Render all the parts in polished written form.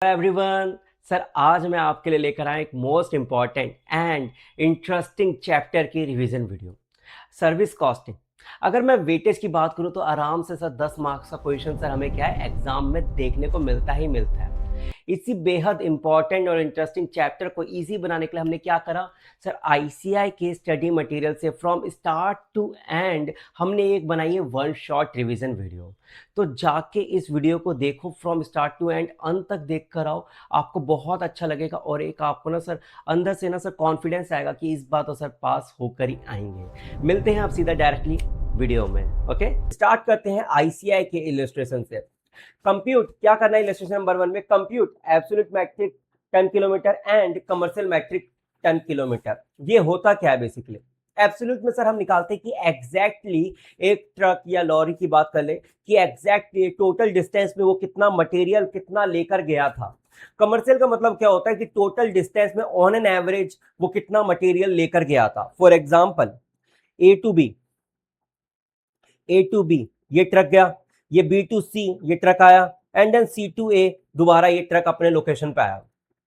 Everyone sir, आज मैं आपके लिए लेकर आया एक most important and interesting chapter की रिवीजन वीडियो, सर्विस कॉस्टिंग। अगर मैं वेटेज की बात करूं तो आराम से सर 10 मार्क्स का क्वेश्चन सर हमें क्या है एग्जाम में देखने को मिलता ही मिलता है। इसी बेहद इंपॉर्टेंट और इंटरेस्टिंग चैप्टर को इजी बनाने के लिए हमने क्या करा सर, आईसीआई के स्टडी मटेरियल से फ्रॉम स्टार्ट टू एंड हमने एक बनाई है वन शॉट रिवीजन वीडियो। तो जाके इस वीडियो को देखो, फ्रॉम स्टार्ट टू एंड अंत तक देख कर आओ, आपको बहुत अच्छा लगेगा और एक आपको ना सर अंदर से ना सर कॉन्फिडेंस आएगा कि इस बार तो सर पास होकर ही आएंगे। मिलते हैं आप सीधा डायरेक्टली वीडियो में। ओके, स्टार्ट करते हैं आईसीआई के इलस्ट्रेशन से। कंप्यूट क्या करना है इलस्ट्रेशन नंबर 1 में, compute absolute metric 10 kilometre and commercial metric 10 kilometre. ये होता क्या है बेसिकली, एब्सोल्यूट में सर हम निकालते हैं कि एग्जैक्टली एक ट्रक या लॉरी की बात कर ले कि एग्जैक्टली टोटल डिस्टेंस में वो कितना मटेरियल कितना लेकर गया था। कमर्शियल का मतलब क्या होता है कि टोटल डिस्टेंस में ऑन एन एवरेज वो कितना मटेरियल लेकर गया था। For example A to B ये ट्रक गया, ये बी टू सी ये ट्रक आया, and then C to A दोबारा ये ट्रक अपने लोकेशन पे आया।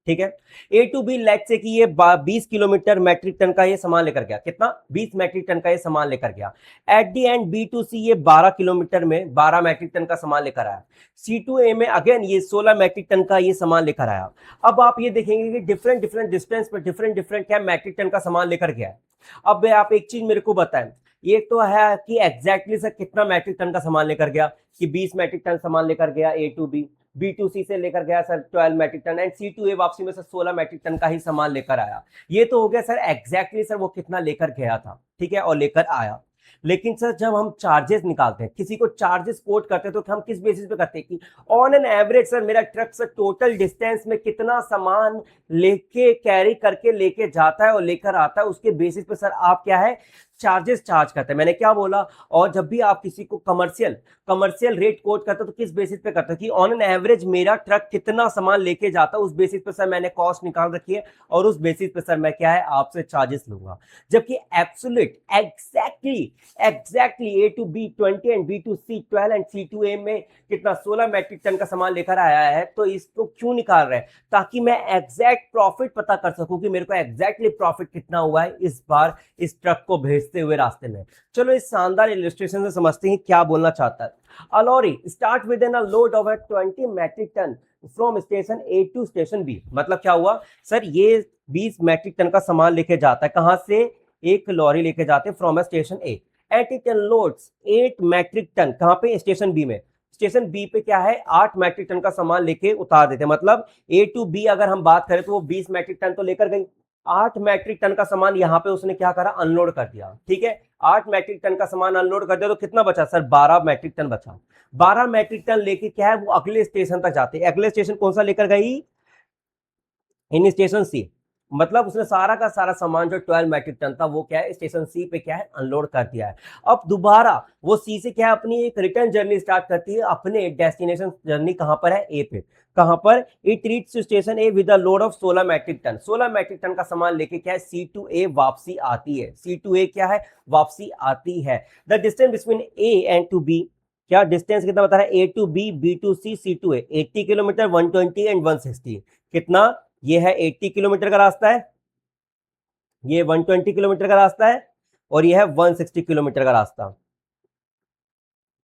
ठीक है, ए टू बी लेट से कि ये 20 किलोमीटर मैट्रिक टन का ये सामान लेकर गया, कितना 20 मैट्रिक टन का ये सामान लेकर गया। At the end B to C ये 12 किलोमीटर में 12 मैट्रिक टन का सामान लेकर आया। सी टू ए में अगेन ये 16 मैट्रिक टन का ये सामान लेकर आया। अब आप ये देखेंगे कि डिफरेंट डिफरेंट डिस्टेंस पर डिफरेंट डिफरेंट क्या मैट्रिक टन का सामान लेकर गया है। अब आप एक चीज मेरे को बताएं, ये तो है कि एग्जैक्टली सर कितना मैट्रिक टन का सामान लेकर गया, कि 20 मैट्रिक टन सामान लेकर गया A to B, B to C से लेकर गया sir 12 metric ton, and C to A वापसी में सर 16 मैट्रिक टन का ही सामान लेकर आया। ये तो हो गया सर एग्जैक्टली सर वो कितना लेकर गया था, ठीक है, और लेकर आया। लेकिन सर जब हम चार्जेस निकालते हैं, किसी को चार्जेस कोट करते हैं, तो हम किस बेसिस पे करते हैं कि ऑन एन एवरेज सर मेरा ट्रक सर टोटल डिस्टेंस में कितना सामान लेके कैरी करके लेके जाता है और लेकर आता है, उसके बेसिस पे सर आप क्या है चार्जेस चार्ज करते हैं। मैंने क्या बोला, और जब भी आप किसी को कमर्शियल रेट कोट करते हो तो किस बेसिस पे करते हो कि ऑन एन एवरेज मेरा ट्रक कितना सामान लेके जाता है, उस बेसिस पे सर मैंने कॉस्ट निकाल रखी है और उस बेसिस पे सर मैं क्या है आपसे चार्जेस लूंगा। जबकि absolute exactly A to B 20 and B to C 12 and C to A में कितना 16 मैट्रिक टन का सामान लेकर आया है, तो इसको क्यों निकाल रहे हैं, ताकि मैं एग्जैक्ट प्रॉफिट पता कर सकूं कि मेरे को एग्जैक्टली प्रॉफिट कितना हुआ है इस बार इस ट्रक को भेजते हुए रास्ते में। चलो इस शानदार इलस्ट्रेशन से समझते हैं क्या बोलना चाहता है। A lorry start within a load of 20 metric ton from station A to station B। मतलब क्या हुआ सर, ये 20 मैट्रिक टन का सामान लेके जाता है, कहां से, एक लॉरी लेके जाते हैं from station A, at it unloads 8 metric ton, कहां पे, स्टेशन बी में। स्टेशन बी पे क्या है 8 मैट्रिक टन का सामान लेके उतार देते हैं। मतलब ए टू बी अगर हम बात करें तो वो 20 मैट्रिक टन तो लेकर गई, 8 मैट्रिक टन का सामान यहां पे उसने क्या करा, अनलोड कर दिया। ठीक है, 8 मैट्रिक टन का सामान अनलोड कर दिया तो कितना बचा सर, 12 मैट्रिक टन बचा। 12 मैट्रिक टन लेके क्या है वो अगले स्टेशन तक जाते हैं। अगले स्टेशन कौन सा लेकर गई, इन स्टेशन सी। मतलब उसने सारा का सारा सामान जो 12 मैट्रिक टन था वो क्या है स्टेशन सी पे क्या है अनलोड कर दिया है। अब दोबारा वो सी से क्या है अपनी एक रिटर्न जर्नी स्टार्ट करती है, अपने डेस्टिनेशन जर्नी कहां पर है, ए पे। कहां पर, it reach station A with a load of 16 metric ton. 16 metric ton का सामान लेके क्या है सी टू ए वापसी आती है। सी टू ए क्या है, वापसी आती है। The distance between A and to B, क्या डिस्टेंस कितना बता रहा है, A to B, B to C, C to A, 80 kilometre, 120 and 160। कितना, ये है 80 किलोमीटर का रास्ता है, ये 120 किलोमीटर का रास्ता है, और ये है 160 किलोमीटर का रास्ता।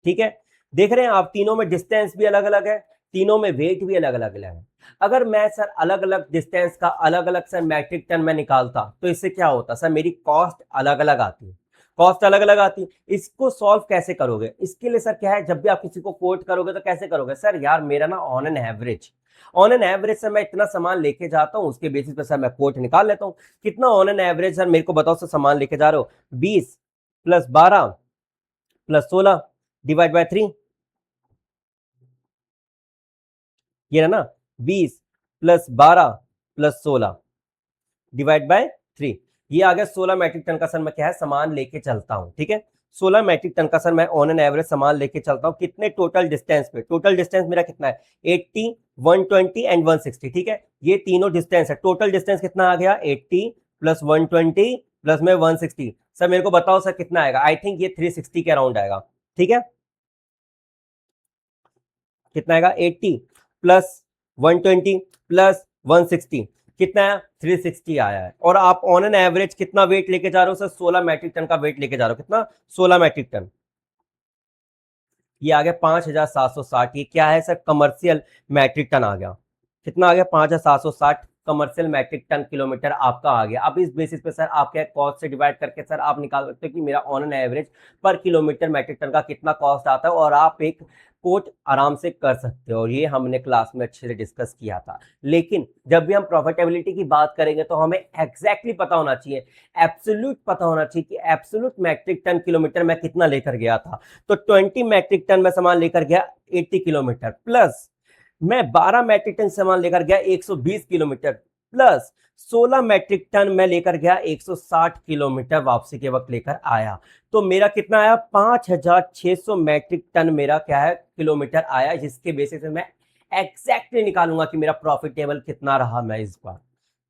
ठीक है, देख रहे हैं आप, तीनों में डिस्टेंस भी अलग अलग है, तीनों में वेट भी अलग अलग है। अगर मैं सर अलग अलग डिस्टेंस का अलग अलग सर मैट्रिक टन में निकालता तो इससे क्या होता सर, मेरी कॉस्ट अलग अलग आती है, कॉस्ट अलग अलग आती है। इसको सॉल्व कैसे करोगे, इसके लिए सर क्या है, जब भी आप किसी को कोट करोगे तो कैसे करोगे सर, यार मेरा ना ऑन एन एवरेज से मैं इतना सामान लेके जाता हूं, उसके बेसिस पे सर मैं कोट निकाल लेता हूं। कितना ऑन एन एवरेज सर मेरे को बताओ सर, सामान लेके जा रहे हो 20 प्लस 12 प्लस 16 डिवाइड बाय 3, ये ना 20 प्लस 12 प्लस 16 डिवाइड बाय 3, ये आ गया 16 मैट्रिक टन का सर मैं क्या है सामान लेके चलता हूं। ठीक है, 16 मैट्रिक टन का सर मैं ऑन एन एवरेज सामान लेके चलता हूं, कितने टोटल डिस्टेंस पे, टोटल डिस्टेंस मेरा कितना है 80, 120 एंड 160। ठीक है, ये तीनों डिस्टेंस है, टोटल डिस्टेंस कितना आ गया 80 प्लस 120 प्लस में 160। सर मेरे को बताओ सर कितना आएगा, आई थिंक ये 360 के अराउंड आएगा। ठीक है, कितना आएगा 80 प्लस 120 प्लस 160 कितना है, 360 आया है। और आप ऑन एन एवरेज कितना वेट लेके जा रहे हो सर, 16 मैट्रिक टन का वेट लेके जा रहे हो। कितना, 16 मैट्रिक टन। ये आ गया 5760। ये क्या है सर, कमर्शियल मैट्रिक टन आ गया। कितना आ गया, 5760 कमर्शियल मैट्रिक टन किलोमीटर आपका आ गया। अब इस बेसिस पे सर आप क्या कॉस्ट से डिवाइड करके सर आप निकाल सकते हो कि मेरा ऑन एन एवरेज पर किलोमीटर मैट्रिक टन का कितना कॉस्ट आता है, और आप एक कोट आराम से कर सकते हो। और ये हमने क्लास में अच्छे से डिस्कस किया था। लेकिन जब भी हम प्रॉफिटेबिलिटी की बात करेंगे तो हमें एग्जैक्टली पता होना चाहिए, एब्सोल्यूट पता होना चाहिए कि एब्सोल्यूट मैट्रिक टन किलोमीटर मैं कितना लेकर गया था। तो 20 मैट्रिक टन में सामान लेकर गया 80 किलोमीटर, प्लस मैं 12 मैट्रिक टन सामान लेकर गया 120 किलोमीटर, प्लस 16 मैट्रिक टन मैं लेकर गया 160 किलोमीटर वापसी के वक्त लेकर आया। तो मेरा कितना आया, 5600 मैट्रिक टन मेरा क्या है, किलोमीटर आया, जिसके बेसिस पे मैं एग्जैक्टली निकालूंगा कि मेरा प्रॉफिटेबल कितना रहा मैं इस बार।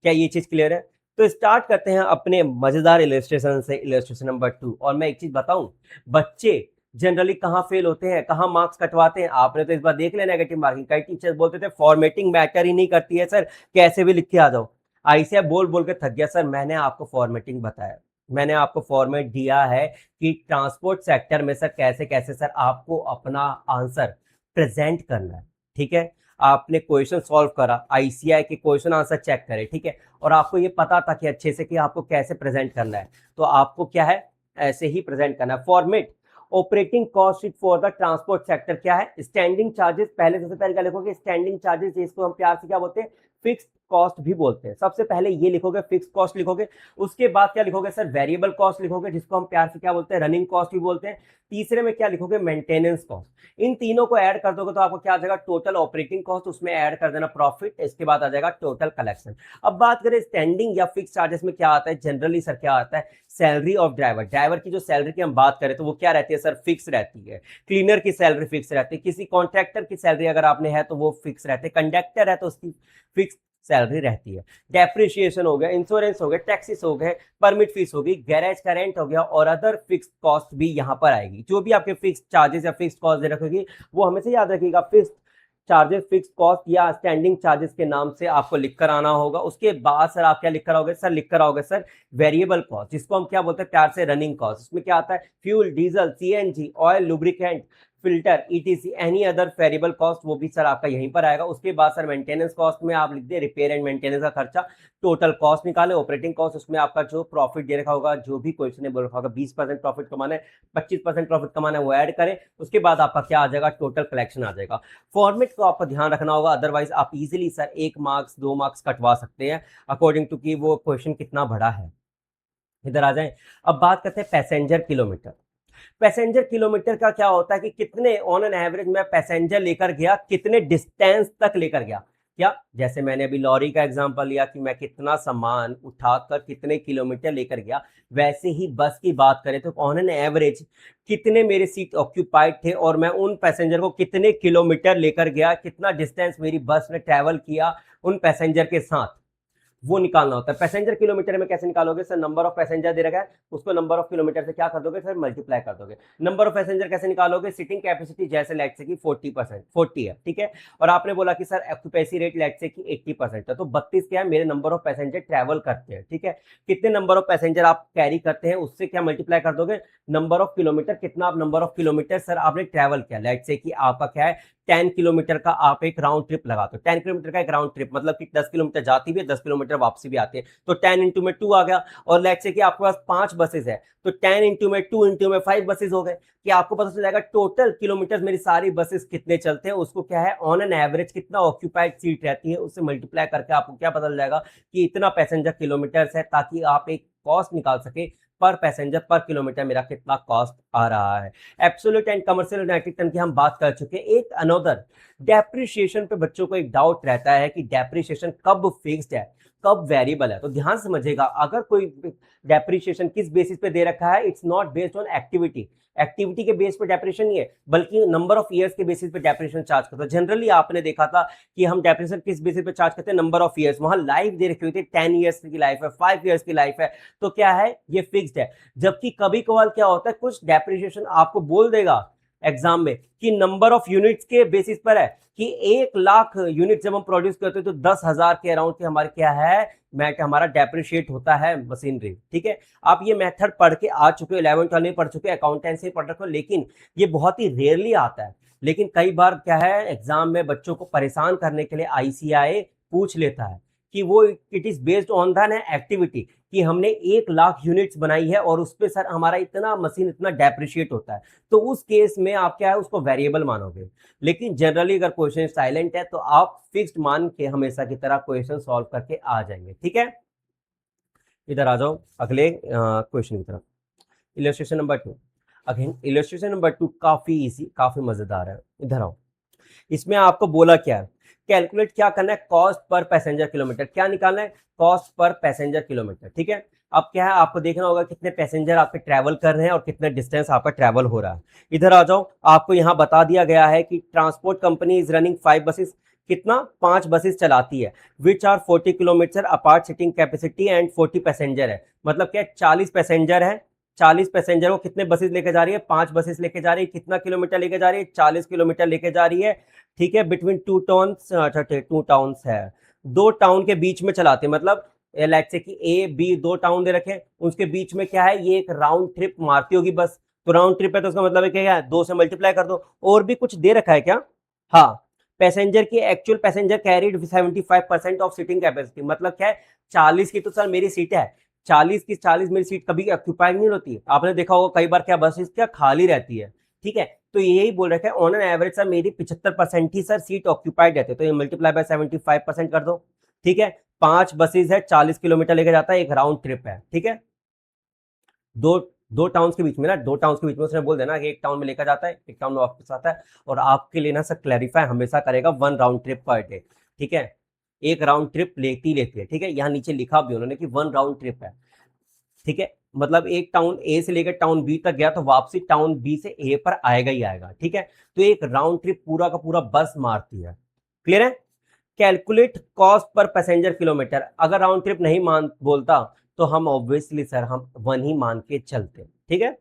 क्या ये चीज क्लियर है? तो स्टार्ट करते हैं अपने मजेदार इलस्ट्रेशन से, इलस्ट्रेशन नंबर 2। और मैं एक चीज बताऊं, बच्चे जनरली कहाँ फेल होते हैं, कहाँ मार्क्स कटवाते हैं, आपने तो इस बार देख लिया नेगेटिव मार्किंग। कई टीचर्स बोलते थे फॉर्मेटिंग मैटर ही नहीं करती है सर, कैसे भी लिख के आ जाओ। आईसीएफ बोल बोल के थक गया सर। मैंने आपको फॉर्मेटिंग बताया, मैंने आपको फॉर्मेट दिया है कि ट्रांसपोर्ट सेक्टर में सर कैसे कैसे सर आपको अपना आंसर प्रेजेंट करना है। ठीक है, आपने क्वेश्चन सॉल्व करा, आईसीआई के क्वेश्चन आंसर चेक करे, ठीक है, और आपको ये पता था कि अच्छे से कि आपको कैसे प्रेजेंट करना है, तो आपको क्या है, ऐसे ही प्रेजेंट करना है। Format operating cost sheet for the transport sector क्या है, स्टैंडिंग चार्जेस। पहले सबसे पहले क्या लिखोगे, स्टैंडिंग चार्जेस, जिसको हम प्यार से क्या बोलते हैं, फिक्स्ड कॉस्ट भी बोलते हैं। सबसे पहले ये लिखोगे, फिक्स्ड कॉस्ट लिखोगे। उसके बाद क्या लिखोगे सर, वेरिएबल कॉस्ट लिखोगे, जिसको हम प्यार से क्या बोलते हैं, रनिंग कॉस्ट भी बोलते हैं। तीसरे में क्या लिखोगे, मेंटेनेंस कॉस्ट। इन तीनों को ऐड कर दोगे तो आपको क्या आ जाएगा, टोटल ऑपरेटिंग कॉस्ट, उसमें ऐड कर देना प्रॉफिट, इसके बाद आ जाएगा टोटल कलेक्शन। अब बात करें स्टैंडिंग या फिक्स चार्जेस में क्या आता है, जनरली सर क्या आता है, सैलरी ऑफ ड्राइवर। ड्राइवर की जो सैलरी की हम बात करें तो वो क्या रहती है सर, फिक्स रहती है। क्लीनर की सैलरी फिक्स रहती है, किसी कॉन्ट्रैक्टर की सैलरी अगर आपने है तो वो फिक्स रहती है, कंडक्टर है तो उसकी फिक्स सैलरी रहती है। डेप्रिसिएशन हो गया, इंश्योरेंस हो गया, टैक्सेस हो गए, परमिट फीस होगी, गैरेज का रेंट हो गया, और अदर फिक्स कॉस्ट भी यहाँ पर आएगी। जो भी आपके फिक्स चार्जेस या फिक्स कॉस्ट दे रखोगी वो हमेशा याद रखिएगा, फिक्स चार्जेस, फिक्स कॉस्ट या स्टैंडिंग चार्जेस के नाम से आपको लिखकर आना होगा। उसके बाद सर आप क्या लिखकर आओगे सर, लिखकर आओगे सर वेरिएबल कॉस्ट, जिसको हम क्या बोलते हैं प्यार से रनिंग कॉस्ट। इसमें क्या आता है, fuel, diesel, CNG, oil, lubricant, filter, etc, any other variable cost, वो भी सर आपका यहीं पर आएगा। उसके बाद सर मेंटेनेंस कॉस्ट में आप लिख दे रिपेयर एंड मेंटेनेंस का खर्चा, टोटल कॉस्ट निकाले। ऑपरेटिंग कॉस्ट, उसमें आपका जो प्रॉफिट दे रखा होगा, जो भी क्वेश्चन ने बोल रखा होगा 20% प्रॉफिट कमाना है, 25% प्रॉफिट कमाना है, वो ऐड करें। उसके बाद आपका क्या आ जाएगा, टोटल कलेक्शन आ जाएगा। फॉर्मेट को आपको ध्यान रखना होगा, अदरवाइज आप इजीली सर 1 मार्क्स 2 मार्क्स कटवा सकते हैं अकॉर्डिंग टू कि वो क्वेश्चन कितना बड़ा है। इधर आ जाएं। अब बात करते हैं पैसेंजर किलोमीटर। पैसेंजर किलोमीटर का क्या होता है कि कितने ऑन एन एवरेज में पैसेंजर लेकर गया, कितने डिस्टेंस तक लेकर गया। क्या, जैसे मैंने अभी लॉरी का एग्जांपल लिया कि मैं कितना सामान उठाकर कितने किलोमीटर लेकर गया, वैसे ही बस की बात करें तो ऑन एन एवरेज कितने मेरे सीट ऑक्यूपाइड थे और मैं उन पैसेंजर को कितने किलोमीटर लेकर गया, कितना डिस्टेंस मेरी बस ने ट्रैवल किया उन पैसेंजर के साथ, वो निकालना होता है। पैसेंजर किलोमीटर में कैसे निकालोगे सर, नंबर ऑफ पैसेंजर दे रखा है, उसको नंबर ऑफ किलोमीटर से क्या कर दोगे सर, मल्टीप्लाई कर दोगे। नंबर ऑफ पैसेंजर कैसे निकालोगे, सिटिंग कैपेसिटी, जैसे लेट से कि 40%, 40 है, ठीक है, और आपने बोला कि सर ऑक्यूपेंसी रेट लेट से कि 80% है, तो 32 क्या है, मेरे नंबर ऑफ पैसेंजर ट्रैवल करते हैं, ठीक है। कितने नंबर ऑफ पैसेंजर आप कैरी करते हैं, उससे क्या मल्टीप्लाई कर दोगे, नंबर ऑफ किलोमीटर, कितना आप नंबर ऑफ किलोमीटर सर आपने ट्रैवल किया, लेट से कि आपका क्या है 10 किलोमीटर का आप एक राउंड ट्रिप लगाते हो। 10 किलोमीटर का एक राउंड ट्रिप मतलब कि 10 किलोमीटर जाती भी है, 10 किलोमीटर वापसी भी आती है, तो 10 इंटू में 2 आ गया। और लेट्स से कि आपके पास 5 बसेस है, तो 10 इंटू में 2 इंटू में 5 बसेस हो गए, कि आपको पता चल जाएगा टोटल किलोमीटर मेरी सारी बसेस कितने चलते हैं, उसको क्या है ऑन एन एवरेज कितना ऑक्यूपाइड सीट रहती है, उससे मल्टीप्लाई करके आपको क्या पता चल जाएगा कि इतना पैसेंजर किलोमीटर है, ताकि आप एक कॉस्ट निकाल सके पर पैसेंजर पर किलोमीटर मेरा कितना कॉस्ट आ रहा है। Absolute and commercial metric ton की हम बात कर चुके हैं। एक अनदर डेप्रिसिएशन पे बच्चों को एक डाउट रहता है कि डेप्रिसिएशन कब फिक्स्ड है कब वेरिएबल है। तो ध्यान समझिएगा, अगर कोई डेप्रिसिएशन किस बेसिस पे दे रखा है, it's not based on activity, activity के बेस पे डेप्रिसिएशन नहीं है, बल्कि नंबर ऑफ ईयर्स के बेसिस पे डेप्रिसिएशन चार्ज करता है। जनरली आपने देखा था कि हम डेप्रिसिएशन किस बेसिस पे चार्ज करते हैं, नंबर ऑफ ईयर्स, वहां लाइफ दे रखी हुई थी, 10 ईयर्स की लाइफ है, 5 ईयर्स की लाइफ है, तो क्या है ये फिक्स्ड है। जबकि कभी कभार क्या होता है, कुछ डेप्रिसिएशन आपको बोल देगा एग्जाम में कि नंबर ऑफ यूनिट्स के बेसिस पर है कि 1 लाख यूनिट जब हम प्रोड्यूस करते हैं तो 10,000 के अराउंड के हमारे क्या है मैट हमारा डेप्रिशिएट होता है मशीनरी। ठीक है, आप ये मेथड पढ़ के आ चुके हो, 11 12 में पढ़ चुके, अकाउंटेंसी पढ़ रखे हो, लेकिन ये बहुत ही रेयरली आता है। लेकिन कई बार क्या है एग्जाम में बच्चों को परेशान करने के लिए आईसीआई पूछ लेता है कि वो it is based on the activity कि हमने 1 लाख यूनिट्स बनाई है और उस पर सर हमारा इतना मशीन इतना डेप्रिशिएट होता है, तो उस केस में आप क्या है उसको वेरिएबल मानोगे। लेकिन जनरली अगर क्वेश्चन साइलेंट है तो आप फिक्स्ड मान के हमेशा की तरह क्वेश्चन सॉल्व करके आ जाएंगे। ठीक है, इधर आ जाओ अगले क्वेश्चन की तरफ। Illustration number 2। Again illustration number 2 काफी इजी, काफी मजेदार है। इधर आओ, इसमें आपको बोला क्या है, कैलकुलेट क्या करना है, कॉस्ट पर पैसेंजर किलोमीटर। क्या निकालना है, कॉस्ट पर पैसेंजर किलोमीटर। ठीक है, अब क्या है आपको देखना होगा कितने पैसेंजर आपके ट्रैवल कर रहे हैं और कितना डिस्टेंस आपका ट्रैवल हो रहा है। इधर आ जाओ, आपको यहाँ बता दिया गया है कि transport company is running 5 buses, कितना 5 बसेस चलाती है, which are 40 kilometre apart seating capacity and 40 passenger है। मतलब क्या 40 पैसेंजर है, 40 पैसेंजर को कितने बसेस लेके जा रही है, 5 बसेस लेके जा रही है, कितना किलोमीटर लेके जा रही है, 40 किलोमीटर लेके जा रही है। ठीक है, बिटवीन 2 टाउन्स, 2 टाउन्स है, 2 टाउन के बीच में चलाते हैं। मतलब लेट्स से कि ए बी 2 टाउन दे रखे, उसके बीच में क्या है ये एक राउंड ट्रिप मारती होगी बस, तो राउंड ट्रिप है तो उसका मतलब है क्या है 2 से मल्टीप्लाई कर दो। और भी कुछ दे रखा है क्या, हाँ, पैसेंजर की actual passenger carried 75% of seating capacity. मतलब क्या है 40 की तो सर मेरी सीट है, 40 की 40 मेरी सीट कभी ऑक्यूपाइड नहीं होती। आपने देखा होगा कई बार क्या बस क्या खाली रहती है। ठीक है, तो यही बोल रखा है ऑन एन एवरेज सर मेरी 75% ही सर सीट ऑक्यूपाइड रहते, तो ये मल्टीप्लाई बाय 75% कर दो। ठीक है, 5 बसेज है, 40 किलोमीटर लेके जाता है, एक राउंड ट्रिप है। ठीक है, दो दो टाउन्स के बीच में ना, 2 टाउन्स के बीच में उसने बोल देना कि एक टाउन में लेकर जाता है, एक टाउन में वापस आता है। और आपके लिए ना सर क्लैरिफाई हमेशा करेगा 1 राउंड ट्रिप पर डे। ठीक है, एक राउंड ट्रिप लेती है। ठीक है, यहाँ नीचे लिखा भी उन्होंने कि 1 राउंड ट्रिप है। ठीक है, मतलब एक टाउन ए से लेकर टाउन बी तक गया तो वापसी टाउन बी से ए पर आएगा ही आएगा। ठीक है, तो एक राउंड ट्रिप पूरा का पूरा बस मारती है। क्लियर है, calculate cost per passenger kilometre. अगर राउंड ट्रिप नहीं मान बोलता तो हम ऑब्वियसली सर हम 1 ही मान के चलते। ठीक है,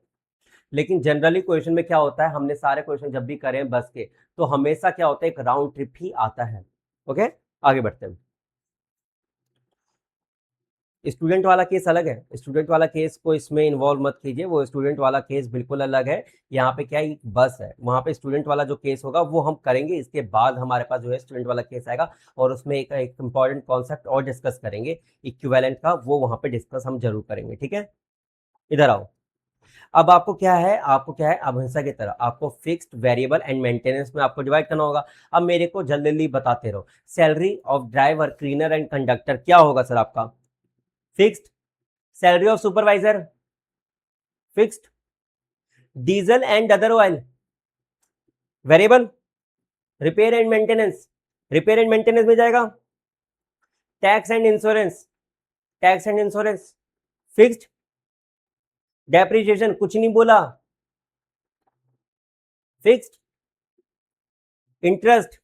लेकिन जनरली क्वेश्चन में क्या होता है, हमने सारे क्वेश्चन जब भी करें बस के तो हमेशा क्या होता है एक राउंड ट्रिप ही आता है। ओके, आगे बढ़ते हैं। स्टूडेंट वाला केस अलग है, स्टूडेंट वाला केस को इसमें इन्वॉल्व मत कीजिए, वो स्टूडेंट वाला केस बिल्कुल अलग है। यहाँ पे क्या है एक बस है, वहाँ पे स्टूडेंट वाला जो केस होगा वो हम करेंगे, इसके बाद हमारे पास जो है स्टूडेंट वाला केस आएगा और उसमें एक इंपॉर्टेंट कॉन्सेप्ट और डिस्कस करेंगे इक्विवेलेंट का, वो वहाँ पे डिस्कस हम जरूर करेंगे। ठीक है, इधर आओ, अब आपको क्या है, अब हमेशा की तरह आपको फिक्स्ड वेरिएबल एंड मेंटेनेंस में आपको डिवाइड करना होगा। अब मेरे को जल्दी जल्दी बताते रहो, salary of driver cleaner and conductor क्या होगा सर आपका, fixed. Salary of supervisor fixed, diesel and other oil variable, repair and maintenance, repair and maintenance में जाएगा, tax and insurance, tax and insurance fixed, depreciation कुछ नहीं बोला fixed, interest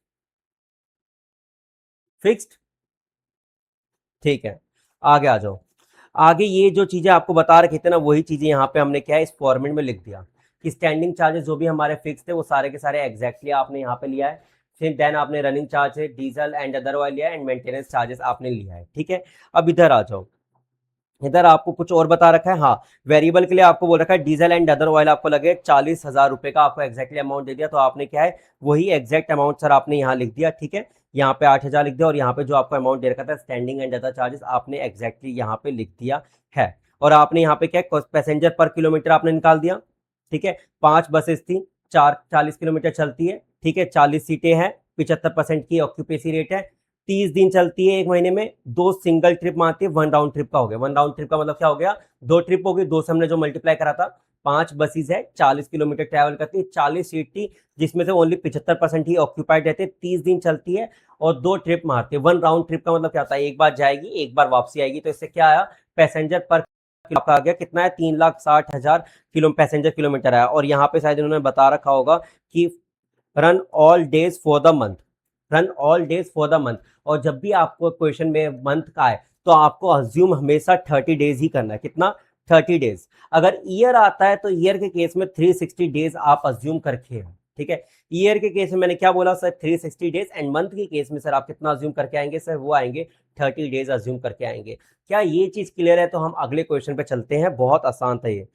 fixed. ठीक है, आगे आ जाओ, आगे ये जो चीजें आपको बता रखे थे ना वही चीजें यहाँ पे हमने क्या है इस फॉर्मेट में लिख दिया कि स्टैंडिंग चार्जेस जो भी हमारे फिक्स थे वो सारे के सारे एग्जैक्टली आपने यहाँ पे लिया है। फिर देन आपने रनिंग चार्ज है, डीजल एंड अदर ऑयल लिया है एंड मेंटेनेंस चार्जेस आपने लिया है। ठीक है, अब इधर आ जाओ, इधर आपको कुछ और बता रखा है, हाँ, वेरिएबल के लिए आपको बोल रखा है डीजल एंड अदर ऑयल आपको लगे 40,000 रुपए का, आपको एक्जैक्टली अमाउंट दे दिया, तो आपने क्या है वही एग्जैक्ट अमाउंट सर आपने यहाँ लिख दिया। ठीक है, यहाँ पे 8,000 लिख दिया और यहाँ पे जो आपको अमाउंट दे रखा था स्टैंडिंग एंड अदर चार्जेस आपने एक्जैक्टली यहाँ पे लिख दिया है। और आपने यहाँ पे क्या पैसेंजर पर किलोमीटर आपने निकाल दिया। ठीक है, 5 बसेस थी, 40 किलोमीटर चलती है। ठीक है, 40 सीटें हैं, 75% की ऑक्यूपेसी रेट है, 30 दिन चलती है, एक महीने में 2 सिंगल ट्रिप मारती है, 1 राउंड ट्रिप का हो गया। 1 राउंड ट्रिप का मतलब क्या हो गया, 2 ट्रिप हो गई, 2 से हमने जो मल्टीप्लाई करा था, 5 बसेस है, 40 किलोमीटर ट्रैवल करती है, 40 सीट थी जिसमें से ओनली 75% ही ऑक्यूपाइड रहते, 30 दिन चलती है और 2 ट्रिप मारती है। 1 राउंड ट्रिप का मतलब क्या होता है, एक बार जाएगी एक बार वापसी आएगी, तो इससे क्या आया पैसेंजर पर आपका आ गया कितना है 3,60,000 किलो पैसेंजर किलोमीटर आया। और यहाँ पे शायद इन्होंने बता रखा होगा कि run all days for the month, run all days for the month. और जब भी आपको क्वेश्चन में मंथ का है तो आपको अज्यूम हमेशा 30 डेज ही करना है, कितना 30 डेज। अगर ईयर आता है तो ईयर के केस में 360 डेज आप अज्यूम करके हैं, ठीक है। ईयर के केस में मैंने क्या बोला सर, 360 डेज, एंड मंथ के केस में सर आप कितना अज्यूम करके आएंगे सर, वो आएंगे 30 डेज अज्यूम करके आएंगे। क्या ये चीज क्लियर है? तो हम अगले क्वेश्चन पे चलते हैं, बहुत आसान था ये।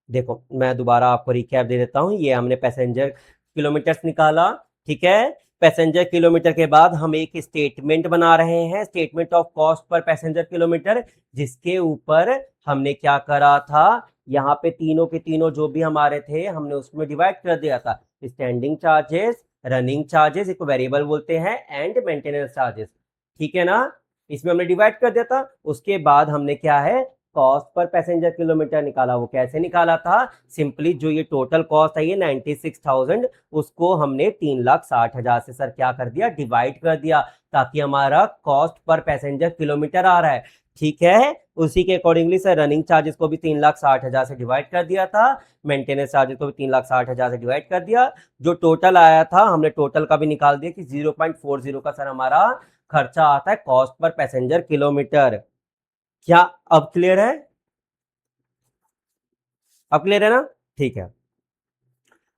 देखो मैं दोबारा आपको रिकैप दे देता हूं, ये हमने पैसेंजर किलोमीटर्स निकाला, ठीक है। पैसेंजर किलोमीटर के बाद हम एक स्टेटमेंट बना रहे हैं, statement of cost per passenger kilometre, जिसके ऊपर हमने क्या करा था, यहाँ पे तीनों के तीनों जो भी हमारे थे हमने उसमें डिवाइड कर दिया था, स्टैंडिंग चार्जेस, रनिंग चार्जेस, एक वेरिएबल बोलते हैं, एंड मेंटेनेंस चार्जेस, ठीक है ना। इसमें हमने डिवाइड कर दिया था। उसके बाद हमने क्या है, कॉस्ट पर पैसेंजर किलोमीटर निकाला। वो कैसे निकाला था, सिंपली जो ये टोटल कॉस्ट है ये 96,000, उसको हमने 3,60,000 से सर क्या कर दिया, डिवाइड कर दिया, ताकि हमारा कॉस्ट पर पैसेंजर किलोमीटर आ रहा है, ठीक है। उसी के अकॉर्डिंगली सर रनिंग चार्जेस को भी 3,60,000 से डिवाइड कर दिया था, मेंटेनेंस चार्जेस को भी 3,60,000 से डिवाइड कर दिया। जो टोटल आया था हमने टोटल का भी निकाल दिया कि 0.40 का सर हमारा खर्चा आता है कॉस्ट पर पैसेंजर किलोमीटर। क्या अब क्लियर है? अब क्लियर है ना? ठीक है।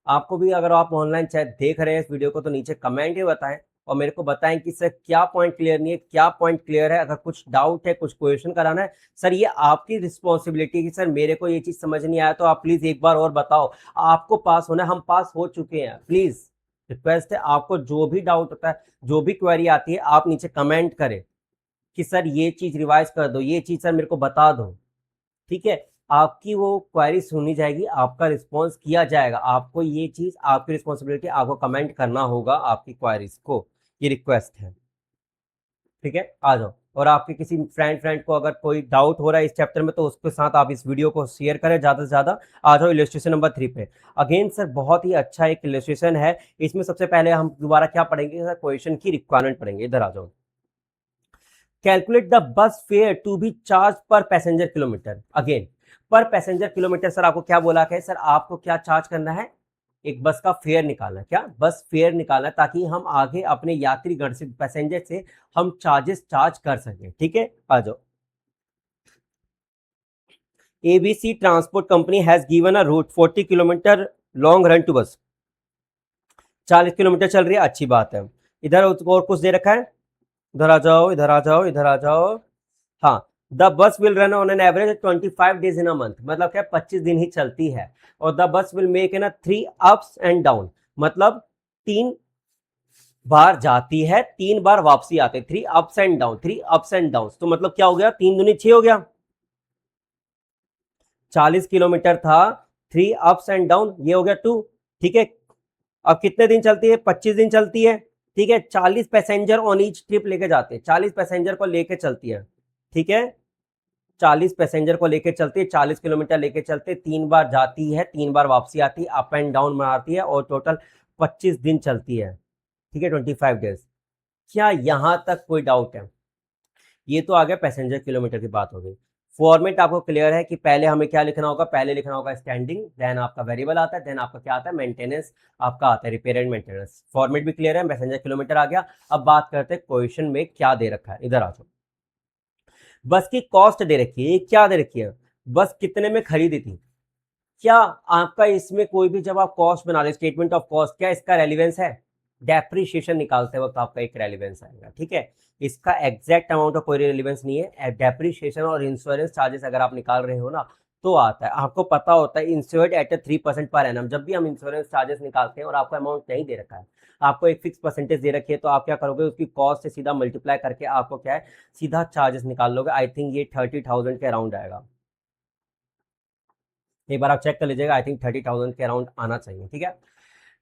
आपको भी अगर आप ऑनलाइन शायद देख रहे हैं इस वीडियो को तो नीचे कमेंट ही बताएं और मेरे को बताएं कि सर क्या पॉइंट क्लियर नहीं है, क्या पॉइंट क्लियर है। अगर कुछ डाउट है, कुछ क्वेश्चन कराना है, सर ये आपकी रिस्पॉन्सिबिलिटी है कि सर मेरे को ये चीज समझ नहीं आया तो आप प्लीज एक बार और बताओ। आपको पास होना है, हम पास हो चुके हैं। प्लीज रिक्वेस्ट है, आपको जो भी डाउट होता है, जो भी क्वेरी आती है, आप नीचे कमेंट करें कि सर ये चीज रिवाइज कर दो, ये चीज सर मेरे को बता दो, ठीक है। आपकी वो क्वेरी सुनी जाएगी, आपका रिस्पॉन्स किया जाएगा। आपको ये चीज आपकी रिस्पॉन्सिबिलिटी, आपको कमेंट करना होगा आपकी क्वेरीज को, ये रिक्वेस्ट है, ठीक है। आ जाओ, और आपके किसी फ्रेंड को अगर कोई डाउट हो रहा है इस चैप्टर में तो उसके साथ आप इस वीडियो को शेयर करें ज़्यादा से ज़्यादा। आ जाओ इलस्ट्रेशन नंबर 3 पे। अगेन सर बहुत ही अच्छा एक इलस्ट्रेशन है। इसमें सबसे पहले हम दोबारा क्या पढ़ेंगे सर, क्वेश्चन की रिक्वायरमेंट पढ़ेंगे। इधर आ जाओ। Calculate the bus fare to be charge per passenger kilometre. Again per passenger kilometre sir आपको क्या बोला है, सर आपको क्या चार्ज करना है, एक बस का फेयर निकालना है। क्या बस फेयर निकालना है, ताकि हम आगे अपने यात्रीगण से, पैसेंजर से हम चार्ज कर सकें, ठीक है। आ जाओ। ABC transport company has given a route 40 kilometre long run to bus. 40 kilometre चल रही है, अच्छी बात है। इधर और कुछ दे रखा है, इधर आ जाओ, इधर आ जाओ, इधर आ जाओ। हाँ, the bus will run on an average 25 days in a month, मतलब क्या 25 दिन ही चलती है। और the bus will make an 3 ups and down, मतलब 3 बार जाती है, 3 बार वापसी आते, 3 ups and down, 3 ups and down. तो मतलब क्या हो गया, 3 दूनी 6 हो गया। 40 किलोमीटर था, 3 अप्स एंड डाउन, ये हो गया 2, ठीक है। अब कितने दिन चलती है, 25 दिन चलती है, ठीक है। 40 पैसेंजर ऑन ईच ट्रिप लेके जाते हैं, 40 पैसेंजर को लेके चलती है, ठीक है। 40 पैसेंजर को लेके चलती है, 40 किलोमीटर लेके चलते, 3 बार जाती है, 3 बार वापसी आती है, अप एंड डाउन मारती है, और टोटल 25 दिन चलती है, ठीक है, 25 डेज। क्या यहां तक कोई डाउट है? ये तो आ गया पैसेंजर किलोमीटर की बात हो गई। फॉर्मेट आपको क्लियर है कि पहले हमें क्या लिखना होगा, पहले लिखना होगा स्टैंडिंग, देन आपका वेरिएबल आता है, देन आपका क्या आता है, मेंटेनेंस आपका आता है, रिपेयर एंड मेंटेनेंस। फॉर्मेट भी क्लियर है, पैसेंजर किलोमीटर आ गया। अब बात करते हैं क्वेश्चन में क्या दे रखा है। इधर आ जाओ। बस की कॉस्ट दे रखी है, क्या दे रखी है, बस कितने में खरीदी थी। क्या आपका इसमें कोई भी जब आप कॉस्ट बना रहे, स्टेटमेंट ऑफ कॉस्ट, क्या इसका रेलिवेंस है? डेप्रिशिएशन निकालते वक्त आपका एक रेलिवेंस आएगा, ठीक है। इसका एग्जैक्ट अमाउंट का कोई रेलिवेंस नहीं है। डेप्रिशिएशन और इंश्योरेंस चार्जेस अगर आप निकाल रहे हो ना, तो आता है, आपको पता होता है इंश्योर्ड एट 3% पर एनम। जब भी हम इंश्योरेंस चार्जेस निकालते हैं और आपको अमाउंट नहीं दे रखा है, आपको एक फिक्स परसेंटेज दे रखी है, तो आप क्या करोगे, उसकी कॉस्ट से सीधा मल्टीप्लाई करके आपको क्या है, सीधा चार्जेस निकाल लोगे। आई थिंक ये 30,000 के अराउंड आएगा। एक बार आप चेक कर लीजिएगा, आई थिंक 30,000 के अराउंड आना चाहिए, ठीक है।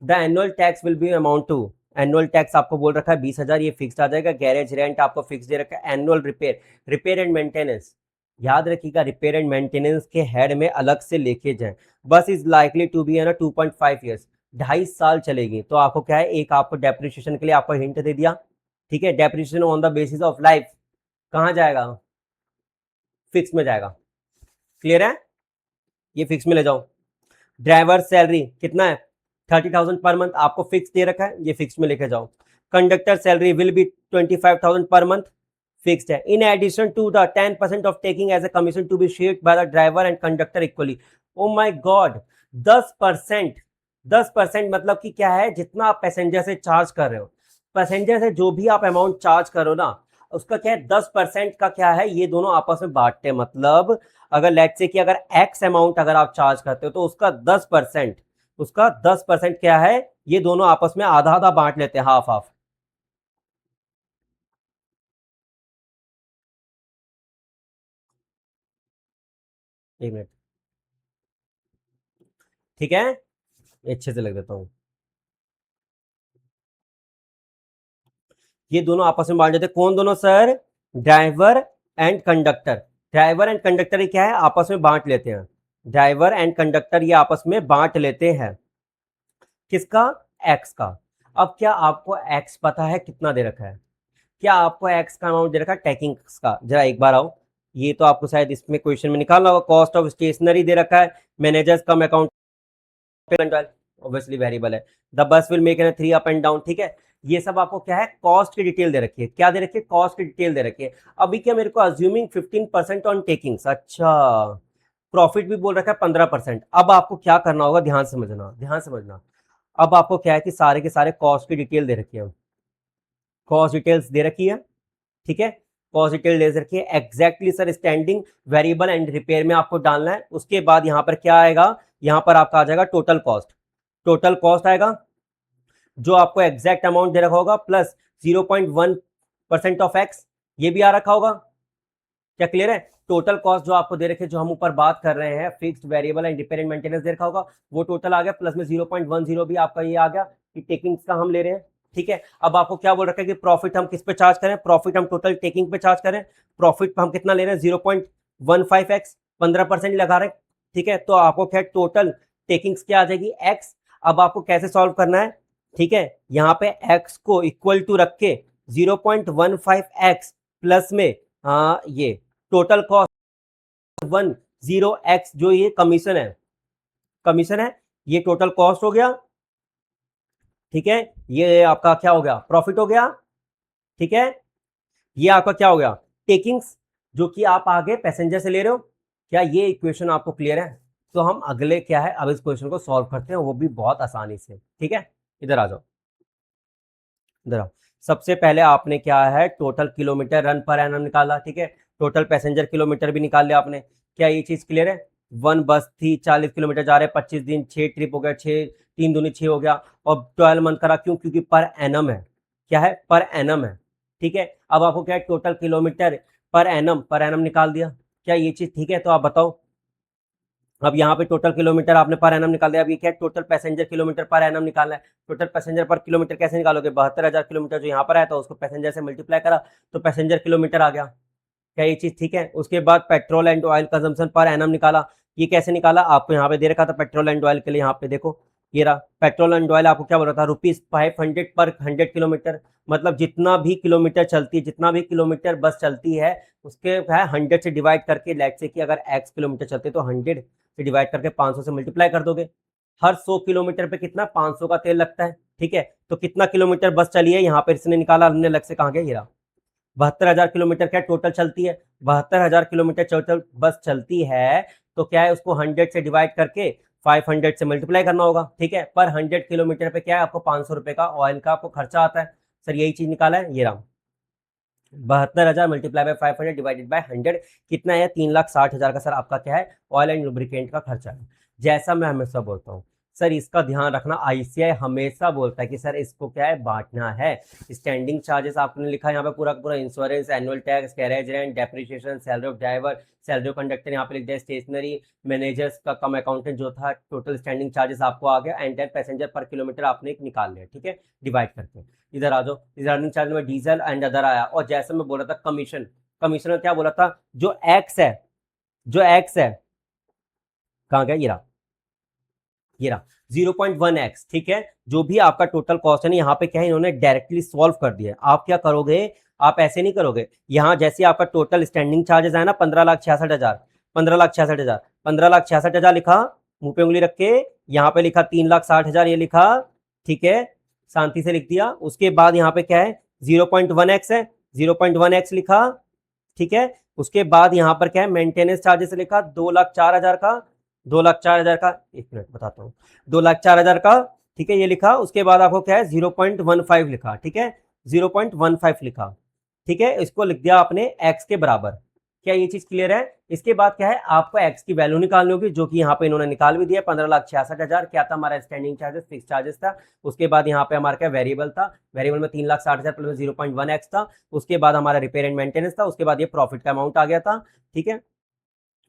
The annual tax will be amount to, annual tax आपको बोल रखा है 20,000, ये फिक्स आ जाएगा। गैरेज रेंट आपको फिक्स दे रखा है। Annual repair, repair and maintenance, याद रखिएगा रिपेयर एंड मेंटेनेंस के हेड में अलग से लेके जाएं। बस इज लाइकली टू बी है ना 2.5 ईयर्स, 2.5 साल चलेगी। तो आपको क्या है, एक आपको डेप्रिसिएशन के लिए आपको हिंट दे दिया, ठीक है। Depreciation on the basis of life कहाँ जाएगा, फिक्स में जाएगा, क्लियर है, ये फिक्स में ले जाओ। ड्राइवर सैलरी कितना है, 30,000 पर मंथ, आपको फिक्स दे रखा है, ये फिक्स में लेके जाओ। कंडक्टर सैलरी विल बी 25,000 पर मंथ, फिक्स्ड है। In addition to the 10% of taking as a commission to be shared by the driver and conductor equally. Oh my god, 10%। 10% मतलब कि क्या है, जितना आप पैसेंजर से चार्ज कर रहे हो, पैसेंजर से जो भी आप अमाउंट चार्ज करो ना, उसका क्या है, 10% का क्या है, ये दोनों आपस में बांटते हैं। मतलब अगर लेट्स से कि अगर एक्स अमाउंट अगर आप चार्ज करते हो तो उसका 10%, उसका 10% क्या है, ये दोनों आपस में आधा आधा बांट लेते हैं, हाफ हाफ। एक मिनट, ठीक है, अच्छे से लग देता हूं। ये दोनों आपस में बांट देते हैं। कौन दोनों sir? Driver and conductor. Driver and conductor ये क्या है, आपस में बांट लेते हैं। ड्राइवर एंड कंडक्टर ये आपस में बांट लेते हैं। किसका? एक्स का। अब क्या आपको एक्स पता है कितना दे रखा है? क्या आपको एक्स का अमाउंट दे रखा है टेकिंग का? जरा एक बार आओ, ये तो आपको शायद इसमें क्वेश्चन में निकालना होगा। कॉस्ट ऑफ स्टेशनरी दे रखा है, मैनेजर्स कम अकाउंट ऑब्वियसली वेरिएबल है। The bus will make an 3 up and down, ठीक है। ये सब आपको क्या है, कॉस्ट की डिटेल दे रखी है। क्या दे रखी है? कॉस्ट की डिटेल दे रखी है। अभी क्या मेरे को अज्यूमिंग 15% ऑन टेकिंग्स, अच्छा। प्रॉफिट भी बोल रखा है 15%। अब आपको क्या करना होगा, ध्यान समझना, ध्यान समझना। अब आपको क्या है कि सारे के सारे कॉस्ट की डिटेल दे रखी है, कॉस्ट डिटेल्स दे रखी है, ठीक है। कॉस्ट डिटेल दे रखी है exactly sir. Standing, variable and repair में आपको डालना है। उसके बाद यहां पर क्या आएगा, यहां पर आपका आ जाएगा टोटल कॉस्ट। टोटल कॉस्ट आएगा जो आपको एग्जैक्ट अमाउंट दे रखा होगा, प्लस 0.1% ऑफ एक्स, ये भी आ रखा होगा। क्या क्लियर है? टोटल कॉस्ट जो आपको दे रखे, जो हम ऊपर बात कर रहे हैं, fixed, variable and repair and maintenance दे रखा होगा, वो टोटल आ गया। प्लस में 0.10 भी आपका ये आ गया कि टेकिंग्स का हम ले रहे हैं, ठीक है। अब आपको क्या बोल रखा है कि प्रॉफिट हम किस पे चार्ज करें? प्रॉफिट हम टोटल टेकिंग पे चार्ज करें। प्रॉफिट हम कितना ले रहे हैं? 0.15x, 15% लगा रहे हैं, ठीक है। तो आपको क्या टोटल टेकिंग्स क्या आ जाएगी? एक्स। अब आपको कैसे सॉल्व करना है, ठीक है। यहाँ पे एक्स को इक्वल टू रख के 0.15x प्लस में ये टोटल कॉस्ट 10x, जो ये कमीशन है, कमीशन है, ये टोटल कॉस्ट हो गया, ठीक है। ये आपका क्या हो गया? प्रॉफिट हो गया, ठीक है। ये आपका क्या हो गया? टेकिंग्स, जो कि आप आगे पैसेंजर से ले रहे हो। क्या ये इक्वेशन आपको क्लियर है? तो हम अगले क्या है, अब इस क्वेश्चन को सॉल्व करते हैं, वो भी बहुत आसानी से, ठीक है। इधर आ जाओ, इधर आओ। सबसे पहले आपने क्या है, total kilometre run per annum निकाला, ठीक है। टोटल पैसेंजर किलोमीटर भी निकाल लिया आपने। क्या ये चीज क्लियर है? वन बस थी, 40 किलोमीटर जा रहे, 25 दिन, 6 ट्रिप हो गया, 6 3 दूनी 6 हो गया। और 12 मंथ करा, क्यों? क्योंकि पर एनम है। क्या है? पर एनम है, ठीक है। अब आपको क्या है, टोटल किलोमीटर पर एनम निकाल दिया। क्या ये चीज ठीक है? तो आप बताओ। अब यहाँ पे टोटल किलोमीटर आपने पर एनम निकाल दिया। अब ये क्या है, total passenger kilometre per annum निकालना है। टोटल पैसेंजर पर किलोमीटर कैसे निकालोगे? 72,000 किलोमीटर जो यहाँ पर आया था, उसको पैसेंजर से मल्टीप्लाई करा तो पैसेंजर किलोमीटर आ गया। क्या ये चीज ठीक है? उसके बाद petrol and oil consumption per annum निकाला। ये कैसे निकाला? आपको यहाँ पे दे रखा था पेट्रोल एंड ऑयल के लिए, यहाँ पे देखो, ये रहा पेट्रोल एंड ऑयल। आपको क्या बोल रहा था? ₹500 पर 100 किलोमीटर। मतलब जितना भी किलोमीटर चलती है, जितना भी किलोमीटर बस चलती है, उसके है 100 से डिवाइड करके, लेट से कि अगर x किलोमीटर चलते तो 100 से डिवाइड करके 500 से मल्टीप्लाई कर दोगे। हर 100 किलोमीटर पे कितना? 500 का तेल लगता है, ठीक है। तो कितना किलोमीटर बस चली है, यहाँ पे इसने निकाला, हमने अलग से, कहाँ गया, ये रहा। 72,000 किलोमीटर क्या टोटल चलती है? 72,000 किलोमीटर टोटल बस चलती है। तो क्या है, उसको 100 से डिवाइड करके 500 से मल्टीप्लाई करना होगा, ठीक है। पर 100 किलोमीटर पे क्या है, आपको 500 रुपए का ऑयल का आपको खर्चा आता है। सर यही चीज निकाला है, ये रहा। 72,000 मल्टीप्लाई बाय 500 डिवाइडेड बाय 100 कितना है? 3,60,000 का सर आपका क्या है, ऑयल एंड लुब्रिकेंट का खर्चा है। जैसा मैं हमेशा बोलता हूँ सर, इसका ध्यान रखना, आईसीआई हमेशा बोलता है कि सर इसको क्या है, बांटना है। स्टैंडिंग चार्जेस आपने लिखा है यहाँ पे पूरा पूरा, insurance, annual tax, carriage rent, depreciation, salary of driver, salary of conductor, यहाँ पे लिख दिया स्टेशनरी, मैनेजर्स का कम अकाउंटेंट जो था, टोटल स्टैंडिंग चार्जेस आपको आ गया, एंड 10 पैसेंजर पर किलोमीटर आपने एक निकाल लिया, ठीक है, डिवाइड करके। इधर आ जाओ, इधर अर्निंग चार्ज में डीजल एंड अदर आया। और जैसे मैं बोल रहा था कमीशन, कमीशन में क्या बोला था, जो एक्स है, जो एक्स है, कहाँ गया, ये रहा 0.1x, ठीक है। जो भी आपका टोटल कॉस्ट है ना, यहाँ पे क्या है, इन्होंने डायरेक्टली सॉल्व कर दिया। आप क्या करोगे, आप ऐसे नहीं करोगे। यहाँ जैसे आपका टोटल स्टैंडिंग चार्जेस है ना, 15,66,000, 15,66,000, 15,66,000 लिखा, मुंह पे उंगली रख के, यहाँ पे लिखा 3,60,000, ये लिखा, ठीक है, शांति से लिख दिया। उसके बाद यहाँ पे क्या है, 0.1x है, 0.1x लिखा, ठीक है। उसके बाद यहां पर क्या है, मेंटेनेंस चार्जेस लिखा 2,04,000 का, 2,04,000 का, एक मिनट बताता हूँ, 2,04,000 का, ठीक है, ये लिखा। उसके बाद आपको क्या है 0.15 लिखा, ठीक है, 0.15 लिखा, ठीक है। इसको लिख दिया आपने एक्स के बराबर। क्या ये चीज क्लियर है? इसके बाद क्या है, आपको एक्स की वैल्यू निकालनी होगी, जो कि यहाँ पे इन्होंने निकाल भी दिया। 15,66,000 क्या था हमारा स्टैंडिंग चार्जेस, फिक्स चार्जेस था। उसके बाद यहाँ पे हमारा क्या वेरिएबल था, वेरिएबल में 3,60,000 प्लस 0.1x था। उसके बाद हमारा रिपेयर एंड मेंटेनेंस था। उसके बाद ये प्रॉफिट का अमाउंट आ गया था, ठीक है।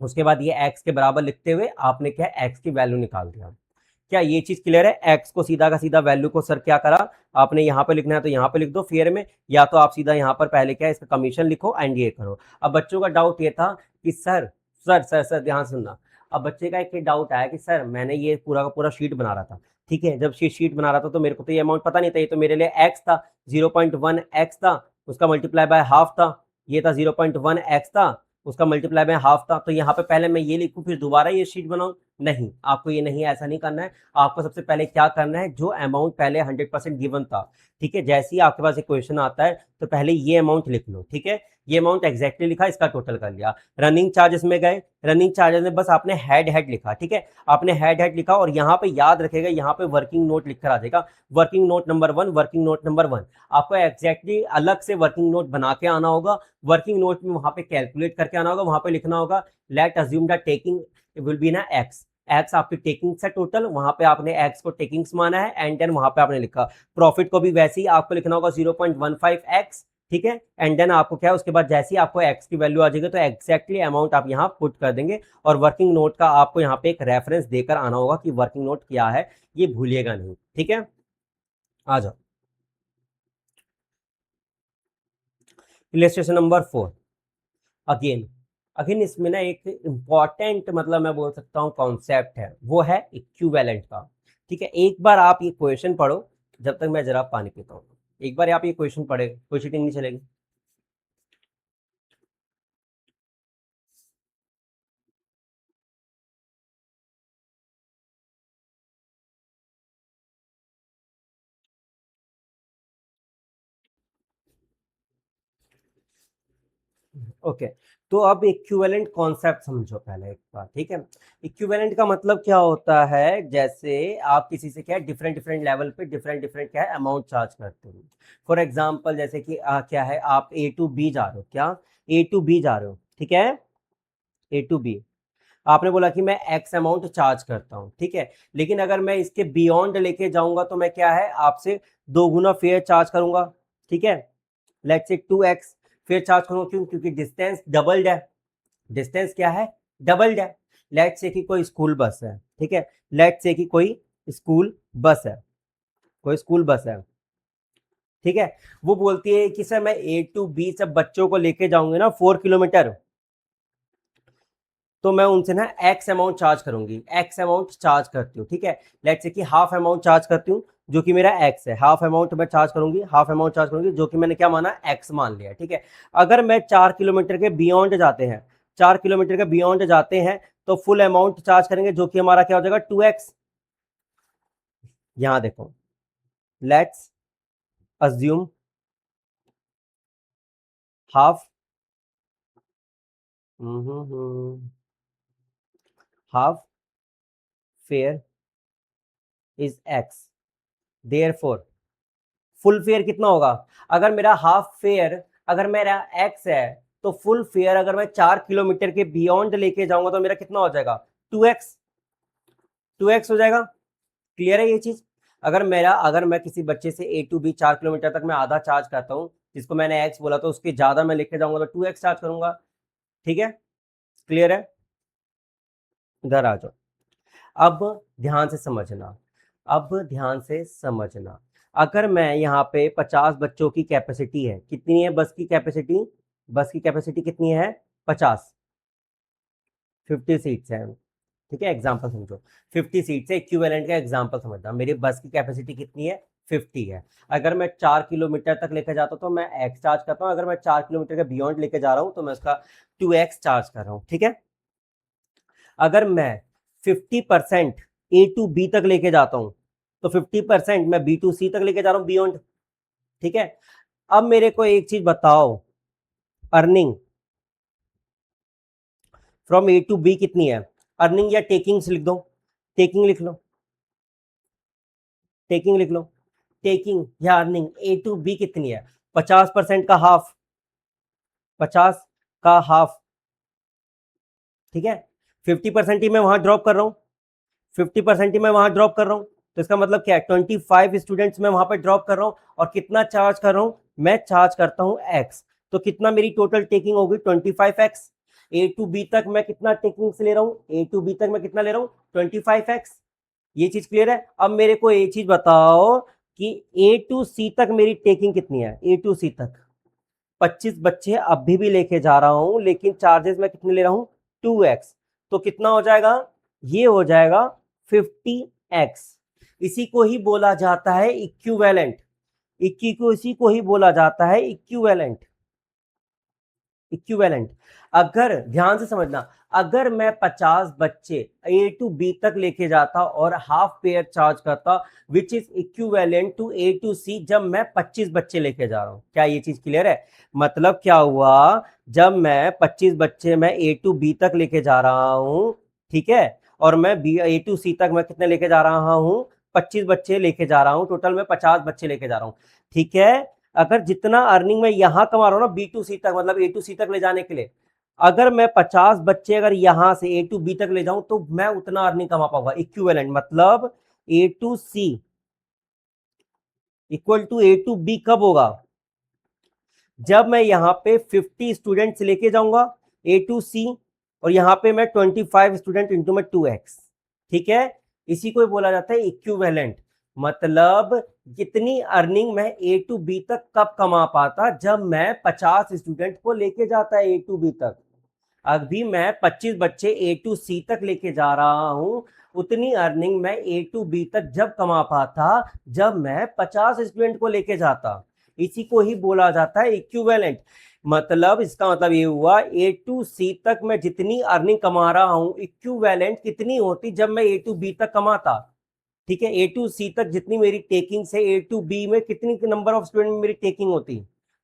उसके बाद ये एक्स के बराबर लिखते हुए आपने क्या एक्स की वैल्यू निकाल दिया। क्या ये चीज क्लियर है? एक्स को सीधा का सीधा वैल्यू को सर क्या करा, आपने यहाँ पे लिखना है तो यहाँ पे लिख दो फेयर में, या तो आप सीधा यहाँ पर पहले क्या है इसका कमीशन लिखो एंड ये करो। अब बच्चों का डाउट ये था कि सर सर सर सर ध्यान सुनना। अब बच्चे का एक डाउट आया कि सर मैंने ये पूरा का पूरा शीट बना रहा था, ठीक है। जब शीट बना रहा था तो मेरे को तो ये अमाउंट पता नहीं था, ये तो मेरे लिए एक्स था, 0.1x था, उसका मल्टीप्लाई बाय हाफ था। ये था 0.1x था, उसका मल्टीप्लाई बाय हाफ था। तो यहाँ पे पहले मैं ये लिखूं फिर दोबारा ये शीट बनाऊं? नहीं, आपको ये नहीं, ऐसा नहीं करना है। आपको सबसे पहले क्या करना है, जो अमाउंट पहले 100% गिवन था, ठीक है, जैसे ही आपके पास एक क्वेश्चन आता है तो पहले ये अमाउंट लिख लो, ठीक है। ये अमाउंट एग्जैक्टली लिखा, इसका टोटल कर लिया। रनिंग चार्जेस में गए, रनिंग चार्जेस में बस आपने हेड लिखा, ठीक है, आपने हेड लिखा। और यहाँ पे याद रखेगा, यहाँ पे वर्किंग नोट लिख कर आ जाएगा, working note number 1, working note number 1। आपको एग्जैक्टली अलग से वर्किंग नोट बना के आना होगा। वर्किंग नोट में वहां पे कैलकुलेट करके आना होगा, वहां पे लिखना होगा late assume the taking will be ना एक्स। एक्स आपकी टेकिंग्स है टोटल, वहां पे आपने एक्स को टेकिंग्स माना है एंड देन वहां पे आपने लिखा। प्रॉफिट को भी वैसे ही आपको लिखना होगा 0.15x, ठीक है। एंड देन आपको क्या है, उसके बाद जैसे ही आपको एक्स की वैल्यू आ जाएगी तो एग्जैक्टली अमाउंट आप यहाँ पुट कर देंगे। और वर्किंग नोट का आपको यहाँ पे एक रेफरेंस देकर आना होगा कि वर्किंग नोट क्या है, ये भूलिएगा नहीं, ठीक है। आ जाओ इलस्ट्रेशन नंबर 4। अगेन अगेन इसमें ना एक इंपॉर्टेंट मतलब मैं बोल सकता हूँ कॉन्सेप्ट है, वो है इक्विवेलेंट का, ठीक है। एक बार आप ये क्वेश्चन पढ़ो, जब तक मैं जरा पानी पीता हूँ। एक बार आप ये क्वेश्चन पढ़े, कोई चीटिंग नहीं चलेगी। ओके, तो अब इक्विवेलेंट कॉन्सेप्ट समझो पहले एक बार, ठीक है। इक्विवेलेंट का मतलब क्या होता है, जैसे आप किसी से क्या डिफरेंट डिफरेंट लेवल पे डिफरेंट डिफरेंट क्या है अमाउंट चार्ज करते हो। फॉर एग्जांपल जैसे कि क्या है, आप ए टू बी जा रहे हो, क्या ए टू बी जा रहे हो, ठीक है, ए टू बी। आपने बोला कि मैं एक्स अमाउंट चार्ज करता हूं, ठीक है। लेकिन अगर मैं इसके बियॉन्ड लेके जाऊंगा तो मैं क्या है आपसे 2 गुना फेयर चार्ज करूंगा, ठीक है। Let's say 2x fair charge करूंगा, क्यों? क्योंकि डिस्टेंस डबल्ड है, डिस्टेंस क्या है, डबल्ड है। लेट्स से कि कोई स्कूल बस है, ठीक है, लेट्स से कि कोई स्कूल बस है, कोई स्कूल बस है, ठीक है। वो बोलती है कि सर मैं ए टू बी सब बच्चों को लेके जाऊंगी ना 4 किलोमीटर, तो मैं उनसे ना एक्स अमाउंट चार्ज करूंगी, एक्स अमाउंट चार्ज करती हूँ, ठीक है। लेट्स से कि हाफ अमाउंट चार्ज करती हूँ, जो कि मेरा एक्स है, हाफ अमाउंट मैं चार्ज करूंगी, हाफ अमाउंट चार्ज करूंगी, जो कि मैंने क्या माना, एक्स मान लिया, ठीक है। अगर मैं 4 किलोमीटर के बियॉन्ड जाते हैं, 4 किलोमीटर के बियॉन्ड जाते हैं, तो फुल अमाउंट चार्ज करेंगे, जो कि हमारा क्या हो जाएगा 2x। यहां देखो, let's assume half, half fair is x, therefore full fair कितना होगा? अगर मेरा हाफ फेयर, अगर मेरा एक्स है, तो फुल फेयर अगर मैं 4 किलोमीटर के बियॉन्ड लेके जाऊंगा तो मेरा कितना हो जाएगा, 2x, 2x हो जाएगा। क्लियर है ये चीज? अगर मैं किसी बच्चे से ए टू बी 4 किलोमीटर तक मैं आधा चार्ज करता हूँ, जिसको मैंने एक्स बोला, तो उसके ज्यादा मैं लेके जाऊंगा तो 2x चार्ज करूंगा, ठीक है। क्लियर है? इधर आ जाओ। अब ध्यान से समझना, अब ध्यान से समझना। अगर मैं यहाँ पे 50 बच्चों की कैपेसिटी है, कितनी है बस की कैपेसिटी, बस की कैपेसिटी कितनी है, 50, 50 सीट्स है, ठीक है। एग्जाम्पल समझो, 50 सीट्स है, इक्विवेलेंट का एग्जाम्पल समझना। मेरी बस की कैपेसिटी कितनी है, 50 है। अगर मैं 4 किलोमीटर तक लेकर जाता हूँ तो मैं एक्स चार्ज करता हूँ, अगर मैं 4 किलोमीटर के बियॉन्ड लेके जा रहा हूँ तो मैं उसका 2x चार्ज कर रहा हूँ, ठीक है। अगर मैं 50% ए टू बी तक लेके जाता हूं, तो 50% मैं बी टू सी तक लेके जा रहा हूं बियॉन्ड, ठीक है। अब मेरे को एक चीज बताओ, earning from A to B कितनी है? अर्निंग या टेकिंग्स लिख दो, टेकिंग लिख लो, टेकिंग लिख लो, टेकिंग या अर्निंग ए टू बी कितनी है? 50% का हाफ, 50 का हाफ, ठीक है। 50% ही मैं वहां ड्रॉप कर रहा हूं, 50% ही मैं वहां ड्रॉप कर रहा हूं, तो इसका मतलब क्या है? 25 स्टूडेंट्स मैं वहां पर ड्रॉप कर रहा हूं, और कितना चार्ज कर रहा हूं? मैं चार्ज करता हूं एक्स, तो कितना मेरी टोटल टेकिंग होगी? 25x। ए टू बी तक मैं कितना टेकिंग से ले रहा हूं? ए टू बी तक मैं कितना ले रहा हूं? 25x। ये चीज क्लियर है? अब मेरे को एक चीज बताओ कि ए टू सी तक मेरी टेकिंग कितनी है? ए टू सी तक 25 बच्चे अभी भी लेके जा रहा हूं, लेकिन चार्जेस मैं कितने ले रहा हूं? 2x। तो कितना हो जाएगा? ये हो जाएगा 50x। इसी को ही बोला जाता है इक्विवेलेंट, इसी को ही बोला जाता है इक्विवेलेंट, इक्विवेलेंट। अगर ध्यान से समझना, अगर मैं 50 बच्चे ए टू बी तक लेके जाता और हाफ पेयर चार्ज करता, which is equivalent to A to C, जब मैं 25 बच्चे लेके जा रहा हूं। क्या ये चीज क्लियर है? मतलब क्या हुआ, जब मैं 25 बच्चे मैं ए टू बी तक लेके जा रहा हूं, ठीक है, और मैं बी ए टू सी तक मैं कितने लेके जा रहा हूं? 25 बच्चे लेके जा रहा हूं, टोटल मैं 50 बच्चे लेके जा रहा हूं, ठीक है। अगर जितना अर्निंग मैं यहां कमा रहा हूं ना बी टू सी तक, मतलब ए टू सी तक ले जाने के लिए, अगर मैं 50 बच्चे अगर यहां से ए टू बी तक ले जाऊं, तो मैं उतना अर्निंग कमा पाऊंगा। इक्विवेलेंट मतलब A to C equal to A to B कब होगा? जब मैं यहां पे 50 स्टूडेंट्स लेके जाऊंगा ए टू सी, और यहां पे मैं 25 स्टूडेंट इंटू में 2x, ठीक है। इसी को बोला जाता है इक्विवेलेंट। मतलब कितनी अर्निंग मैं ए टू बी तक कब कमा पाता? जब मैं 50 स्टूडेंट को लेके जाता है ए टू बी तक। अभी मैं 25 बच्चे ए टू सी तक लेके जा रहा हूं, उतनी अर्निंग मैं ए टू बी तक जब कमा पाता जब मैं 50 स्टूडेंट को लेके जाता। इसी को ही बोला जाता है इक्विवेलेंट। मतलब इसका मतलब ये हुआ, ए टू सी तक मैं जितनी अर्निंग कमा रहा हूं, इक्विवेलेंट कितनी होती जब मैं ए टू बी तक कमाता, ठीक है। ए टू सी तक जितनी मेरी टेकिंग से ए टू बी में कितनी नंबर ऑफ स्टूडेंट में मेरी टेकिंग होती,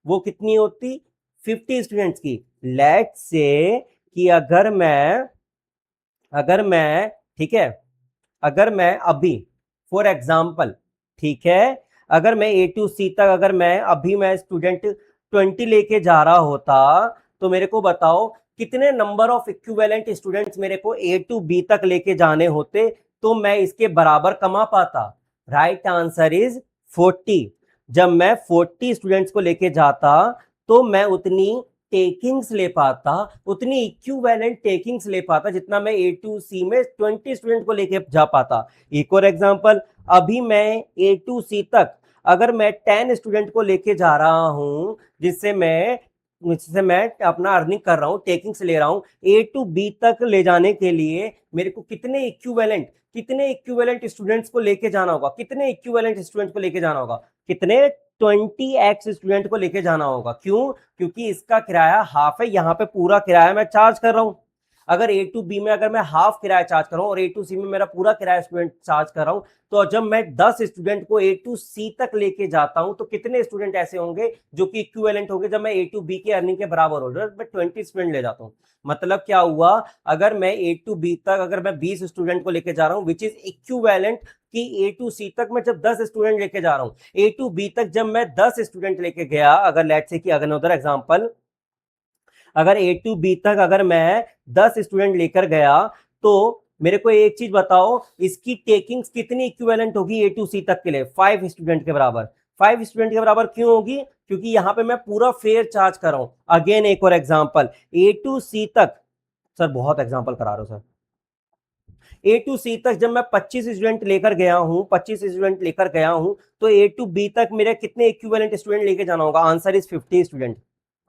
वो कितनी होती? 50 स्टूडेंट्स की। लेट से कि अगर मैं ठीक है, अगर मैं अभी फॉर एग्जाम्पल, ठीक है, अगर मैं ए टू सी तक अगर मैं अभी मैं स्टूडेंट 20 लेके जा रहा होता, तो मेरे को बताओ कितने नंबर ऑफ इक्विवेलेंट स्टूडेंट्स मेरे को ए टू बी तक लेके जाने होते, तो मैं इसके बराबर कमा पाता। Right answer is 40। जब मैं 40 स्टूडेंट्स को लेके जाता, तो मैं उतनी टेकिंग्स ले पाता, उतनी इक्विवेलेंट टेकिंग्स ले पाता जितना मैं ए टू सी में 20 स्टूडेंट को लेके जा पाता। एक और एग्जांपल, अभी मैं ए टू सी तक अगर मैं 10 स्टूडेंट को लेके जा रहा हूं, जिससे मैं अपना अर्निंग कर रहा हूं, टेकिंग्स ले रहा हूं, ए टू बी तक ले जाने के लिए मेरे को कितने इक्विवेलेंट स्टूडेंट्स को लेके जाना होगा? कितने इक्विवेलेंट स्टूडेंट को लेके जाना होगा? कितने? 20x स्टूडेंट को लेके जाना होगा। क्यों? क्योंकि इसका किराया हाफ है, यहां पे पूरा किराया मैं चार्ज कर रहा हूं। अगर ए टू बी में अगर मैं हाफ किराया चार्ज कर रहा हूं और ए टू सी में मेरा पूरा किराया स्टूडेंट चार्ज कर रहा हूं, तो जब मैं 10 स्टूडेंट को ए टू सी तक लेके जाता हूं, तो कितने स्टूडेंट ऐसे होंगे जो कि इक्विवेलेंट होंगे जब मैं ए टू बी की अर्निंग के बराबर हो? मैं 20 स्टूडेंट ले जाता हूं। मतलब क्या हुआ, अगर मैं ए टू बी तक अगर मैं 20 स्टूडेंट को लेके जा रहा हूं, विच इज इक्विवेलेंट कि ए टू सी तक मैं जब 10 स्टूडेंट लेके जा रहा हूं, ए टू बी तक जब मैं 10 स्टूडेंट लेके गया, अगर लेट से कि अगर उधर एग्जांपल, अगर ए टू बी तक अगर मैं 10 स्टूडेंट लेकर गया, तो मेरे को एक चीज बताओ, इसकी टेकिंग्स कितनी इक्विवेलेंट होगी ए टू सी तक के लिए? 5 स्टूडेंट के बराबर। 5 स्टूडेंट के बराबर क्यों होगी? क्योंकि यहां पे मैं पूरा फेयर चार्ज कर रहा हूं। अगेन एक और एग्जांपल, ए टू सी तक, सर बहुत एग्जांपल करा रहा हूं सर, ए टू सी तक जब मैं 25 स्टूडेंट लेकर गया हूं, 25 स्टूडेंट लेकर गया हूं, तो ए टू बी तक मेरे कितने इक्विवेलेंट स्टूडेंट लेके जाना होगा? Answer is 50 student.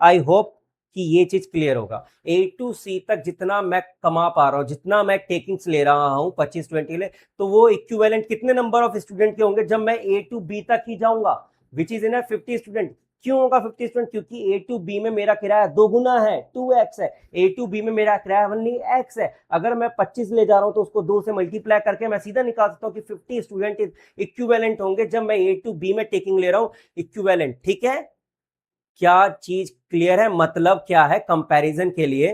I hope कि ये चीज क्लियर होगा। ए टू सी तक जितना मैं कमा पा रहा हूं, जितना मैं टेकिंग्स ले रहा हूं 25 स्टूडेंट के लिए, तो वो इक्विवेलेंट कितने नंबर ऑफ स्टूडेंट के होंगे जब मैं ए टू बी तक ही जाऊंगा, विच इज इन 50 स्टूडेंट। क्यों होगा 50 स्टूडेंट? क्योंकि ए टू बी में मेरा किराया दोगुना है, 2x है। ए टू बी में मेरा किराया ओनली x है। अगर मैं 25 ले जा रहा हूं, तो उसको 2 से मल्टीप्लाई करके मैं सीधा निकाल सकता हूं कि 50 स्टूडेंट इक्विवेलेंट होंगे जब मैं ए टू बी में टेकिंग ले रहा हूं, इक्विवेलेंट, ठीक है। क्या चीज क्लियर है? मतलब क्या है, कंपैरिजन के लिए,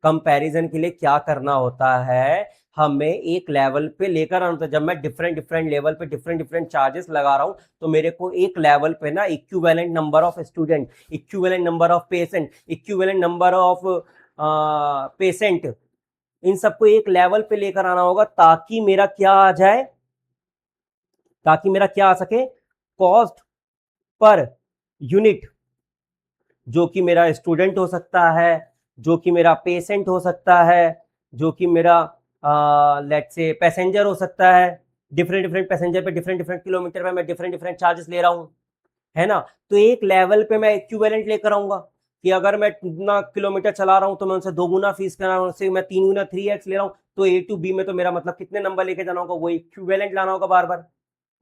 कंपैरिजन के लिए क्या करना होता है, हमें एक लेवल पे लेकर आना होता है। जब मैं डिफरेंट डिफरेंट लेवल पे डिफरेंट डिफरेंट चार्जेस लगा रहा हूं, तो मेरे को एक लेवल पे ना equivalent number of student, equivalent number of patient, equivalent number of patient, इन सबको एक लेवल पे लेकर आना होगा, ताकि मेरा क्या आ जाए, ताकि मेरा क्या आ सके, कॉस्ट पर यूनिट, जो कि मेरा स्टूडेंट हो सकता है, जो कि मेरा पेशेंट हो सकता है, जो कि मेरा लेट से पैसेंजर हो सकता है, डिफरेंट डिफरेंट पैसेंजर पे डिफरेंट डिफरेंट किलोमीटर पे मैं डिफरेंट डिफरेंट चार्जेस ले रहा हूं, है ना। तो एक लेवल पे मैं इक्विवेलेंट लेकर आऊंगा, कि अगर मैं इतना किलोमीटर चला रहा हूं तो मैं उनसे 2 गुना फीस कर रहा हूं, उससे मैं 3 गुना 3x ले रहा हूं, तो ए टू बी में तो मेरा मतलब कितने नंबर लेके जाना होगा, वो इक्विवेलेंट लाना होगा बार बार,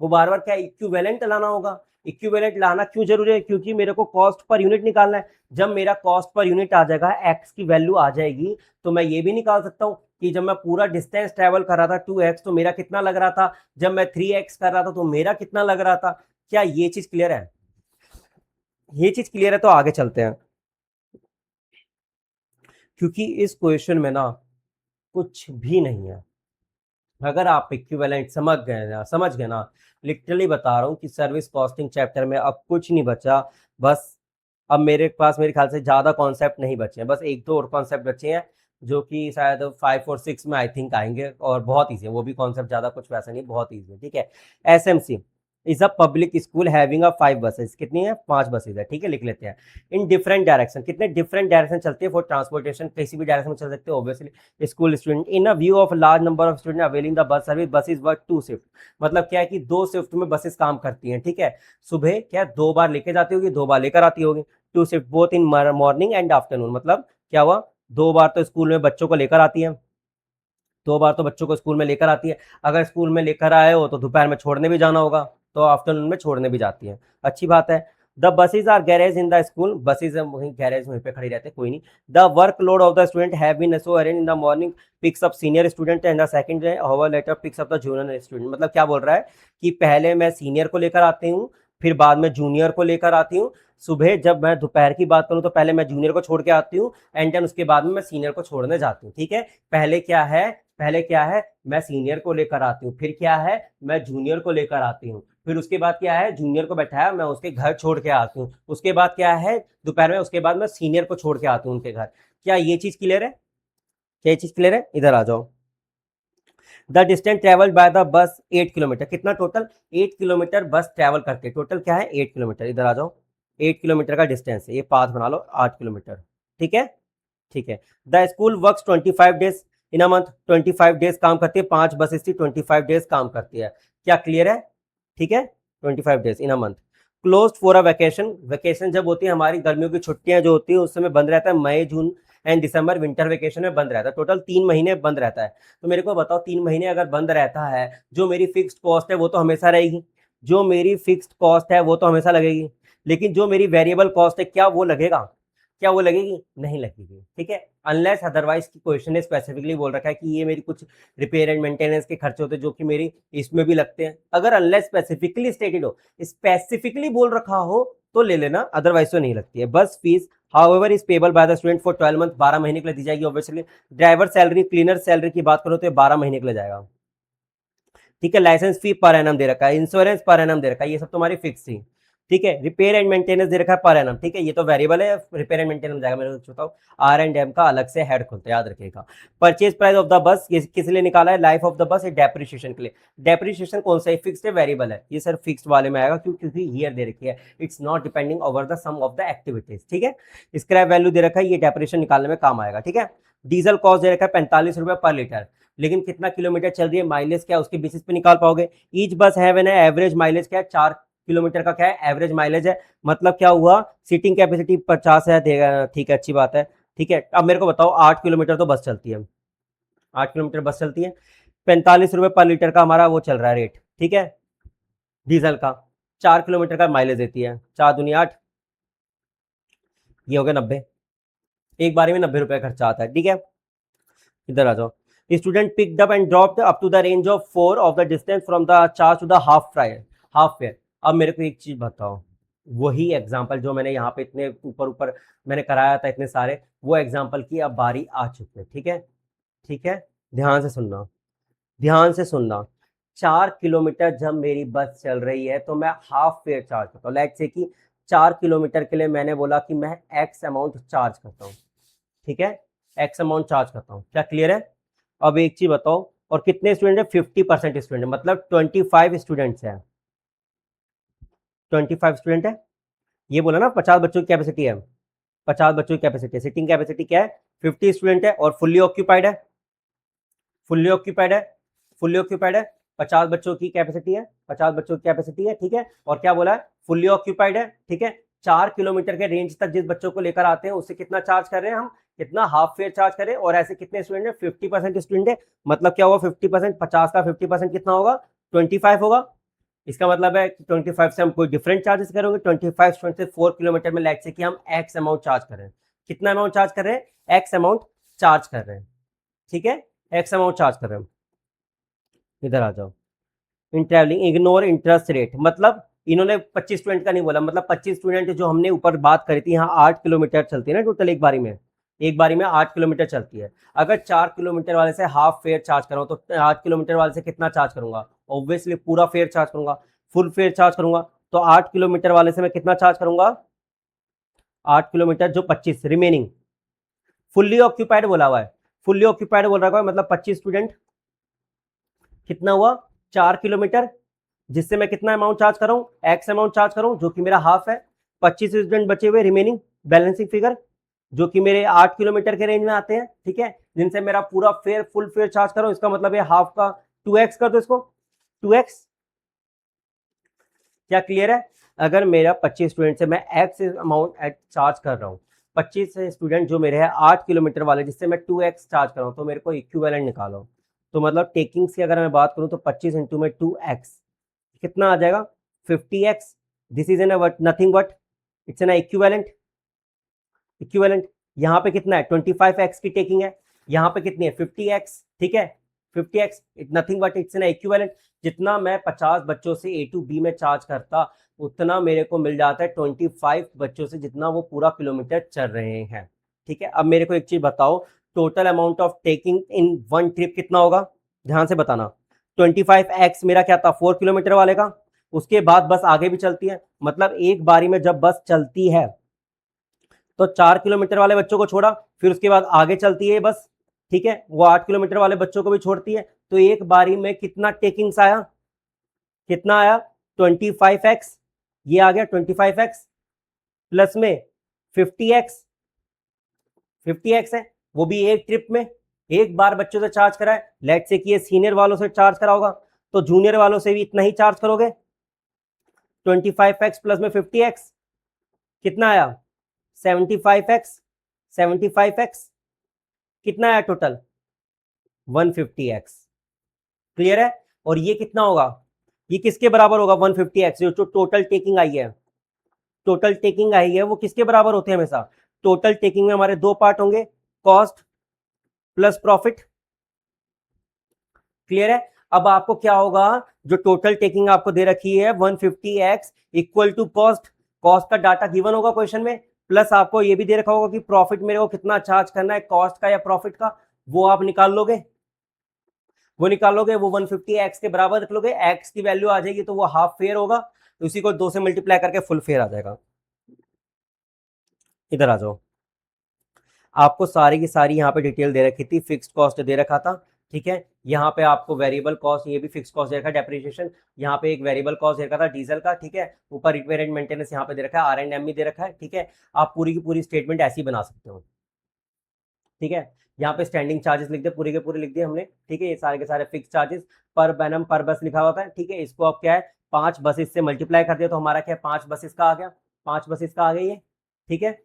वो बार बार क्या इक्विवेलेंट लाना होगा। इक्विवेलेंट लाना क्यों जरूरी है? क्योंकि मेरे को कॉस्ट पर यूनिट निकालना है। जब मेरा कॉस्ट पर यूनिट आ जाएगा, एक्स की वैल्यू आ जाएगी, तो मैं ये भी निकाल सकता हूं कि जब मैं पूरा डिस्टेंस ट्रेवल कर रहा था 2x, तो मेरा कितना लग रहा था, जब मैं 3x कर रहा था तो मेरा कितना लग रहा था। क्या ये चीज क्लियर है? ये चीज क्लियर है तो आगे चलते हैं, क्योंकि इस क्वेश्चन में ना कुछ भी नहीं है। अगर आप इक्विवेलेंट समझ गए ना, लिटरली बता रहा हूं कि सर्विस कॉस्टिंग चैप्टर में अब कुछ नहीं बचा। बस अब मेरे पास मेरे ख्याल से ज्यादा कॉन्सेप्ट नहीं बचे हैं, बस एक दो और कॉन्सेप्ट बचे हैं, जो कि शायद 5 और 6 में आई थिंक आएंगे, और बहुत ईजी है वो भी कॉन्सेप्ट, ज्यादा कुछ वैसा नहीं, बहुत ईजी है, ठीक है। SMC is a public school having a 5 buses, कितनी है, 5 बसेस है, ठीक है, लिख लेते हैं। इन डिफरेंट डायरेक्शन, कितने डिफरेंट डायरेक्शन चलते हैं फॉर ट्रांसपोर्टेशन, किसी भी डायरेक्शन में चल सकते हैं obviously. School student in a view of large number of student availing the bus service, buses work 2 shift, मतलब क्या है कि 2 शिफ्ट में बसेस काम करती हैं, ठीक है। सुबह क्या 2 बार लेके जाती होगी, 2 बार लेकर आती होगी। 2 shift both in morning and afternoon, मतलब क्या हुआ, 2 बार तो स्कूल में बच्चों को लेकर आती है, 2 बार तो बच्चों को स्कूल में लेकर आती है। अगर स्कूल में लेकर आए हो तो दोपहर में छोड़ने भी जाना होगा, तो आफ्टरनून में छोड़ने भी जाती है, अच्छी बात है। The buses are garage in the school, buses वहीं गैरेज वहीं पे खड़ी रहते हैं, कोई नहीं। The work load of the student have been so arrange in the morning picks up senior student and the second hour later picks up the junior student, मतलब क्या बोल रहा है कि पहले मैं सीनियर को लेकर आती हूँ, फिर बाद में जूनियर को लेकर आती हूँ। सुबह जब मैं दोपहर की बात करूँ तो पहले मैं जूनियर को छोड़ के आती हूँ, एंड देन उसके बाद में मैं सीनियर को छोड़ने जाती हूँ, ठीक है। पहले क्या है मैं सीनियर को लेकर आती हूँ, फिर क्या है मैं जूनियर को लेकर आती हूँ, फिर उसके बाद क्या है जूनियर को बैठाया मैं उसके घर छोड़ के आती हूँ, उसके बाद क्या है दोपहर में, उसके बाद मैं सीनियर को छोड़ के आती हूँ उनके घर। क्या ये चीज क्लियर है? क्या ये चीज क्लियर है? इधर आ जाओ। The distance travel by the bus 8 kilometre, कितना टोटल, 8 किलोमीटर बस ट्रेवल करते हैं, टोटल क्या है 8 किलोमीटर, इधर आ जाओ। 8 किलोमीटर का डिस्टेंस है, ये पाथ बना लो 8 किलोमीटर, ठीक है, ठीक है। The school works 25 days in a month, 25 days काम करती है, 5 बसेस थी, 25 डेज काम करती है। क्या क्लियर है? ठीक है, 25 days in a month. Close for a vacation, vacation जब होती है हमारी गर्मियों की छुट्टियां जो होती है उस समय बंद रहता है, मई जून एंड दिसंबर विंटर वेकेशन में बंद रहता है, टोटल 3 महीने बंद रहता है। तो मेरे को बताओ 3 महीने अगर बंद रहता है, जो मेरी फिक्स्ड कॉस्ट है वो तो हमेशा रहेगी, जो मेरी फिक्स्ड कॉस्ट है वो तो हमेशा लगेगी, लेकिन जो मेरी वेरिएबल कॉस्ट है क्या वो लगेगा? क्या वो लगेगी? नहीं लगेगी, ठीक है। अनलेस अदरवाइज की क्वेश्चन ने स्पेसिफिकली बोल रखा है कि ये मेरी कुछ रिपेयर एंड मेंटेनेंस के खर्चे होते हैं जो कि मेरी इसमें भी लगते हैं, अगर अनलेस स्पेसिफिकली स्टेटेड हो, स्पेसिफिकली बोल रखा हो तो ले लेना, अदरवाइज तो नहीं लगती है। बस fees however is payable by the student for 12 month, 12 महीने के लिए दी जाएगी obviously. Driver salary cleaner salary की बात करो तो 12 महीने के लिए जाएगा, ठीक है। लाइसेंस फी पर एनम दे रखा है, इंश्योरेंस पर एनम दे रखा है, ये सब तुम्हारी फिक्स थी, ठीक है। रिपेयर एंड मेंटेनेंस दे रखा है पर एनम, ठीक है, ये तो वेरिएबल है, रिपेयर एंड मेंटेनेंस जाएगा। मेरे को बताओ आर एंड एम का अलग से हेड खुलता है, याद रखिएगा। Purchase price of the bus किस लिए निकाला है? Life of the bus, depreciation के लिए। डेप्रिसिएशन कौन सा है? फिक्स्ड है वेरिएबल है? ये सर फिक्स्ड वाले में आएगा, क्योंकि ईयर दे रखी है, it's not depending over the sum of the activities, ठीक है। स्क्रैप वैल्यू दे रखा है, ये डेप्रिसिएशन निकालने में काम आएगा, ठीक है। डीजल कॉस्ट दे रखा है 45 रुपए पर लीटर, लेकिन कितना किलोमीटर चल रही है, माइलेज क्या उसके बेसिस पे निकाल पाओगे। ईच बस हैव एन एवरेज माइलेज क्या है, 4 किलोमीटर का क्या है एवरेज माइलेज है, मतलब क्या हुआ सीटिंग कैपेसिटी 50 है, ठीक है, अच्छी बात है, ठीक है। अब मेरे को बताओ 8 किलोमीटर तो बस चलती है, 8 किलोमीटर बस चलती है, 45 रुपए पर लीटर का हमारा वो चल रहा है रेट, ठीक है, डीजल का। 4 किलोमीटर का माइलेज देती है, 4 दूनी 8, ये हो गया 90, एक बारी में 90 रुपए खर्चा आता है, ठीक है। इधर आ जाओ। Student picked up and dropped up to the range of 4 of the distance from the charge to the half fare. अब मेरे को एक चीज बताओ, वही एग्जाम्पल जो मैंने यहाँ पे इतने ऊपर ऊपर मैंने कराया था इतने सारे, वो एग्जाम्पल की अब बारी आ चुकी है। ठीक है, ठीक है, ध्यान से सुनना, ध्यान से सुनना। 4 किलोमीटर जब मेरी बस चल रही है तो मैं हाफ फेयर चार्ज करता हूँ। लेट्स से कि 4 किलोमीटर के लिए मैंने बोला कि मैं एक्स अमाउंट चार्ज करता हूँ। ठीक है, एक्स अमाउंट चार्ज करता हूँ। क्या क्लियर है? अब एक चीज बताओ, और कितने स्टूडेंट है? 50% स्टूडेंट, मतलब 25 स्टूडेंट्स हैं। 25 स्टूडेंट है, ये बोला ना 50 बच्चों की कैपेसिटी है। 50 बच्चों की कैपेसिटी है, सिटिंग कैपेसिटी क्या है? 50 स्टूडेंट है और फुल्ली ऑक्यूपाइड है। फुल्ली ऑक्यूपाइड है, फुल्ली ऑक्यूपाइड है। 50 बच्चों की कैपेसिटी है, 50 बच्चों की कैपेसिटी है। ठीक है, और क्या बोला है? फुल्ली ऑक्यूपाइड है। ठीक है, 4 किलोमीटर के रेंज तक जिस बच्चों को लेकर आते हैं उससे कितना चार्ज कर रहे हैं हम? कितना हाफ फेयर चार्ज करें? और ऐसे कितने स्टूडेंट है? 50% स्टूडेंट है। मतलब क्या हुआ? 50%, 50 का 50% कितना होगा? 25 होगा। इसका मतलब है कि 25 से हम कोई डिफरेंट चार्जेस करेंगे। 25 स्टूडेंट से 4 किलोमीटर में लेट से कि हम एक्स अमाउंट चार्ज कर रहे हैं। कितना अमाउंट चार्ज कर रहे हैं? एक्स अमाउंट चार्ज कर रहे हैं। ठीक है, एक्स अमाउंट चार्ज कर रहे हैं। इधर आ जाओ। इन ट्रैवलिंग इग्नोर इंटरेस्ट रेट, मतलब इन्होंने 25 स्टूडेंट का नहीं बोला, मतलब 25 स्टूडेंट जो हमने ऊपर बात करी थी, यहाँ 8 किलोमीटर चलती है ना टोटल एक बारी में। एक बारी में 8 किलोमीटर चलती है। अगर 4 किलोमीटर वाले से हाफ फेयर चार्ज करूँ तो 8 किलोमीटर वाले से कितना चार्ज करूंगा? ऑब्वियसली पूरा फेयर चार्ज करूंगा, फुल फेयर चार्ज करूंगा। तो 8 किलोमीटर वाले से मैं कितना चार्ज करूंगा? 8 किलोमीटर जो 25 रिमेनिंग फुल्ली ऑक्यूपाइड बोला हुआ है, फुल्ली ऑक्यूपाइड बोल रहा है, मतलब 25 स्टूडेंट कितना हुआ? 4 किलोमीटर, जिससे मैं कितना अमाउंट चार्ज कर रहा हूं? एक्स अमाउंट चार्ज कर रहा हूं, जो कि मेरा हाफ है। 25 स्टूडेंट बचे हुए रिमेनिंग बैलेंसिंग फिगर, जो कि मेरे 8 किलोमीटर के रेंज में आते हैं। ठीक है, जिनसे मेरा पूरा फेयर फुल फेयर चार्ज करो, इसका मतलब है हाफ का 2x कर दो इसको, 2x। क्या क्लियर है? अगर मेरा 25 स्टूडेंट से मैं एक्स अमाउंट चार्ज कर रहा हूँ, 25 स्टूडेंट जो मेरे हैं 8 किलोमीटर वाले, जिससे मैं 2x चार्ज कर रहा हूँ, तो मेरे को इक्विवेलेंट निकालो। तो मतलब टेकिंग्स की अगर मैं बात करूँ तो 25 इंटू में 2x कितना आ जाएगा? 50x। This is an nothing but it's an equivalent. Equivalent यहाँ पे कितना है? 25x की टेकिंग है, यहाँ पे कितनी है? 50x। ठीक है, 50x it nothing but it's an equivalent. जितना मैं 50 बच्चों से A to B में चार्ज करता, उतना मेरे को मिल जाता है 25 बच्चों से, जितना वो पूरा किलोमीटर चल रहे हैं। ठीक है, अब मेरे को एक चीज बताओ, total amount of taking in one trip कितना होगा? ध्यान से बताना। 25x मेरा क्या था? 4 किलोमीटर वाले का। उसके बाद बस आगे भी चलती है, मतलब एक बारी में जब बस चलती है तो 4 किलोमीटर वाले बच्चों को छोड़ा, फिर उसके बाद आगे चलती है बस। ठीक है, वो 8 किलोमीटर वाले बच्चों को भी छोड़ती है। तो एक बारी में कितना टेकिंग्स आया? कितना आया? 25x, ये आ गया 25x, प्लस में 50x। 50x है, वो भी एक ट्रिप में, एक बार बच्चों से चार्ज करा है। लेट से कि ये सीनियर वालों से चार्ज करा होगा, तो जूनियर वालों से भी इतना ही चार्ज करोगे। 25x प्लस में 50x कितना आया? 75x। 75x कितना आया टोटल? 150x। क्लियर है? और ये कितना होगा? ये किसके बराबर होगा? 150x जो टोटल टेकिंग आई है, टोटल टेकिंग आई है वो किसके बराबर होते हैं हमेशा? टोटल टेकिंग में हमारे दो पार्ट होंगे, कॉस्ट प्लस प्रॉफिट। क्लियर है? अब आपको क्या होगा? जो टोटल टेकिंग आपको दे रखी है 150x equal to cost, cost का डाटा गिवन होगा क्वेश्चन में, प्लस आपको ये भी दे रखा होगा कि प्रॉफिट मेरे को कितना चार्ज करना है, कॉस्ट का या प्रॉफिट का, वो आप निकाल लोगे। वो निकालोगे, वो 150x के बराबर रख लोगे, x की वैल्यू आ जाएगी तो वो हाफ फेयर होगा, तो उसी को 2 से मल्टीप्लाई करके फुल फेयर आ जाएगा। इधर आ जाओ, आपको सारी की सारी यहाँ पे डिटेल दे रखी थी, फिक्स्ड कॉस्ट दे रखा था। ठीक है, यहाँ पे आपको वेरिएबल कॉस्ट, ये भी फिक्स्ड कॉस्ट दे रखा है, डेप्रिसिएशन यहाँ पे एक वेरिएबल कॉस्ट दे रखा था डीजल का। ठीक है, ऊपर रिपेयर एंड मेंटेनेंस यहाँ पे दे रखा है, R&M भी दे रखा है। ठीक है, आप पूरी की पूरी स्टेटमेंट ऐसी ही बना सकते हो। ठीक है, यहाँ पे स्टैंडिंग चार्जेस लिख दे, पूरे के पूरे लिख दिए हमने। ठीक है, ये सारे के सारे फिक्स चार्जेस पर बैनम पर बस लिखा हुआ था। ठीक है, इसको अब क्या है, 5 बसेस से मल्टीप्लाई कर दिया तो हमारा क्या है, 5 बसेस का आ गया, 5 बसेस का आ गया ये। ठीक है,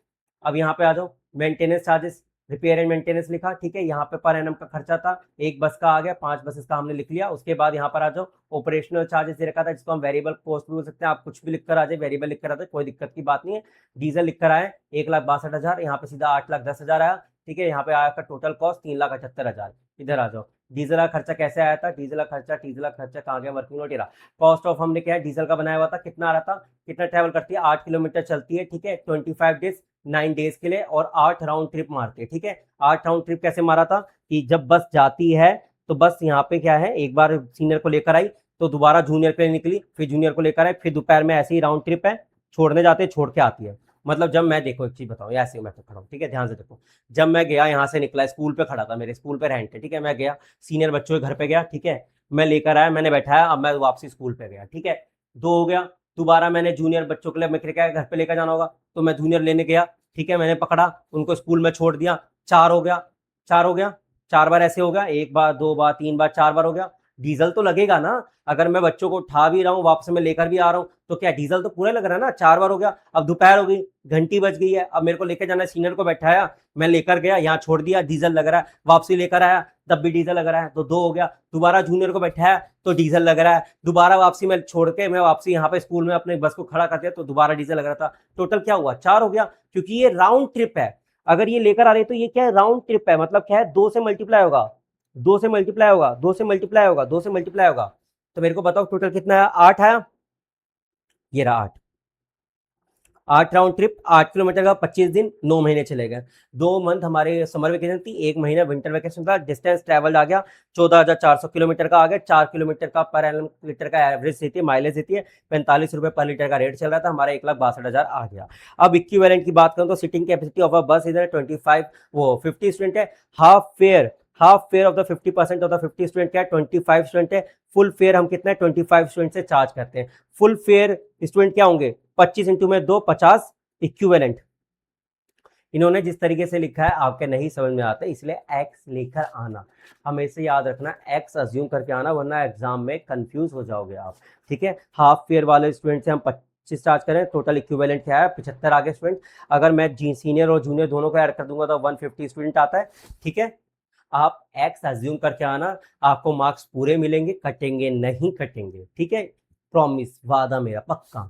अब यहाँ पे आ जाओ, maintenance charges, repair and maintenance लिखा। ठीक है, यहाँ पे पर एनम का खर्चा था, एक बस का आ गया, 5 बसेस का हमने लिख लिया। उसके बाद यहाँ पर आ जाओ, ऑपरेशनल चार्जेस दे रखा था, जिसको हम वेरिएबल कॉस्ट भी बोल सकते हैं, आप कुछ भी लिखकर आ जाए, वेरिएबल लिखकर आ जाए, कोई दिक्कत की बात नहीं है। डीजल लिखकर आए 1,62,000, यहाँ पे सीधा 8,10,000 आया। ठीक है, यहाँ पे आया का टोटल कॉस्ट 3,78,000। इधर आ जाओ, डीजल का खर्चा कैसे आया था, डीजल का खर्चा कहाँ गया, वर्किंग नोट ये रहा। कॉस्ट ऑफ हमने क्या है, डीजल का बनाया हुआ था, कितना आ रहा था, कितना ट्रैवल करती है, 8 किलोमीटर चलती है, ठीक है, 25 डेज 9 डेज के लिए, और 8 राउंड ट्रिप मारती है, ठीक है। 8 राउंड ट्रिप कैसे मारा था कि जब बस जाती है तो बस यहाँ पे क्या है, एक बार सीनियर को लेकर आई तो दोबारा जूनियर के लिए निकली, फिर जूनियर को लेकर आए, फिर दोपहर में ऐसे ही राउंड ट्रिप है, छोड़ने जाते हैं, छोड़ के आती है। मतलब जब मैं, देखो एक चीज बताऊं, ऐसे मैं तो खड़ा हूँ, ठीक है, ध्यान से देखो। जब मैं गया यहाँ से निकला, स्कूल पे खड़ा था, मेरे स्कूल पे रेंट है, ठीक है, मैं गया सीनियर बच्चों के घर पे गया, ठीक है, मैं लेकर आया, मैंने बैठाया, अब मैं वापसी स्कूल पे गया, ठीक है, 2 हो गया। दोबारा मैंने जूनियर बच्चों के लिए मैं क्या घर पे लेकर जाना होगा, तो मैं जूनियर लेने गया, ठीक है, मैंने पकड़ा उनको स्कूल में छोड़ दिया, 4 हो गया, 4 हो गया, 4 बार ऐसे हो गया, 1 बार 2 बार 3 बार 4 बार हो गया। डीजल तो लगेगा ना, अगर मैं बच्चों को उठा भी रहा हूँ वापस में लेकर भी आ रहा हूँ, तो क्या डीजल तो पूरा लग रहा है ना, 4 बार हो गया। अब दोपहर हो गई, घंटी बज गई है, अब मेरे को लेकर जाना है, सीनियर को बैठाया, मैं लेकर गया, यहाँ छोड़ दिया, डीजल लग रहा है, वापसी लेकर आया, तब भी डीजल लग रहा है, तो 2 हो गया। दोबारा जूनियर को बैठाया तो डीजल लग रहा है, दोबारा वापसी में छोड़ के मैं वापसी यहाँ पे स्कूल में अपने बस को खड़ा कर दिया तो दोबारा डीजल लग रहा था। टोटल क्या हुआ, 4 हो गया, क्योंकि ये राउंड ट्रिप है। अगर ये लेकर आ रहे तो ये क्या है, राउंड ट्रिप है, मतलब क्या है, 2 से मल्टीप्लाई होगा, 2 से मल्टीप्लाई होगा, 2 से मल्टीप्लाई होगा, 2 से मल्टीप्लाई होगा। तो मेरे को बताओ टोटल कितना है, 8 आया, ये रहा 8। 8 राउंड ट्रिप, 8 किलोमीटर का 25 दिन, 9 महीने चले गए। 2 मंथ हमारे समर वेकेशन थी, 1 महीना विंटर वेकेशन था। डिस्टेंस ट्रेवल्ड आ गया 14,400 किलोमीटर का आ गया। 4 किलोमीटर का पर एनम लीटर का एवरेज देती है, माइलेज देती है, 45 रुपए पर लीटर का रेट चल रहा था, हमारा 1,62,000 आ गया। अब इक्विवेलेंट की बात करूं तो सीटिंग कैपेसिटी ऑफ अ बस इधर 25 वो 50 स्टूडेंट है। Half fair of the 50% of the 50 student क्या है, 25 स्टूडेंट है। फुल फेयर हम कितना है, 25 स्टूडेंट से चार्ज करते हैं। फुल फेयर स्टूडेंट क्या होंगे, 25 इंटू में 2 50 इक्विवेलेंट। इन्होंने जिस तरीके से लिखा है आपके नहीं समझ में आता, इसलिए एक्स लेकर आना, हमेशा याद रखना, एक्स अज्यूम करके आना, वरना एग्जाम में कंफ्यूज हो जाओगे आप, ठीक है। हाफ फेयर वाले स्टूडेंट से हम 25 चार्ज करें, टोटल इक्विवेलेंट क्या है, 75 आगे स्टूडेंट। अगर मैं सीनियर और जूनियर दोनों को ऐड कर दूंगा तो 150 स्टूडेंट आता है, ठीक है। आप एक्स अज्यूम करके आना, आपको मार्क्स पूरे मिलेंगे, कटेंगे नहीं, कटेंगे, ठीक है, प्रॉमिस, वादा मेरा पक्का,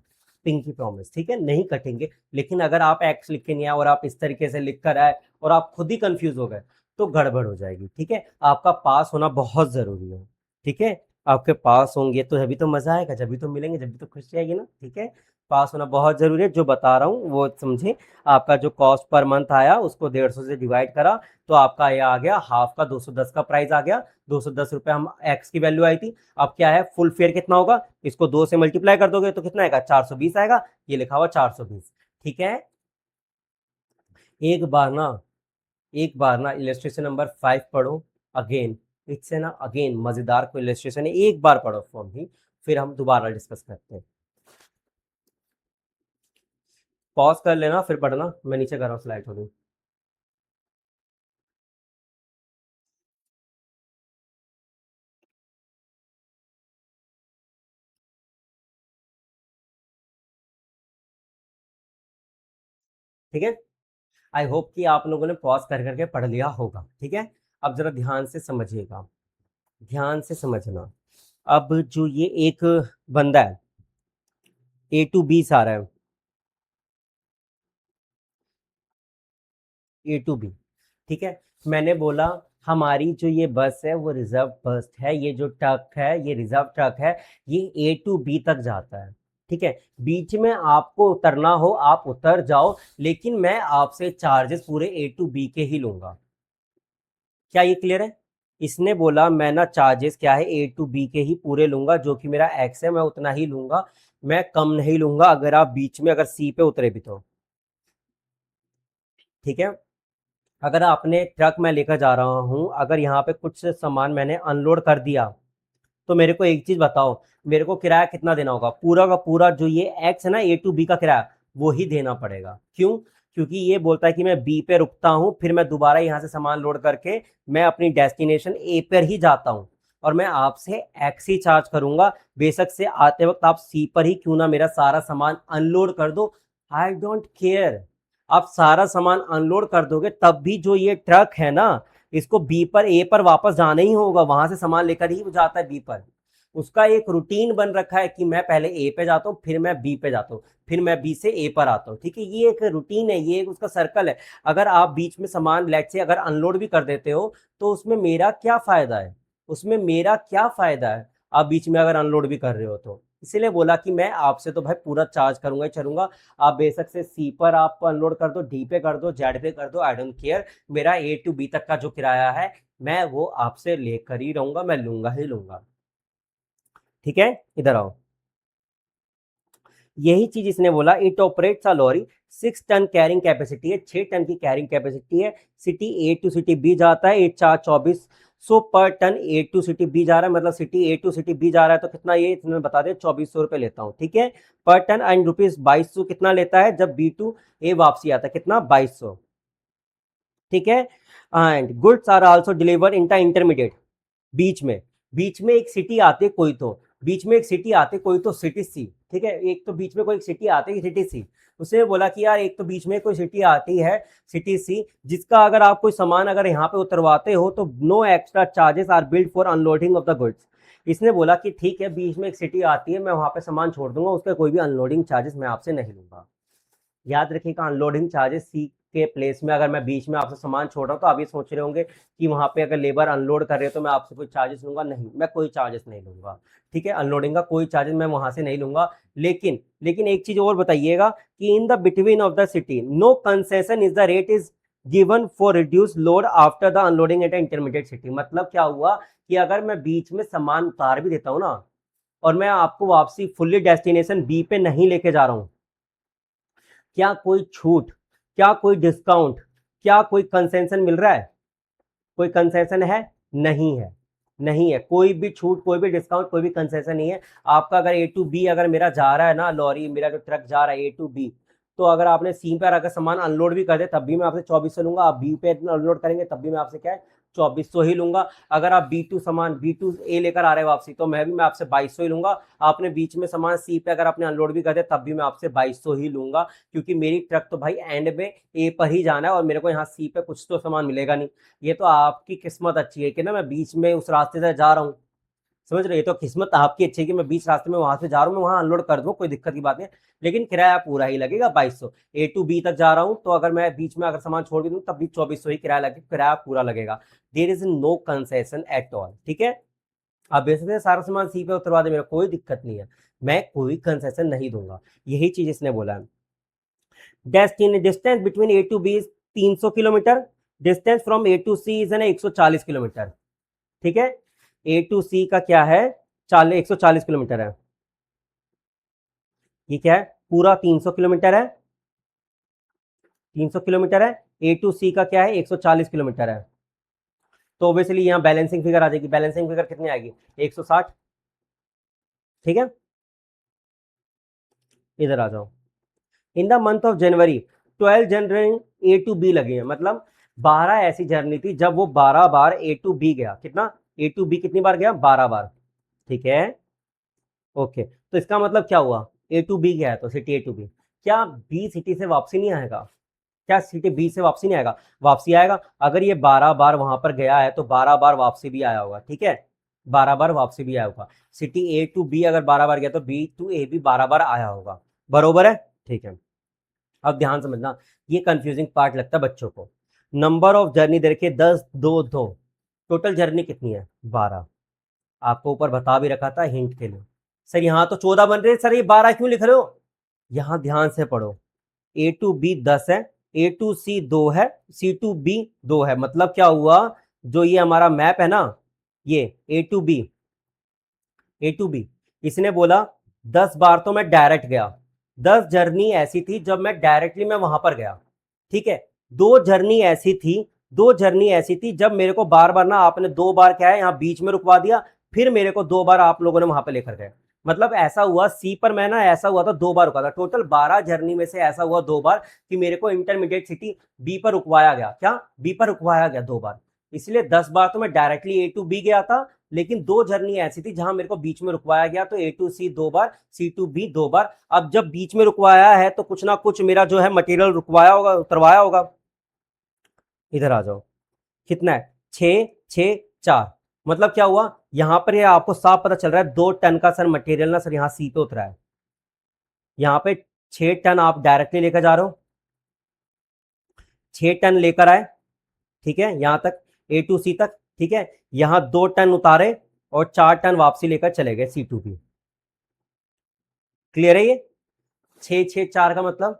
पिंकी प्रॉमिस, ठीक है, नहीं कटेंगे। लेकिन अगर आप एक्स लिख के नहीं आए और आप इस तरीके से लिख कर आए और आप खुद ही कंफ्यूज हो गए तो गड़बड़ हो जाएगी, ठीक है। आपका पास होना बहुत जरूरी है, ठीक है। आपके पास होंगे तो जब भी तो मजा आएगा, जब भी तो मिलेंगे, जब भी तो खुशी आएगी ना, ठीक है। पास होना बहुत जरूरी है, जो बता रहा हूँ वो समझे। आपका जो कॉस्ट पर मंथ आया उसको 150 से डिवाइड करा तो आपका ये आ गया, हाफ का 210 का प्राइस आ गया, 210 रुपए हम एक्स की वैल्यू आई थी। अब क्या है, फुल फेयर कितना होगा, इसको 2 से मल्टीप्लाई कर दोगे तो कितना आएगा, 420 आएगा, ये लिखा हुआ 420, ठीक है। एक बार ना एक बार ना इलेस्ट्रेशन नंबर 5 पढ़ो अगेन, इससे ना अगेन मजेदार को इलेस्ट्रेशन है, एक बार पढ़ो फॉर्म ही, फिर हम दोबारा डिस्कस करते हैं। पॉज कर लेना फिर पढ़ना, मैं नीचे कर रहा हूँ स्लाइड थोड़ी। ठीक है, आई होप कि आप लोगों ने पॉज कर करके पढ़ लिया होगा, ठीक है। अब जरा ध्यान से समझिएगा, ध्यान से समझना। अब जो ये एक बंदा है, ए टू बी से आ रहा है, ए टू बी, ठीक है। मैंने बोला हमारी जो ये बस है वो रिजर्व बस है, ये जो ट्रक है ये रिजर्व ट्रक है, ये ए टू बी तक जाता है, ठीक है। बीच में आपको उतरना हो आप उतर जाओ, लेकिन मैं आपसे चार्जेस पूरे ए टू बी के ही लूंगा। क्या ये क्लियर है? इसने बोला मैं ना चार्जेस क्या है, ए टू बी के ही पूरे लूंगा, जो कि मेरा एक्स है मैं उतना ही लूंगा, मैं कम नहीं लूंगा अगर आप बीच में अगर सी पे उतरे भी तो, ठीक है। अगर आपने ट्रक में लेकर जा रहा हूं, अगर यहाँ पे कुछ सामान मैंने अनलोड कर दिया तो मेरे को एक चीज बताओ, मेरे को किराया कितना देना होगा, पूरा का पूरा जो ये एक्स है ना ए टू बी का किराया वो ही देना पड़ेगा। क्यों? क्योंकि ये बोलता है कि मैं बी पे रुकता हूं, फिर मैं दोबारा यहाँ से सामान लोड करके मैं अपनी डेस्टिनेशन ए पर ही जाता हूं, और मैं आपसे एक्स ही चार्ज करूंगा, बेशक से आते वक्त आप सी पर ही क्यों ना मेरा सारा सामान अनलोड कर दो, आई डोंट केयर। आप सारा सामान अनलोड कर दोगे तब भी जो ये ट्रक है ना, इसको बी पर ए पर वापस जाना ही होगा, वहां से सामान लेकर ही वो जाता है बी पर। उसका एक रूटीन बन रखा है कि मैं पहले ए पे जाता हूँ, फिर मैं बी पे जाता हूँ, फिर मैं बी से ए पर आता हूँ, ठीक है। ये एक रूटीन है, ये एक उसका सर्कल है। अगर आप बीच में सामान लेट से अगर अनलोड भी कर देते हो तो उसमें मेरा क्या फायदा है? उसमें मेरा क्या फायदा है आप बीच में अगर अनलोड भी कर रहे हो तो। इसीलिए बोला कि मैं आपसे तो भाई पूरा चार्ज करूंगा ही चलूंगा, आप बेशक से सी पर आप अनलोड कर दो, डी पे कर दो, जेड पे कर दो, आई डोंट केयर। मेरा ए टू बी तक का जो किराया है मैं वो आपसे लेकर ही रहूंगा, मैं लूंगा ही लूंगा। ठीक है, इधर आओ। यही चीज इसने बोला, it operates a lorry 6 ton carrying capacity है, 6 टन की कैरिंग कैपेसिटी है, city A to city B जाता है, 8 4 24 पर ton A to city B जा रहा है, मतलब city A to city B जा रहा है तो कितना, ये इतने बता दे 2400 रुपए लेता हूँ, ठीक है पर टन, एंड रुपीज 2200 कितना लेता है जब बी टू ए वापसी आता है, कितना 2200, ठीक है। And goods are also deliver in the intermediate, बीच में, बीच में एक सिटी आती कोई तो, बीच में एक सिटी आती कोई तो सिटी सी, ठीक है, एक तो बीच में कोई सिटी आती है सिटी सी। उसने बोला कि यार एक तो बीच में कोई सिटी आती है सिटी सी, जिसका अगर आप कोई सामान अगर यहाँ पे उतरवाते हो तो no extra charges are billed for unloading of the goods. इसने बोला कि ठीक है बीच में एक सिटी आती है, मैं वहां पे सामान छोड़ दूंगा, उसका कोई भी अनलोडिंग चार्जेस मैं आपसे नहीं लूंगा। याद रखिएगा, अनलोडिंग चार्जेस सी के प्लेस में अगर मैं बीच में आपसे सामान छोड़ रहा हूँ तो आप ये सोच रहे होंगे कि वहां पे अगर लेबर अनलोड कर रहे हो तो मैं आपसे कोई चार्जेस लूंगा, नहीं, मैं कोई चार्जेस नहीं लूंगा, ठीक है, अनलोडिंग का कोई चार्जेस मैं वहां से नहीं लूंगा। लेकिन लेकिन एक चीज और बताइएगा कि in the between of the city no concession is the rate is given for reduce load after the unloading at intermediate city. मतलब क्या हुआ कि अगर मैं बीच में सामान उतार भी देता हूँ ना और मैं आपको वापसी फुल्ली डेस्टिनेशन बी पे नहीं लेके जा रहा हूँ, क्या कोई छूट, क्या कोई डिस्काउंट, क्या कोई कंसेशन मिल रहा है? कोई कंसेशन है? नहीं है, नहीं है, कोई भी छूट, कोई भी डिस्काउंट, कोई भी कंसेशन नहीं है। आपका अगर ए टू बी अगर मेरा जा रहा है ना, लॉरी मेरा जो ट्रक जा रहा है ए टू बी, तो अगर आपने सी पर अगर सामान अनलोड भी कर दे तब भी मैं आपसे 2400 लूंगा, आप बी पे अनलोड करेंगे तब भी मैं आपसे क्या है 2400 ही लूंगा। अगर आप बी टू सामान बी टू ए लेकर आ रहे हैं वापसी तो मैं आपसे 2200 ही लूंगा। आपने बीच में सामान सी पे अगर आपने अनलोड भी कर दे तब भी मैं आपसे 2200 ही लूंगा, क्योंकि मेरी ट्रक तो भाई एंड में ए पर ही जाना है और मेरे को यहाँ सी पे कुछ तो सामान मिलेगा नहीं। ये तो आपकी किस्मत अच्छी है कि ना मैं बीच में उस रास्ते से जा रहा हूँ, समझ रहे, ये तो किस्मत आपकी अच्छी है कि मैं बीच रास्ते में वहां से जा रहा हूँ, मैं वहां अनलोड कर दूँ, कोई दिक्कत की बात नहीं, लेकिन किराया पूरा ही लगेगा 2200। ए टू बी तक जा रहा हूँ तो अगर मैं बीच में अगर सामान छोड़ भी दूँ तब भी 2400 ही किराया लगेगा, किराया पूरा लगेगा। There is no concession at all, ठीक है। आप बेचते सारा सामान सी पे उतरवा दे, मेरा कोई दिक्कत नहीं है, मैं कोई कंसेशन नहीं दूंगा। यही चीज इसने बोला है। Distance between A to B is 300 kilometre, distance from A to C is 140 kilometre, ठीक है। ए टू सी का क्या है, 140 किलोमीटर है, ये क्या है पूरा 300 किलोमीटर है, 300 किलोमीटर है। ए टू सी का क्या है 140 किलोमीटर है, तो ऑब्वियसली यहाँ बैलेंसिंग फिगर आ जाएगी, बैलेंसिंग फिगर कितनी आएगी 160, ठीक है। इधर आ जाओ। In the month of January 12 January A to B लगे हैं, मतलब 12 ऐसी जर्नी थी जब वो 12 बार ए टू बी गया, कितना ए टू बी कितनी बार गया 12 बार, ठीक है, ओके। तो इसका मतलब क्या हुआ, ए टू बी गया है तो सिटी ए टू बी, क्या बी सिटी से वापसी नहीं आएगा, क्या सिटी बी से वापसी नहीं आएगा, वापसी आएगा। अगर ये 12 बार वहां पर गया है तो 12 बार वापसी भी आया होगा, ठीक है, 12 बार वापसी भी आया होगा। सिटी ए टू बी अगर 12 बार गया तो बी टू ए भी 12 बार आया होगा, बरोबर है, ठीक है। अब ध्यान समझना, ये कंफ्यूजिंग पार्ट लगता है बच्चों को। नंबर ऑफ जर्नी देखिए 10 2 2, टोटल जर्नी कितनी है 12, आपको ऊपर बता भी रखा था हिंट के लिए। सर यहाँ तो 14 बन रहे, सर ये 12 क्यों लिख रहे हो, यहां ध्यान से पढ़ो। ए टू बी 10 है, ए टू सी 2 है, सी टू बी 2 है, मतलब क्या हुआ, जो ये हमारा मैप है ना, ये A to B, A to B, इसने बोला 10 बार तो मैं डायरेक्ट गया, 10 जर्नी ऐसी थी जब मैं डायरेक्टली मैं वहां पर गया, ठीक है। दो जर्नी ऐसी थी, दो जर्नी ऐसी थी जब मेरे को बार बार ना आपने 2 बार क्या है यहाँ बीच में रुकवा दिया, फिर मेरे को 2 बार आप लोगों ने वहां पे लेकर गए। मतलब ऐसा हुआ सी पर मैं ना, ऐसा हुआ था 2 बार रुका था, टोटल 12 जर्नी में से ऐसा हुआ 2 बार कि मेरे को इंटरमीडिएट सिटी बी पर रुकवाया गया, क्या बी पर रुकवाया गया 2 बार। इसलिए 10 बार तो मैं डायरेक्टली ए टू बी गया था, लेकिन 2 जर्नी ऐसी थी जहां मेरे को बीच में रुकवाया गया, तो ए टू सी 2 बार, सी टू बी 2 बार। अब जब बीच में रुकवाया है तो कुछ ना कुछ मेरा जो है मटेरियल रुकवाया होगा, उतरवाया होगा। इधर आ जाओ, कितना है 6 6 4, मतलब क्या हुआ यहां पर, ये आपको साफ पता चल रहा है 2 टन का सर मटेरियल ना सर यहाँ सी पे उतरा है, यहाँ पे 6 टन आप डायरेक्टली लेकर जा रहे हो, 6 टन लेकर आए, ठीक है, यहां तक ए टू सी तक, ठीक है, यहां 2 टन उतारे और 4 टन वापसी लेकर चले गए C2B। क्लियर है ये? 6 6 4 का मतलब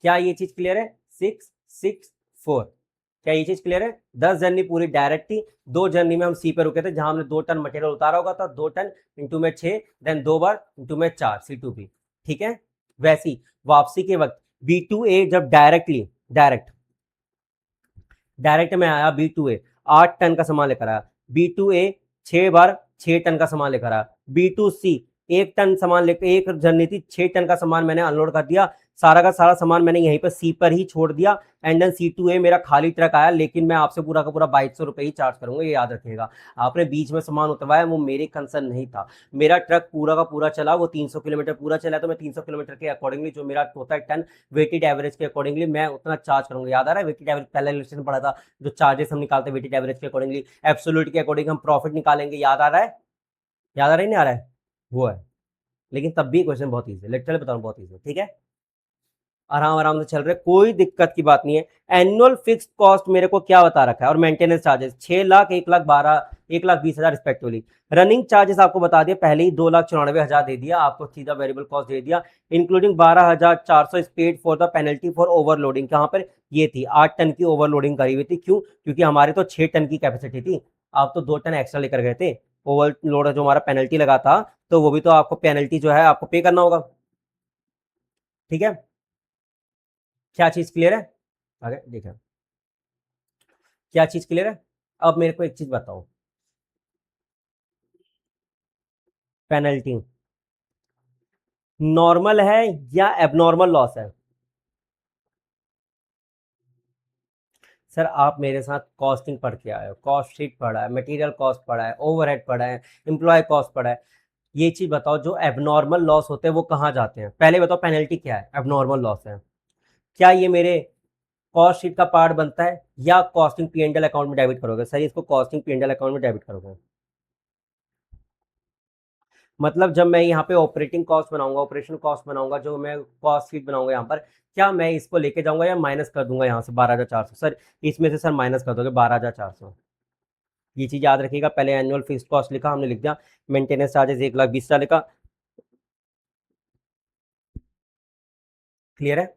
क्या ये चीज क्लियर है? 6 6 4, क्या ये चीज क्लियर है? 10 जर्नी पूरी डायरेक्ट थी, 2 जर्नी में हम सी पे रुके थे जहां हमने 2 टन मटेरियल उतारा होगा था, 2 टन इंटू में 6, देन 2 बार इंटू में 4 C2B। ठीक है, वैसी वापसी के वक्त B2A जब डायरेक्ट में आया, B2A 8 टन का सामान लेकर आया, B2A 6 बार 6 टन का सामान लेकर आया, B2C 1 टन सामान लेकर, एक जर्नी थी, 6 टन का सामान मैंने अनलोड कर दिया, सारा का सारा सामान मैंने यहीं पर सी पर ही छोड़ दिया, एंड देन C2A मेरा खाली ट्रक आया, लेकिन मैं आपसे पूरा का पूरा 2200 रुपये ही चार्ज करूंगा, ये याद रखिएगा। आपने बीच में सामान उतरवाया, वो मेरे कंसर्न नहीं था, मेरा ट्रक पूरा का पूरा चला, वो 300 किलोमीटर पूरा चला, तो मैं 300 किलोमीटर के अकॉर्डिंगली जो मेरा होता है टन वेटेड एवरेज के अकॉर्डिंगली मैं उतना चार्ज करूंगा। याद आ रहा है वेटेड एवरेज, पहले लेक्चर पढ़ा था, जो चार्जेस हम निकालते हैं वेटेड एवरेज के अकॉर्डिंगली, एब्सोल्यूट के अकॉर्डिंग हम प्रॉफिट निकालेंगे। याद आ रहा है? याद आ रहा है, नहीं आ रहा है? वो है, लेकिन तब भी क्वेश्चन बहुत ईजी है, लेक्चर में बताऊँ बहुत ईजी है। ठीक है, आराम आराम से चल रहे, कोई दिक्कत की बात नहीं है। एनुअल फिक्स्ड कॉस्ट मेरे को क्या बता रखा है, और maintenance charges 6 lakh, 1,12,000, 1,20,000 respectively. Running charges आपको बता दिया पहले ही, 2,94,000 दे दिया आपको, सीधा वेरिएबल कॉस्ट दे दिया, including 12,400 paid for the penalty for overloading. कहां पर ये थी? 8 टन की ओवरलोडिंग करी हुई थी। क्यों? क्योंकि हमारे तो 6 टन की कैपेसिटी थी, आप तो 2 टन एक्स्ट्रा लेकर गए थे। ओवरलोड जो हमारा पेनल्टी लगा था, तो वो भी तो आपको पेनल्टी जो है आपको पे करना होगा। ठीक है, क्या चीज क्लियर है? आगे देखा, क्या चीज क्लियर है? अब मेरे को एक चीज बताओ, पेनल्टी नॉर्मल है या एबनॉर्मल लॉस है? सर आप मेरे साथ कॉस्टिंग पढ़ के आए हो, कॉस्ट शीट पढ़ा है, मटेरियल कॉस्ट पढ़ा है, ओवरहेड पढ़ा है, एम्प्लॉय कॉस्ट पढ़ा है। ये चीज बताओ, जो एबनॉर्मल लॉस होते हैं वो कहाँ जाते हैं? पहले बताओ पेनल्टी क्या है, एबनॉर्मल लॉस है, क्या ये मेरे कॉस्ट शीट का पार्ट बनता है या कॉस्टिंग P&L अकाउंट में डेबिट करोगे? सर इसको कॉस्टिंग P&L अकाउंट में डेबिट करोगे। मतलब जब मैं यहाँ पे ऑपरेटिंग कॉस्ट बनाऊंगा, ऑपरेशन कॉस्ट बनाऊंगा, जो मैं कॉस्ट शीट बनाऊंगा यहाँ पर, क्या मैं इसको लेके जाऊंगा या माइनस कर दूंगा यहाँ से 12,400? सर इसमें से सर माइनस कर दोगे 12,400। ये चीज याद रखिएगा। पहले एनुअल फिक्स्ड कॉस्ट लिखा, हमने लिख दिया मेंटेनेंस चार्जेस 1,20,000 लिखा। क्लियर है?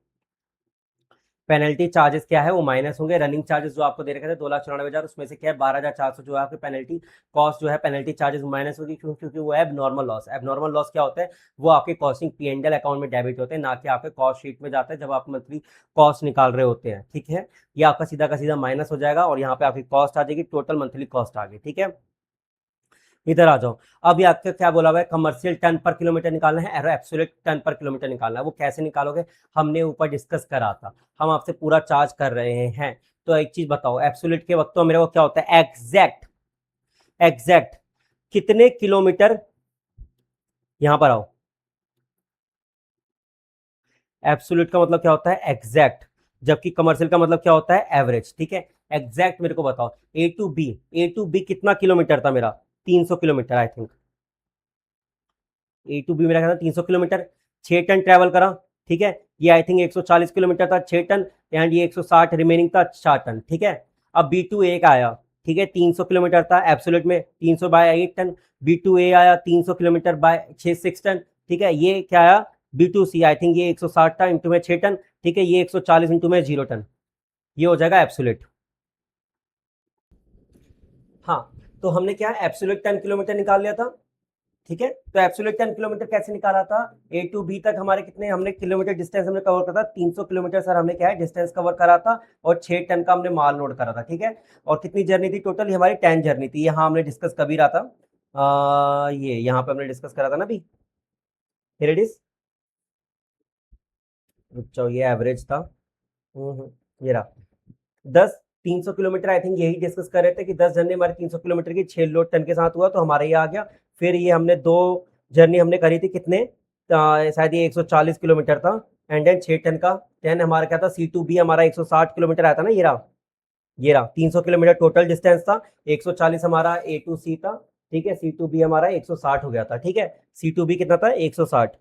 पेनल्टी चार्जेस क्या है, वो माइनस होंगे। रनिंग चार्जेस जो आपको दे रखे थे 2,94,000, उसमें से क्या है 12,400 जो है आपकी पेनल्टी कॉस्ट जो है, पेनल्टी चार्जेस माइनस होगी। क्यों? क्योंकि वो है नॉर्मल लॉस। एबनॉर्मल लॉस क्या होता है? वो आपके कॉस्टिंग P&L अकाउंट में डेबिट होते हैं, ना कि आपके कॉस्ट शीट में जाता है जब आप मंथली कॉस्ट निकाल रहे होते हैं। ठीक है, ये आपका सीधा का सीधा माइनस हो जाएगा और यहाँ पे आपकी कॉस्ट आ जाएगी, टोटल मंथली कॉस्ट आ गई। ठीक है, इधर आ जाओ। अब ये आपके क्या बोला हुआ है, कमर्शियल टन पर किलोमीटर निकालना है, एब्सोल्यूट टन पर किलोमीटर निकालना है। वो कैसे निकालोगे, हमने ऊपर डिस्कस करा था, हम आपसे पूरा चार्ज कर रहे हैं। तो एक चीज बताओ, एब्सोल्यूट के वक्त तो मेरे को क्या होता है, एग्जैक्ट एग्जैक्ट कितने किलोमीटर, यहां पर आओ। एब्सोल्यूट का मतलब क्या होता है, एग्जैक्ट, जबकि कमर्शियल का मतलब क्या होता है, एवरेज। ठीक है, एग्जैक्ट मेरे को बताओ, ए टू बी कितना किलोमीटर था मेरा, 300 kilometre I think. A to B मेरा कहता 300 किलोमीटर, 6 टन ट्रेवल करा। ठीक है, ये आई थिंक 140 किलोमीटर था, 6 टन, एंड ये 160 रिमेनिंग था, 4 टन। ठीक है, अब B2A का आया, ठीक है, 300 किलोमीटर था एब्सोल्यूट में, 300 बाय 8 टन। B2A आया 300 किलोमीटर बाय 6 टन। ठीक है, ये क्या आया, B2C आई थिंक ये 160 था इंटू में 6 टन। ठीक है, ये 140 इंटू में 0 टन, ये हो जाएगा एब्सोल्यूट। हाँ, तो हमने क्या एब्सोल्यूट 10 किलोमीटर निकाल लिया था। ठीक है, तो एब्सोल्यूट 10 किलोमीटर कैसे निकाला था, A to B तक हमारे कितने हमने किलोमीटर डिस्टेंस हमने कवर करा था, 300 किलोमीटर सर हमने क्या है डिस्टेंस कवर करा था, और 6 टन का हमने माल लोड करा था। ठीक है, और कितनी जर्नी थी टोटल, ये हमारी 10 जर्नी थी। यहाँ हमने डिस्कस कभी रहा था, ये यहाँ पे हमने डिस्कस करा था ना अभी, हियर इट इज। रुक ये एवरेज था। ये रहा 10, 300 किलोमीटर आई थिंक यही डिस्कस कर रहे थे कि 10 जर्नी हमारी 300 किलोमीटर की 6 लोड टन के साथ हुआ, तो हमारे ये आ गया। फिर ये हमने 2 जर्नी हमने करी थी कितने, शायद ये 140 किलोमीटर था, एंड देन 6 टन का 10 हमारा क्या था, C2B हमारा 160 किलोमीटर आया था ना, ये रहा 300 किलोमीटर टोटल डिस्टेंस था, 140 हमारा A to C था। ठीक है, C2B हमारा 160 हो गया था। ठीक है, C2B कितना था, 160।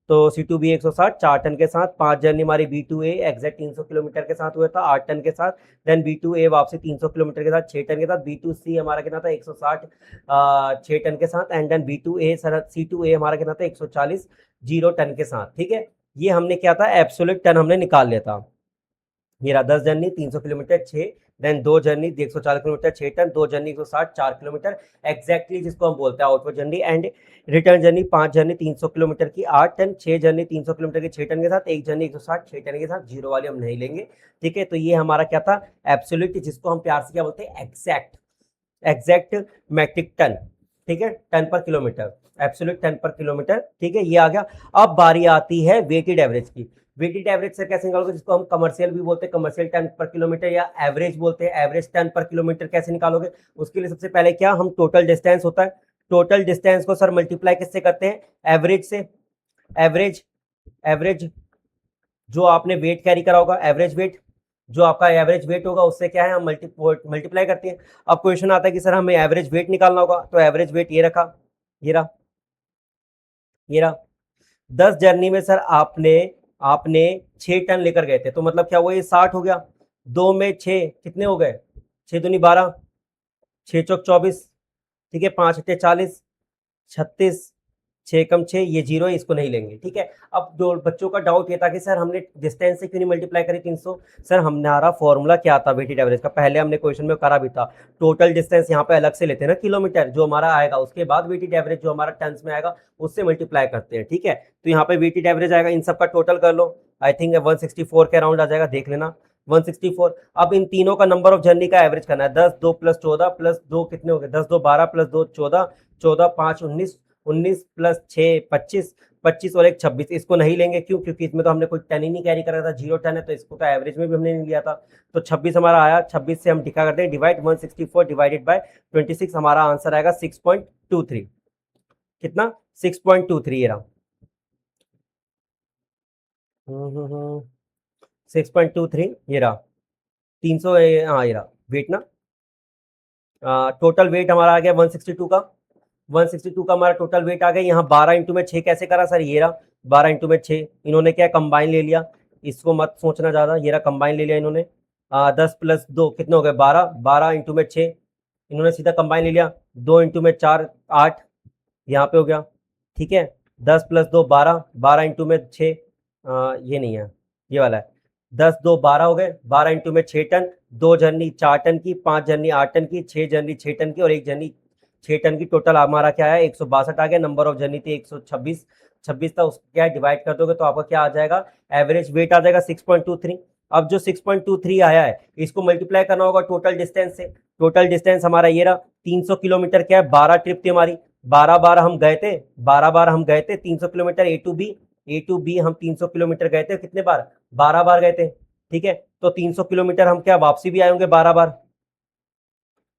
तो C2B 160 4 टन के साथ, 5 जर्नी हमारी B2A एग्जैक्ट 300 किलोमीटर के साथ हुआ था 8 टन के साथ, देन B2A वापसी 300 किलोमीटर के साथ 6 टन के साथ, B2C हमारा कितना था 160 6 टन के साथ, and then B2A sir C2A हमारा कितना था 140 0 टन के साथ। ठीक है, ये हमने क्या था एब्सोल्यूट टन हमने निकाल लिया था। ये रहा 10 जर्नी 300 किलोमीटर 6, देन 2 journey 140 kilometre 6 ton, 2 journey 160 4 kilometre exactly जिसको हम बोलते हैं outward journey, and return journey 5 journey 300 kilometre की 8 टन, 6 जर्नी 300 किलोमीटर की 6 टन के साथ, 1 जर्नी 160 6 टन के साथ, जीरो वाली हम नहीं लेंगे। ठीक है, तो ये हमारा क्या था एब्सोल्यूट, जिसको हम प्यार से क्या बोलते हैं एग्जैक्ट मैट्रिक टन। ठीक है, टन पर किलोमीटर, एब्सोल्यूट टन पर किलोमीटर। ठीक है, ये आ गया। अब बारी आती है वेटेड एवरेज की। वेटेड एवरेज से कैसे निकालोगे, जिसको हम कमर्शियल भी बोलते हैं, कमर्शियल टन पर किलोमीटर, या एवरेज बोलते हैं, एवरेज टन पर किलोमीटर कैसे निकालोगे। उसके लिए सबसे पहले क्या हम टोटल डिस्टेंस होता है, टोटल डिस्टेंस को सर मल्टीप्लाई किससे करते हैं एवरेज से। एवरेज जो आपने वेट कैरी करा होगा, एवरेज वेट जो आपका एवरेज वेट होगा उससे क्या है हम मल्टीप्लाई करते हैं। अब क्वेश्चन आता है कि सर हमें एवरेज वेट निकालना होगा, तो एवरेज वेट ये रखा, ये रहा, ये रहा। 10 जर्नी में सर आपने 6 टन लेकर गए थे, तो मतलब क्या हुआ ये 60 हो गया। 2 में 6 कितने हो गए, 6 दूनी 12, 6 चौक 24, ठीक है, 5 अट्ठे 40, 36, 6 कम 6, ये जीरो है, इसको नहीं लेंगे। ठीक है, अब जो बच्चों का डाउट ये था कि सर हमने डिस्टेंस से क्यों नहीं मल्टीप्लाई करी 300। सर हमारा फॉर्मूला क्या था वेटेड एवरेज का, पहले हमने क्वेश्चन में करा भी था। टोटल डिस्टेंस यहाँ पे अलग से लेते हैं ना किलोमीटर जो हमारा आएगा, उसके बाद वेटेड एवरेज जो हमारा टन्स में आएगा उससे मल्टीप्लाई करते हैं। ठीक है, तो यहाँ पे वेटेड एवरेज आएगा, इन सबका टोटल कर लो, आई थिंक 164 के अराउंड आ जाएगा, देख लेना 164। अब इन तीनों का नंबर ऑफ जर्नी का एवरेज करना है, 10 2 प्लस 14 प्लस 2 कितने हो गए, 10 2 12 प्लस 2 14, 14 5 19, 19 प्लस 6 25, 25 और 1 26। इसको नहीं लेंगे, क्यों, क्योंकि इसमें तो हमने कोई टन ही नहीं कैरी करा था, 0 टन है, तो इसको तो एवरेज में भी हमने नहीं लिया था। तो 26 हमारा आया, 26 से हम डिका करते हैं डिवाइड, 164 डिवाइडेड बाय 26, हमारा आंसर आएगा 6.23। कितना 6.23 ये रहा, 6.23 ये रहा 300, हाँ ये रहा वेट ना, टोटल वेट हमारा आ गया 162 का, 162 का हमारा टोटल वेट आ गया। यहाँ 12 इंटू में 6 कैसे करा सर, ये रहा 12 इंटू में 6, इन्होंने क्या कंबाइन ले लिया, इसको मत सोचना ज़्यादा, ये रहा कंबाइन ले लिया इन्होंने। 10 प्लस 2 कितने हो गए 12, 12 इंटू में 6 इन्होंने सीधा कंबाइन ले लिया, 2 इंटू में 4 8 यहाँ पे हो गया। ठीक है, 10 प्लस 2 12, 12 इंटू में 6 ये नहीं है, ये वाला है, 10 2 12 हो गए, 12 इंटू में 6 टन, 2 जर्नी 4 टन की, 5 जर्नी 8 टन की, 6 जर्नी 6 टन की और 1 जर्नी 6 टन की। टोटल हमारा क्या है 162 आ गया, नंबर ऑफ जर्नी थी 126 26 था, उसको क्या डिवाइड कर दोगे तो आपका क्या आ जाएगा एवरेज वेट आ जाएगा 6.23। अब जो 6.23 आया है इसको मल्टीप्लाई करना होगा टोटल डिस्टेंस से। टोटल डिस्टेंस हमारा ये रहा 300 किलोमीटर, क्या है 12 ट्रिप थी हमारी, 12 बार हम गए थे, 12 बार हम गए थे 300 किलोमीटर ए टू बी हम 300 किलोमीटर गए थे, कितने बार 12 बार गए थे। ठीक है, तो 300 किलोमीटर हम क्या वापसी भी आए होंगे 12 बार।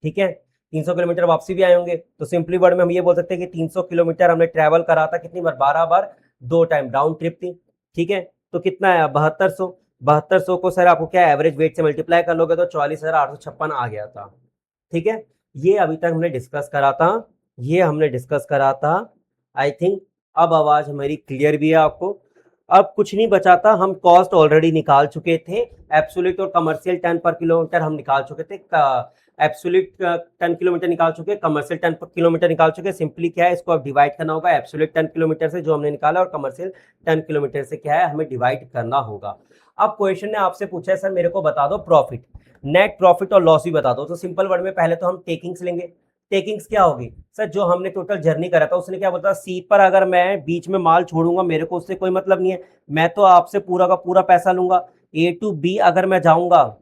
ठीक है, 300 किलोमीटर वापसी भी आए होंगे, तो सिंपली वर्ड में हम ये बोल सकते हैं कि 300 किलोमीटर हमने ट्रैवल करा था, कितनी बार 12 बार, 2 टाइम राउंड ट्रिप थी। ठीक है, तो कितना है 7200, 7200 को सर आपको क्या एवरेज वेट से मल्टीप्लाई कर लोगे तो 44,856 आ गया था। ठीक है, ये अभी तक हमने डिस्कस करा था, ये हमने डिस्कस करा था। आई थिंक अब आवाज हमारी क्लियर भी है आपको। अब कुछ नहीं बचा था, हम कॉस्ट ऑलरेडी निकाल चुके थे, एब्सोल्यूट और कमर्शियल टन पर किलोमीटर हम निकाल चुके थे, एब्सोल्यूट टन किलोमीटर निकाल चुके, कमर्शियल टन पर किलोमीटर निकाल चुके। सिंपली क्या है इसको अब डिवाइड करना होगा एब्सोल्यूट टन किलोमीटर से जो हमने निकाला, और कमर्शियल टन किलोमीटर से क्या है हमें डिवाइड करना होगा। अब क्वेश्चन ने आपसे पूछा है सर मेरे को बता दो प्रॉफिट, नेट प्रॉफिट और लॉस भी बता दो। तो सिंपल वर्ड में पहले तो हम टेकिंग्स लेंगे। टेकिंग्स क्या होगी सर, जो हमने टोटल जर्नी करा था उसने क्या बोला सी पर अगर मैं बीच में माल छोड़ूंगा मेरे को उससे कोई मतलब नहीं है, मैं तो आपसे पूरा का पूरा पैसा लूंगा। ए टू बी अगर मैं जाऊंगा,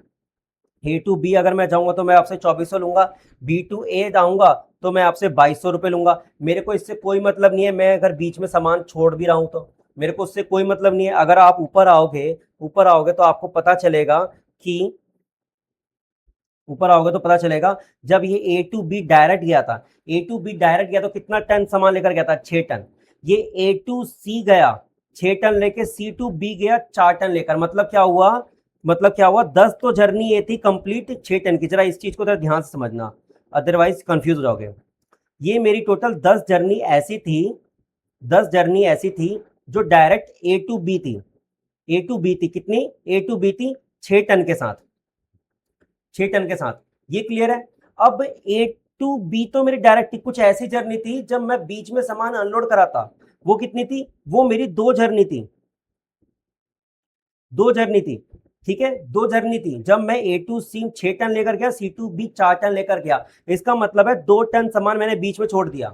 ए टू बी अगर मैं जाऊंगा तो मैं आपसे 2400 लूंगा, बी टू ए जाऊंगा तो मैं आपसे 2200 रुपये लूंगा। मेरे को इससे कोई मतलब नहीं है, मैं अगर बीच में सामान छोड़ भी रहा हूं तो मेरे को उससे कोई मतलब नहीं है। अगर आप ऊपर आओगे तो आपको पता चलेगा कि ऊपर आओगे तो पता चलेगा जब ये ए टू बी डायरेक्ट गया था, ए टू बी डायरेक्ट गया तो कितना टन सामान लेकर गया था 6 टन। ये ए टू सी गया 6 टन लेके, सी टू बी गया 4 टन लेकर, मतलब क्या हुआ 10 तो जर्नी ये थी कंप्लीट 6 टन की। जरा इस चीज को जरा ध्यान से समझना, अदरवाइज कंफ्यूज हो जाओगे। ये मेरी टोटल 10 जर्नी ऐसी थी जो डायरेक्ट ए टू बी थी, ए टू बी थी कितनी, ए टू बी थी 6 टन के साथ, 6 टन के साथ, ये क्लियर है। अब ए टू बी तो मेरी डायरेक्ट कुछ ऐसी जर्नी थी जब मैं बीच में सामान अनलोड करा था, वो कितनी थी, वो मेरी 2 जर्नी थी, 2 जर्नी थी, ठीक है, 2 जर्नी थी। जब मैं ए टू सी 6 टन लेकर गया, सी टू बी 4 टन लेकर गया, इसका मतलब है 2 टन सामान मैंने बीच में छोड़ दिया,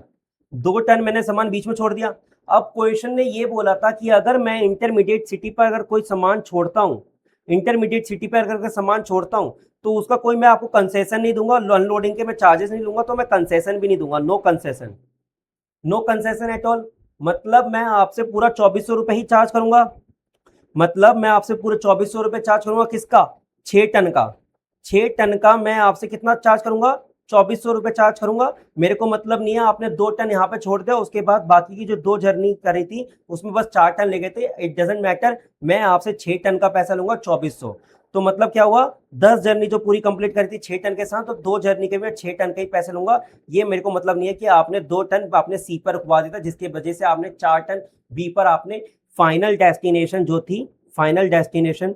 2 टन मैंने सामान बीच में छोड़ दिया। अब क्वेश्चन ने ये बोला था कि अगर मैं इंटरमीडिएट सिटी पर अगर कोई सामान छोड़ता हूं, इंटरमीडिएट सिटी पर अगर सामान छोड़ता हूं, तो उसका कोई मैं आपको कंसेशन नहीं दूंगा, अनलोडिंग के मैं चार्जेस नहीं लूंगा, तो मैं कंसेशन भी नहीं दूंगा, no concession, no concession at all. मतलब मैं आपसे पूरा 2400 रुपए ही चार्ज करूंगा, मतलब मैं आपसे पूरे 2400 रुपए चार्ज करूंगा, किसका, 6 टन का, 6 टन का मैं आपसे कितना चार्ज करूंगा, 2400 रुपए चार्ज करूंगा। मेरे को मतलब नहीं है आपने 2 टन यहाँ पे छोड़ दिया, उसके बाद बाकी की जो 2 जर्नी करी थी उसमें बस 4 टन ले गए थे, इट डजेंट मैटर, मैं आपसे 6 टन का पैसा लूंगा 2400। तो मतलब क्या हुआ, 10 जर्नी जो पूरी कंप्लीट करी थी 6 टन के साथ, तो 2 जर्नी के मैं 6 टन के ही पैसे लूंगा। ये मेरे को मतलब नहीं है कि आपने 2 टन आपने सी पर रुकवा दिया था, जिसकी वजह से आपने 4 टन बी पर आपने फाइनल डेस्टिनेशन जो थी, फाइनल डेस्टिनेशन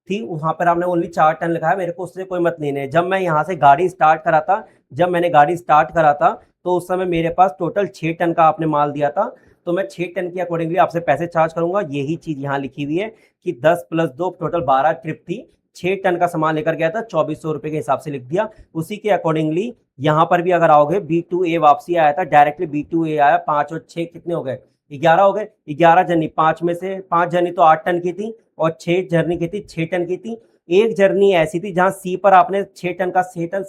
थी वहां पर आपने ओनली 4 टन लिखा है, मेरे को उससे कोई मत नहीं है। जब मैं यहाँ से गाड़ी स्टार्ट करा था, जब मैंने गाड़ी स्टार्ट करा था, तो उस समय मेरे पास टोटल 6 टन का आपने माल दिया था, तो मैं 6 टन की अकॉर्डिंगली आपसे पैसे चार्ज करूंगा। यही चीज यहाँ लिखी हुई है कि 10 + 2 टोटल 12 ट्रिप थी, 6 टन का सामान लेकर गया था, 2400 रुपए के हिसाब से लिख दिया। उसी के अकॉर्डिंगली यहाँ पर भी अगर आओगे, B2A वापसी आया था, डायरेक्टली B2A आया, 5 और 6 कितने हो गए, 11 हो गए, 11 जर्नी, 5 में से 5 जर्नी तो 8 टन की थी, और 6 जर्नी की थी 6 टन की थी। एक जर्नी ऐसी थी जहां सी पर आपने 6 टन का 6 टन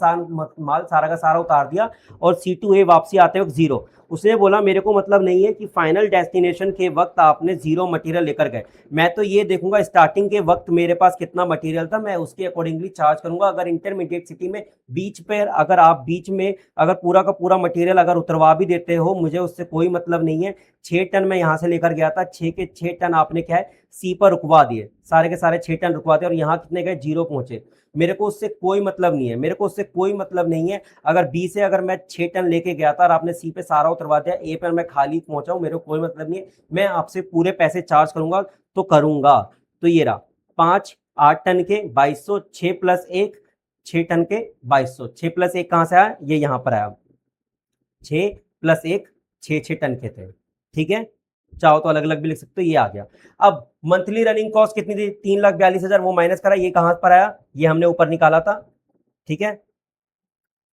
माल सारा का सारा उतार दिया, और C2A वापसी आते वक्त 0। उसने बोला मेरे को मतलब नहीं है कि फाइनल डेस्टिनेशन के वक्त आपने 0 मटेरियल लेकर गए, मैं तो ये देखूंगा स्टार्टिंग के वक्त मेरे पास कितना मटेरियल था, मैं उसके अकॉर्डिंगली चार्ज करूंगा। अगर इंटरमीडिएट सिटी में बीच पर अगर आप बीच में अगर पूरा का पूरा मटेरियल अगर उतरवा भी देते हो, मुझे उससे कोई मतलब नहीं है। 6 टन मैं यहाँ से लेकर गया था, 6 के 6 टन आपने क्या है सी पर रुकवा दिए, सारे के सारे 6 टन रुकवा दिए, और यहाँ कितने गए, 0 पहुंचे। मेरे को उससे कोई मतलब नहीं है, मेरे को उससे कोई मतलब नहीं है। अगर बी से अगर मैं 6 टन लेके गया था और आपने सी पे सारा उतरवा दिया, ए पर मैं खाली पहुंचा हूं, मेरे को कोई मतलब नहीं है, मैं आपसे पूरे पैसे चार्ज करूंगा तो करूंगा। तो ये रहा 5 8 टन के 2200, 6 + 1 6 टन के 2200, 6 + 1 कहां से आया, ये यहां पर आया, 6 + 1 6 टन के थे, ठीक है। चाहो तो अलग अलग भी लिख सकते हो, ये आ गया। अब मंथली रनिंग कॉस्ट कितनी थी, 3,42,000, वो माइनस करा, ये कहां पर आया, ये हमने ऊपर निकाला था, ठीक है,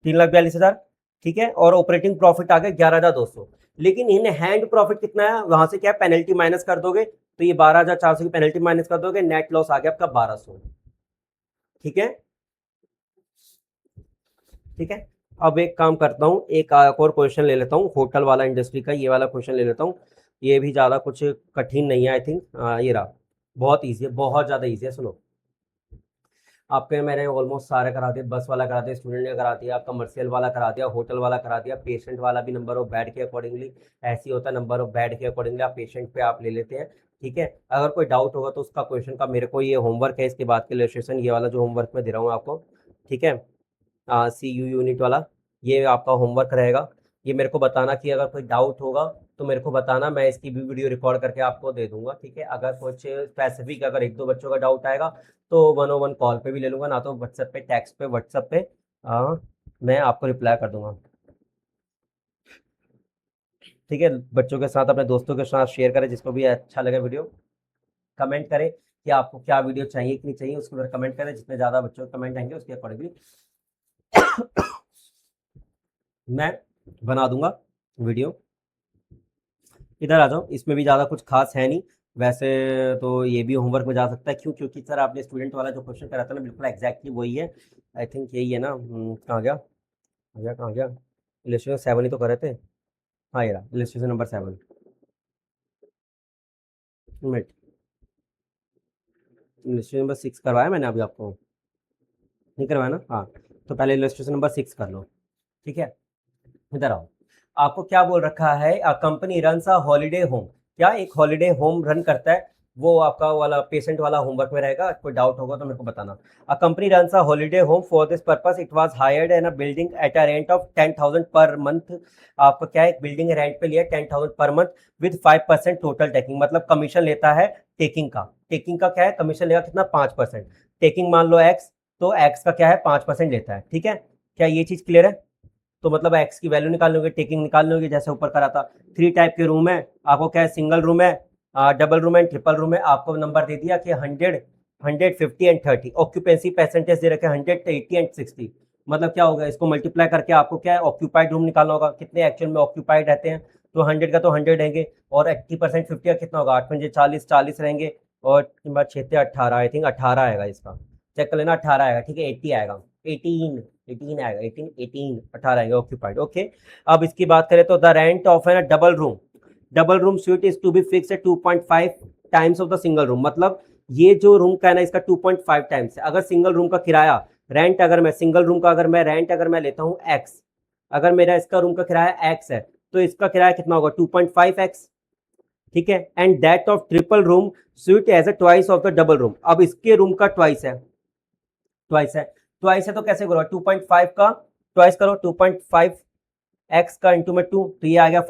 3,42,000, ठीक है। और ऑपरेटिंग प्रॉफिट आ गया 11,200। लेकिन इन हैंड प्रॉफिट कितना है, वहां से क्या पेनल्टी माइनस कर दोगे, तो ये 12,400 की पेनल्टी माइनस कर दोगे, नेट लॉस आ गया आपका 1,200, ठीक है, ठीक है। अब एक काम करता हूँ, एक और क्वेश्चन ले लेता हूँ, होटल वाला इंडस्ट्री का ये वाला क्वेश्चन ले लेता हूँ। ये भी ज़्यादा कुछ कठिन नहीं है आई थिंक, ये रहा, बहुत ईजी है, बहुत ज़्यादा ईजी है। सुनो, आपके मैंने ऑलमोस्ट सारे करा दिए, बस वाला करा दिया, स्टूडेंट ने करा दिया, कमर्शियल वाला करा दिया, होटल वाला करा दिया, पेशेंट वाला भी नंबर ऑफ बेड के अकॉर्डिंगली ऐसे ही होता है, नंबर ऑफ बेड के अकॉर्डिंगली आप पेशेंट पे आप ले लेते हैं, ठीक है। अगर कोई डाउट होगा तो उसका क्वेश्चन का मेरे को ये होमवर्क है, इसके बाद के इलस्ट्रेशन ये वाला जो होमवर्क मैं दे रहा हूँ आपको, ठीक है, CU यूनिट वाला, ये आपका होमवर्क रहेगा। ये मेरे को बताना कि अगर कोई डाउट होगा तो मेरे को बताना, मैं इसकी भी वीडियो रिकॉर्ड करके आपको दे दूंगा, ठीक है। अगर कुछ स्पेसिफिक अगर 1-2 बच्चों का डाउट आएगा तो 1-on-1 कॉल पे भी ले लूंगा, ना तो व्हाट्सएप पे, टेक्स्ट पे, व्हाट्सएप पे मैं आपको रिप्लाई कर दूंगा, ठीक है। बच्चों के साथ अपने दोस्तों के साथ शेयर करें, जिसको भी अच्छा लगे वीडियो, कमेंट करें कि आपको क्या वीडियो चाहिए कि नहीं चाहिए, उसके ऊपर कमेंट करें, जितने ज़्यादा बच्चों के कमेंट आएंगे उसके अकॉर्डिंगली मैं बना दूंगा वीडियो। इधर आ जाओ, इसमें भी ज़्यादा कुछ खास है नहीं वैसे, तो ये भी होमवर्क में जा सकता है, क्यों, क्योंकि सर आपने स्टूडेंट वाला जो क्वेश्चन करा था ना, बिल्कुल एग्जैक्टली वही है, आई थिंक यही है ना, कहाँ गया, कहाँ गया, इलस्ट्रेशन 7 ही तो करे थे, हाँ ये रहा illustration number 7, minute, illustration number 6 करवाया मैंने अभी आपको, नहीं करवाया ना, हाँ, तो पहले इलस्ट्रेशन नंबर 6 कर लो, ठीक है। इधर आओ, आपको क्या बोल रखा है, company run a holiday home, क्या एक हॉलीडे होम रन करता है, वो आपका वाला पेशेंट वाला होमवर्क में रहेगा, कोई डाउट होगा तो मेरे को बताना। A company runs a holiday home for this purpose, it was hired in a building at a rent of 10,000 per month. आपका क्या है, एक बिल्डिंग रेंट पे लिया 10,000 per month with 5% total taking, मतलब कमीशन लेता है टेकिंग का क्या है, कमीशन लेगा कितना, 5%। टेकिंग मान लो एक्स, तो एक्स का क्या है, 5% लेता है, ठीक है। क्या ये चीज क्लियर है? तो मतलब एक्स की वैल्यू निकालनी होगी, टेकिंग निकालनी होगी, जैसे ऊपर करा था। 3 टाइप के रूम है, आपको क्या है, सिंगल रूम है, डबल रूम है, ट्रिपल रूम है। आपको नंबर दे दिया कि 100, 150 एंड 30। ऑक्यूपेंसी परसेंटेज दे रखे 100, 80 एंड 60। मतलब क्या होगा, इसको मल्टीप्लाई करके आपको क्या है, ऑक्यूपाइड रूम निकालना होगा, कितने एक्चुअल में ऑक्यूपाइड रहते हैं। तो 100 का तो 100 रहेंगे, और 80% 50 का कितना होगा, 8 पंजे 40, 40 रहेंगे, और 6 18, आई थिंक 18 आएगा इसका, चेक कर लेना, 18 आएगा, ठीक है, 80 आएगा, 18 आएगा, 18 आएगा ऑक्यूपाइड, ओके। अब इसकी बात करें तो the rent of an double room suite is to be fix at 2.5 times of the single room. मतलब ये जो रूम का है ना, इसका 2.5 टाइम्स है। अगर सिंगल रूम का किराया रेंट, अगर मैं सिंगल रूम का अगर मैं रेंट अगर मैं लेता हूँ एक्स, अगर मेरा इसका रूम का किराया एक्स है, तो इसका किराया कितना होगा, 2.5x, ठीक है। And that of triple room suite as a twice of the double room. अब इसके रूम का ट्वाइस है तो कैसे करो, 2.5 का ट्वाइस करो, 2.5 एक्स का इंटू में 2, तो ये आ गया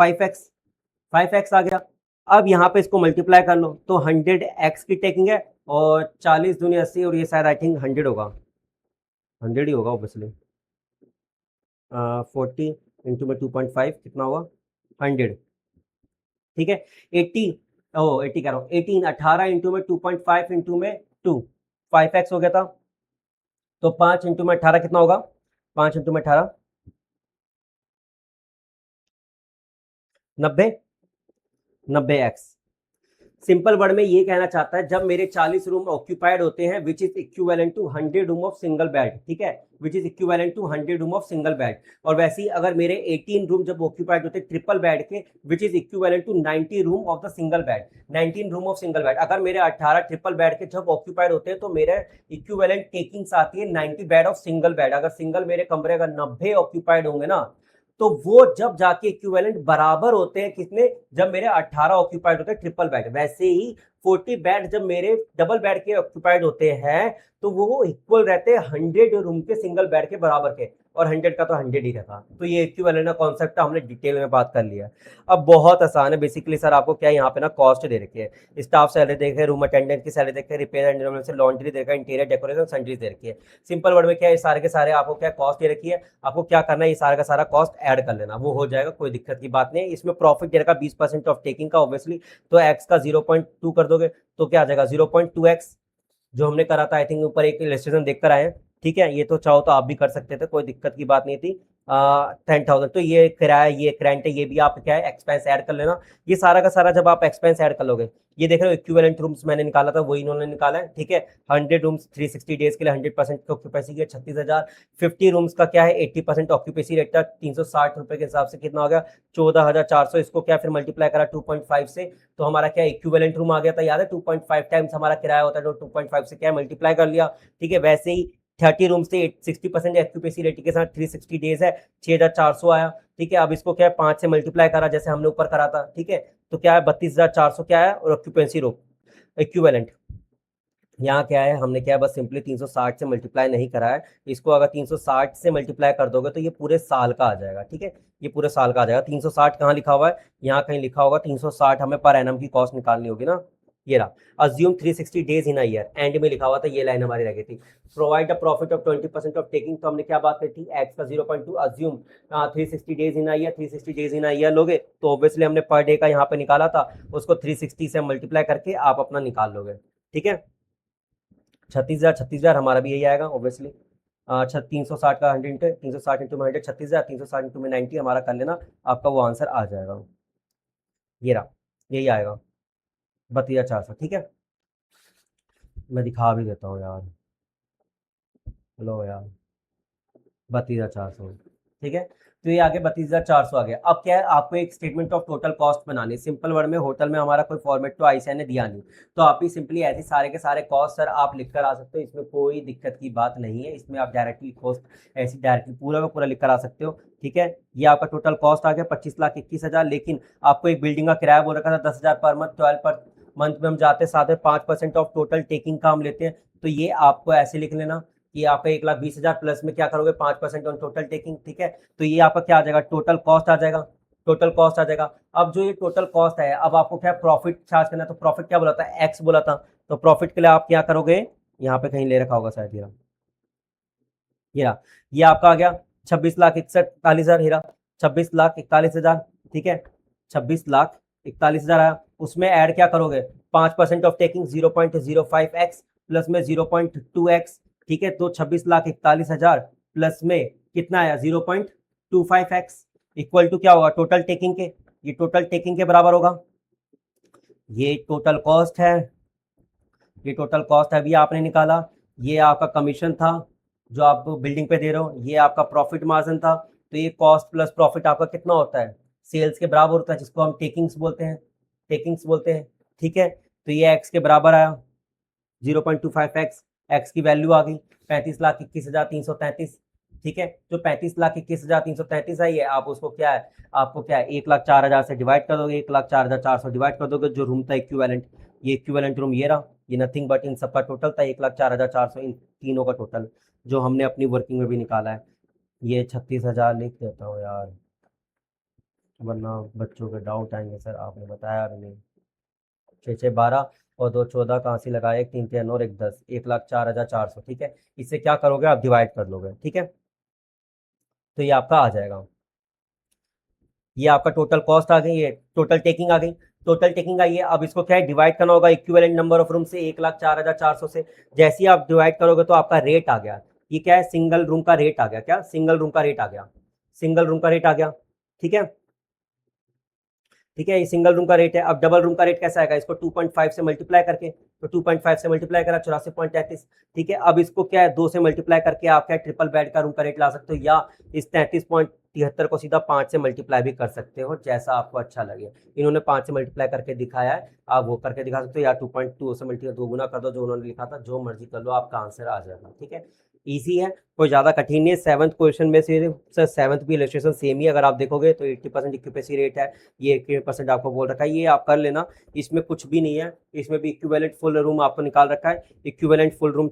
5x आ गया। अब यहाँ पे इसको मल्टीप्लाई कर लो, तो 100x की टेकिंग है, और 40 दूनी 80, और ये शायद आई थिंक 100 होगा, 100 ही होगा ऑब्वियसली। 40 इंटू में 2.5 कितना होगा, 100, ठीक है। 80, ओ 80 कह रहा हूँ, 18, 18 इंटू में 2.5 इंटू में 2, 5x हो गया था। तो 5 इंटू में 18 कितना होगा, 5 इंटू में 18, 90x। सिंपल वर्ड में ये कहना चाहता है, जब मेरे 40 रूम ऑक्यूपाइड होते हैं which is equivalent to 100 room of single bed, ठीक है, which is equivalent to 100 room of single bed. और वैसे ही अगर मेरे 18 रूम जब ऑक्यूपाइड होते हैं ट्रिपल बेड के, which is equivalent to 90 room of the single bed, 19 room of single bed. अगर मेरे 18 ट्रिपल बेड के जब ऑक्यूपाइड होते हैं, तो मेरे इक्विवेलेंट टेकिंग्स आती है 90 बेड ऑफ सिंगल बेड। अगर सिंगल मेरे कमरे अगर 90 ऑक्यूपाइड होंगे ना, तो वो जब जाके इक्विवेलेंट बराबर होते हैं किसने, जब मेरे 18 ऑक्यूपाइड होते हैं ट्रिपल बेड। वैसे ही 40 बेड जब मेरे डबल बेड के ऑक्यूपाइड होते हैं, तो वो इक्वल रहते हैं 100 रूम के सिंगल बेड के बराबर के, और 100 का तो 100 ही रखा। तो ये इक्विवेलेंट का कॉन्सेप्ट हमने डिटेल में बात कर लिया। अब बहुत आसान है, बेसिकली सर आपको क्या यहाँ पे ना कॉस्ट दे रखी है, स्टाफ सैलरी देखे, रूम अटेंडेंट की सैलरी देखे, रिपेयर एंड रिनोवेशन, लॉन्ड्री देखा, इंटीरियर डेकोरेशन, सैंडरीज दे रखी है। सिंपल वर्ड में क्या है, सारे के सारे आपको क्या कॉस्ट दे रखी है, आपको क्या करना है, ये सारा का सारा कॉस्ट ऐड कर लेना, वो हो जाएगा, कोई दिक्कत की बात नहीं है। इसमें प्रॉफिट दे रखा 20% ऑफ टेकिंग का ऑब्वियसली, तो एक्स का 0.2 कर दोगे तो क्या आ जाएगा, 0.2x, जो हमने करा था आई थिंक ऊपर एक इलस्ट्रेशन देख कर आए हैं, ठीक है। ये तो चाहो तो आप भी कर सकते थे, कोई दिक्कत की बात नहीं थी। 10,000, तो ये किराया, ये रेंट है, ये भी आप क्या है एक्सपेंस ऐड कर लेना। ये सारा का सारा जब आप एक्सपेंस ऐड कर लोगे, ये देख रहे हो इक्विवेलेंट रूम्स मैंने निकाला था, वही इन्होंने निकाला है, ठीक है। 100 रूम्स 360 डेज के लिए 100% ऑक्यूपेंसी की 36,000। 50 रूम्स का क्या है, 80% ऑक्यूपेंसी रेट था, 360 रुपए के हिसाब से कितना हो गया, 14,400। इसको क्या फिर मल्टीप्लाई करा 2.5 से, तो हमारा क्या इक्विवेलेंट रूम आ गया था, याद है 2.5 टाइम्स हमारा किराया होता है, तो 2.5 से क्या मल्टीप्लाई कर लिया, ठीक है। वैसे ही 30 रूम से 60% एक्यूपेंसी रेटिंग के साथ 360 डेज है, 6,400 आया, ठीक है। अब इसको क्या है 5 से मल्टीप्लाई करा, जैसे हमने ऊपर करा था, ठीक है। तो क्या है 32,400 क्या है, और ऑक्यूपेंसी रो इक्विवेलेंट यहाँ क्या है, हमने क्या है बस सिंपली 360 से मल्टीप्लाई नहीं करा है। इसको अगर 360 से मल्टीप्लाई कर दोगे तो ये पूरे साल का आ जाएगा, ठीक है, ये पूरे साल का आ जाएगा। 360 कहाँ लिखा हुआ है, यहाँ कहीं लिखा होगा 360, हमें पर एनम की कॉस्ट निकालनी होगी ना, ये रहा। Assume 360 days in a year, and में लिखा हुआ था, ये लाइन हमारी रह गई थी। Provide a profit of 20% of taking, तो हमने क्या बात करी थी, एक्स का 0.2, assume 360 days in a year, 360 days in a year लोगे तो ऑब्वियसली हमने पर डे का यहाँ पे निकाला था, उसको 360 से मल्टीप्लाई करके आप अपना निकाल लोगे, ठीक है। 36,000 हमारा भी यही आएगा ऑब्वियसली। अच्छा, 360 का 100, 360 इंटू में 100, 36,000, 360 इंटू में 90 हमारा कर लेना, आपका वो आंसर आ जाएगा, ये रहा, यही आएगा 32,400, ठीक है। मैं दिखा भी देता हूँ यार, लो यार, 32,400, ठीक है। तो ये आगे 32,400 आ गया। अब क्या है, आपको एक स्टेटमेंट ऑफ टोटल कॉस्ट बनानी है। सिंपल वर्ड में, होटल में हमारा कोई फॉर्मेट तो आईसीआई ने दिया नहीं, तो आप ही सिंपली ऐसे सारे के सारे कॉस्ट सर आप लिख कर आ सकते हो, इसमें कोई दिक्कत की बात नहीं है। इसमें आप डायरेक्टली कॉस्ट ऐसी डायरेक्टली पूरा का पूरा लिख कर आ सकते हो, ठीक है। ये आपका टोटल कॉस्ट आ गया 25,21,000, लेकिन आपको एक बिल्डिंग का किराया बोल रखा था 10,000 पर मंथ, मंथ में हम जाते साथ में 5% ऑफ टोटल टेकिंग का हम लेते हैं। तो ये आपको ऐसे लिख लेना कि आपका 1,20,000 प्लस में क्या करोगे 5% ऑन टोटल टेकिंग, ठीक है। तो ये आपका क्या आ जाएगा, टोटल कॉस्ट आ जाएगा, टोटल कॉस्ट आ जाएगा। अब जो ये टोटल कॉस्ट है, अब आपको क्या प्रॉफिट चार्ज करना है, तो प्रॉफिट क्या बोला था, एक्स बोला था। तो प्रॉफिट के लिए आप क्या करोगे, यहाँ पे कहीं ले रखा होगा शायद, ये आपका आ गया 26,41,41,000 हीरा, 26,41,000, ठीक है। 26,41,000 आया, उसमें ऐड क्या करोगे, 5% ऑफ टेकिंग 0.05x प्लस में 0.2x, ठीक है। तो 26,41,000 प्लस में कितना आया 0.25x इक्वल टू क्या होगा, टोटल टेकिंग के, ये टोटल टेकिंग के बराबर होगा। ये टोटल कॉस्ट है, ये टोटल कॉस्ट अभी आपने निकाला। ये आपका कमीशन था जो आप बिल्डिंग पे दे रहे हो, ये आपका प्रॉफिट मार्जिन था। तो ये कॉस्ट प्लस प्रॉफिट आपका कितना होता है, सेल्स के बराबर होता है, जिसको हम टेकिंग्स बोलते हैं, टेकिंग्स बोलते हैं, ठीक है। तो ये एक्स के बराबर आया 0.25x, एक्स की वैल्यू आ गई 35,21,333, ठीक है। जो 35,21,333 है, ये आप उसको क्या है, आपको क्या है 1,04,000 से डिवाइड कर दोगे, 1,04,400 डिवाइड कर दोगे, जो रूम था इक्विवेलेंट, ये इक्विवेलेंट रूम ये रहा, ये नथिंग बट इन सबका टोटल था 1,04,400, इन तीनों का टोटल जो हमने अपनी वर्किंग में भी निकाला है। ये 36,000 लिख देता हूँ यार, वरना बच्चों के डाउट आएंगे, सर आपने बताया भी नहीं। 6 6 12 और 2 14, कहाँ से लगाए, 1 3 3 और 1 10, 1,04,400, ठीक है। इससे क्या करोगे आप, डिवाइड कर लोगे, ठीक है। तो ये आपका आ जाएगा, ये आपका टोटल कॉस्ट आ गई, ये टोटल टेकिंग आ गई, टोटल टेकिंग आई है। अब इसको क्या है, डिवाइड करना होगा इक्विवेलेंट नंबर ऑफ रूम से, 1,04,400 से। जैसे ही आप डिवाइड करोगे तो आपका रेट आ गया, ये क्या है, सिंगल रूम का रेट आ गया, क्या सिंगल रूम का रेट आ गया, सिंगल रूम का रेट आ गया, ठीक है, ठीक है। ये सिंगल रूम का रेट है। अब डबल रूम का रेट कैसा आएगा, इसको 2.5 से मल्टीप्लाई करके, तो 2.5 से मल्टीप्लाई करा 84.33, ठीक है। अब इसको क्या है 2 से मल्टीप्लाई करके आप क्या ट्रिपल बेड का रूम का रेट ला सकते हो, या इस 33.73 को सीधा 5 से मल्टीप्लाई भी कर सकते हो, जैसा आपको अच्छा लगे। इन्होंने 5 से मल्टीप्लाई करके दिखाया है, आप वो करके दिखा सकते हो, या 2.2 से मल्टीप्लाई 2 गुना कर दो, जो उन्होंने लिखा था, जो मर्जी कर लो, आपका आंसर आ जाएगा, ठीक है। ईजी है, कोई ज़्यादा कठिन नहीं है। 7th क्वेश्चन में से सर 7th भी इलस्ट्रेशन सेम ही, अगर आप देखोगे तो 80% इक्विपेसी रेट है, ये 80% आपको बोल रखा है, ये आप कर लेना, इसमें कुछ भी नहीं है। इसमें भी इक्विवेलेंट फुल रूम आपको निकाल रखा है, इक्विवेलेंट फुल रूम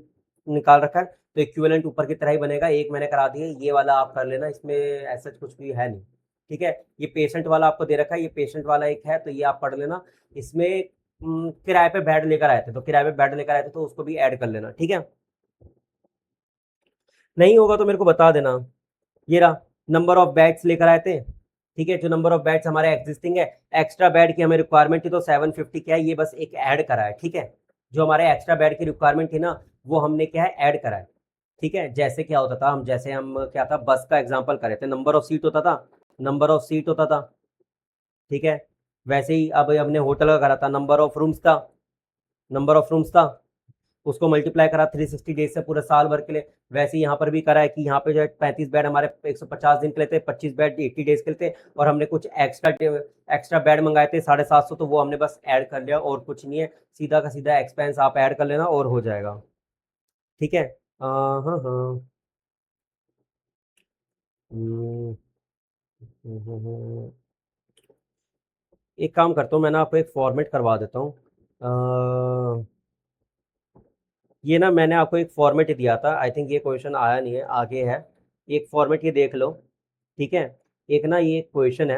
निकाल रखा है, तो इक्विवेलेंट ऊपर की तरह ही बनेगा, एक मैंने करा दिया, ये वाला आप कर लेना, इसमें ऐसा कुछ भी है नहीं, ठीक है। ये पेशेंट वाला आपको दे रखा है, ये पेशेंट वाला एक है, तो ये आप पढ़ लेना। इसमें किराए पे बेड लेकर आए थे, तो किराए पे बेड लेकर आए थे, तो उसको भी ऐड कर लेना, ठीक है। नहीं होगा तो मेरे को बता देना। ये रहा, नंबर ऑफ बेड्स लेकर आए थे, ठीक है। जो नंबर ऑफ बेड्स हमारे एग्जिस्टिंग है, एक्स्ट्रा बेड की हमें रिक्वायरमेंट थी, तो 750 क्या है, ये बस एक ऐड करा है, ठीक है। जो हमारे एक्स्ट्रा बेड की रिक्वायरमेंट थी ना, वो हमने क्या है ऐड करा है, ठीक है। जैसे क्या होता था, हम जैसे हम क्या था, बस का एग्जाम्पल करे थे, नंबर ऑफ सीट होता था, नंबर ऑफ सीट होता था, ठीक है। वैसे ही अब हमने होटल का करा था, नंबर ऑफ रूम्स था, नंबर ऑफ रूम्स था, उसको मल्टीप्लाई करा 360 डेज से पूरे साल भर के लिए। वैसे ही यहाँ पर भी करा है कि यहाँ पे जो है 35 बेड हमारे 150 दिन के लिए थे, 25 बेड 80 डेज के लिए थे, और हमने कुछ एक्स्ट्रा बेड मंगाए थे 750, तो वो हमने बस ऐड कर लिया, और कुछ नहीं है। सीधा का सीधा एक्सपेंस आप ऐड कर लेना और हो जाएगा, ठीक है। हाँ हाँ। हम्म, एक काम करता हूँ, मैं ना आपको एक फॉर्मेट करवा देता हूँ। ये ना मैंने आपको एक फॉर्मेट दिया था, आई थिंक ये क्वेश्चन आया नहीं है, आगे है एक फॉर्मेट, ये देख लो, ठीक है। एक ना ये क्वेश्चन है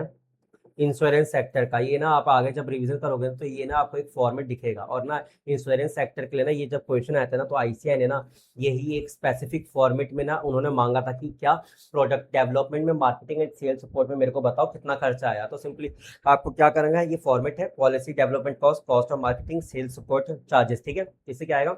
इंश्योरेंस सेक्टर का, ये ना आप आगे जब रिवीजन करोगे तो ये ना आपको एक फॉर्मेट दिखेगा, और ना इंश्योरेंस सेक्टर के लिए ना ये जब क्वेश्चन आया था ना, तो आईसीआई ने ना यही एक स्पेसिफिक फॉर्मेट में ना उन्होंने मांगा था कि क्या प्रोडक्ट डेवलपमेंट में, मार्केटिंग एंड सेल्स सपोर्ट में मेरे को बताओ कितना खर्चा आया। तो सिंपली आपको क्या करना है, ये फॉर्मेट है policy development cost, cost of marketing, sales support charges, ठीक है। इससे क्या आएगा,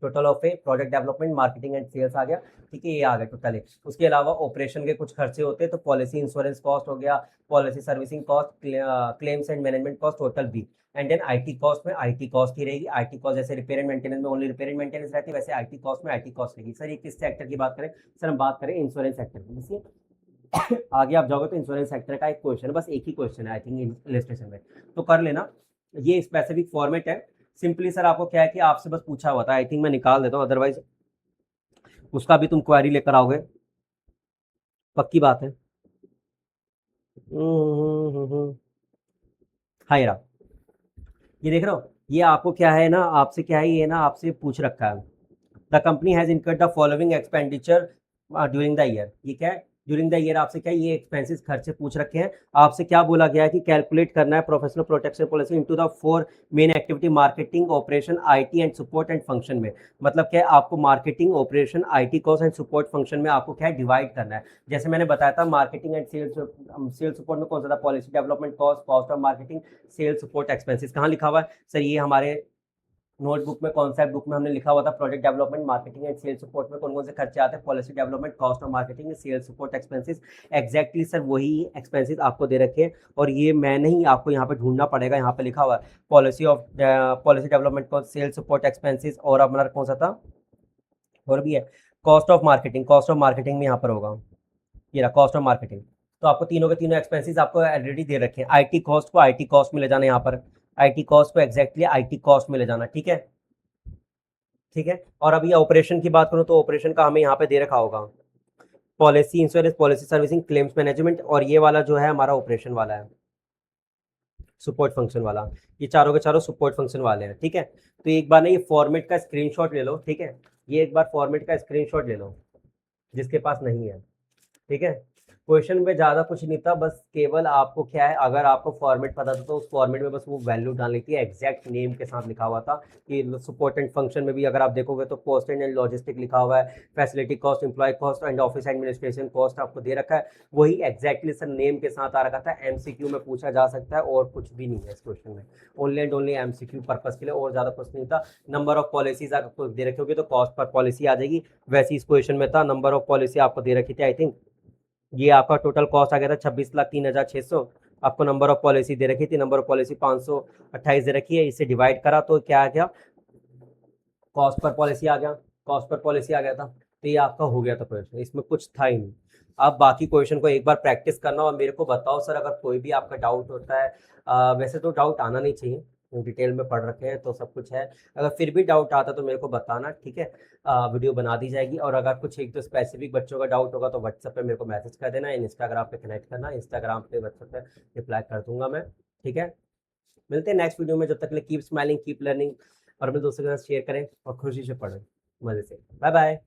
total of a product development, marketing and sales आ गया, ठीक है, ये आ गया टोटल है। उसके अलावा ऑपरेशन के कुछ खर्चे होते हैं, तो पॉलिसी इंश्योरेंस कॉस्ट हो गया, policy servicing cost, claims and management cost, total B. And then IT cost में आईटी कॉस्ट ही रहेगी, आईटी कॉस्ट जैसे रिपेयर एंड मेंटेनेंस में ओनली रिपेयर एंड मेंटेनेंस रहती है, वैसे आईटी कॉस्ट में आईटी कॉस्ट रहेगी। सर ये किस सेक्टर की बात करें, सर हम बात करें इंश्योरेंस सेक्टर की, इसलिए आगे आप जाओगे तो इंश्योरेंस सेक्टर का एक क्वेश्चन है, बस एक ही क्वेश्चन है आई थिंक इलस्ट्रेशन में, तो कर लेना। ये स्पेसिफिक फॉर्मेट है, सिंपली सर आपको क्या है कि आपसे बस पूछा हुआ था, आई थिंक मैं निकाल देता हूँ, अदरवाइज उसका भी तुम क्वेरी लेकर आओगे, पक्की बात है। हाँ ये रहा, ये देख रहे हो, ये आपको क्या है ना, आपसे क्या है, ये ना आपसे पूछ रखा है, the company has incurred the following expenditure during the year. ये क्या है, ड्यूरिंग द ईयर आपसे क्या है, ये एक्सपेंसेस खर्चे पूछ रखे हैं। आपसे क्या बोला गया है कि कैलकुलेट करना है professional protection policy into the 4 main activity, marketing, operation, IT and support and function में। मतलब क्या है, आपको marketing, operation, IT cost and support function में आपको क्या है, डिवाइड करना है। जैसे मैंने बताया था, मार्केटिंग एंड सेल्स सपोर्ट में कौन सा था, policy development cost, cost of marketing, sales support expenses. कहाँ लिखा हुआ है सर, ये हमारे नोटबुक में, कॉन्सेप्ट बुक में हमने लिखा हुआ था, project development, marketing and sales support में कौन कौन से खर्चे आते हैं, policy development, cost of marketing, sales support expenses. Exactly sir वही एक्सपेंसेस आपको दे रखे हैं, और ये मैं नहीं, आपको यहाँ पे ढूंढना पड़ेगा। यहाँ पे लिखा हुआ है policy development cost, sales support expenses, और अपना कौन सा था, और भी है, cost of marketing. Cost of marketing में यहाँ पर होगा, ये रहा कॉस्ट ऑफ मार्केटिंग। तो आपको तीनों के तीनों एक्सपेंसेस आपको ऑलरेडी दे रखे हैं। आईटी कॉस्ट को आईटी कॉस्ट में ले जाना, यहाँ पर आईटी कॉस्ट को एग्जैक्टली आईटी कॉस्ट में ले जाना, ठीक है, ठीक है। और अभी ऑपरेशन की बात करूं तो ऑपरेशन का हमें यहाँ पे दे रखा होगा, policy insurance, policy servicing, claims management, और ये वाला जो है हमारा ऑपरेशन वाला है, सपोर्ट फंक्शन वाला। ये चारों के चारों सपोर्ट फंक्शन वाले हैं, ठीक है। तो एक बार ना ये फॉर्मेट का स्क्रीनशॉट ले लो, ठीक है, ये एक बार फॉर्मेट का स्क्रीनशॉट ले लो जिसके पास नहीं है, ठीक है। क्वेश्चन में ज़्यादा कुछ नहीं था, बस केवल आपको क्या है, अगर आपको फॉर्मेट पता था तो उस फॉर्मेट में बस वो वैल्यू डालनी थी, एग्जैक्ट नेम के साथ लिखा हुआ था। कि सपोर्ट एंड फंक्शन में भी अगर आप देखोगे तो कॉस्ट एंड लॉजिस्टिक लिखा हुआ है, facility cost, employ cost and office administration cost आपको दे रखा है, वही एग्जैक्टली सर नेम के साथ आ रखा था। एमसीक्यू में पूछा जा सकता है, और कुछ भी नहीं है इस क्वेश्चन में, only and only MCQ purpose के लिए, और ज़्यादा कुछ नहीं था। नंबर ऑफ पॉलिसीज आपको दे रखी होगी तो कॉस्ट पर पॉलिसी आ जाएगी, वैसे इस क्वेश्चन में था। नंबर ऑफ पॉलिसी आपको दे रखी थी, आई थिंक ये आपका टोटल कॉस्ट आ गया था 26,03,600। आपको नंबर ऑफ पॉलिसी दे रखी थी, नंबर ऑफ पॉलिसी 528 दे रखी है, इसे डिवाइड करा तो क्या आ गया, कॉस्ट पर पॉलिसी आ गया, कॉस्ट पर पॉलिसी आ गया था। तो ये आपका हो गया था क्वेश्चन, इसमें कुछ था ही नहीं। आप बाकी क्वेश्चन को एक बार प्रैक्टिस करना और मेरे को बताओ सर, अगर कोई भी आपका डाउट होता है। वैसे तो डाउट आना नहीं चाहिए, डिटेल में पढ़ रखे हैं तो सब कुछ है। अगर फिर भी डाउट आता तो मेरे को बताना, ठीक है। वीडियो बना दी जाएगी, और अगर कुछ एक तो स्पेसिफिक बच्चों का डाउट होगा तो व्हाट्सएप पे मेरे को मैसेज कर देना, इंस्टाग्राम पे कनेक्ट करना, इंस्टाग्राम पे व्हाट्सएप पे रिप्लाई कर दूंगा मैं, ठीक है। मिलते हैं नेक्स्ट वीडियो में, जब तक के लिए कीप स्माइलिंग, कीप लर्निंग, और अपने दोस्तों के साथ शेयर करें और खुशी से पढ़ें, मजे से। Bye bye.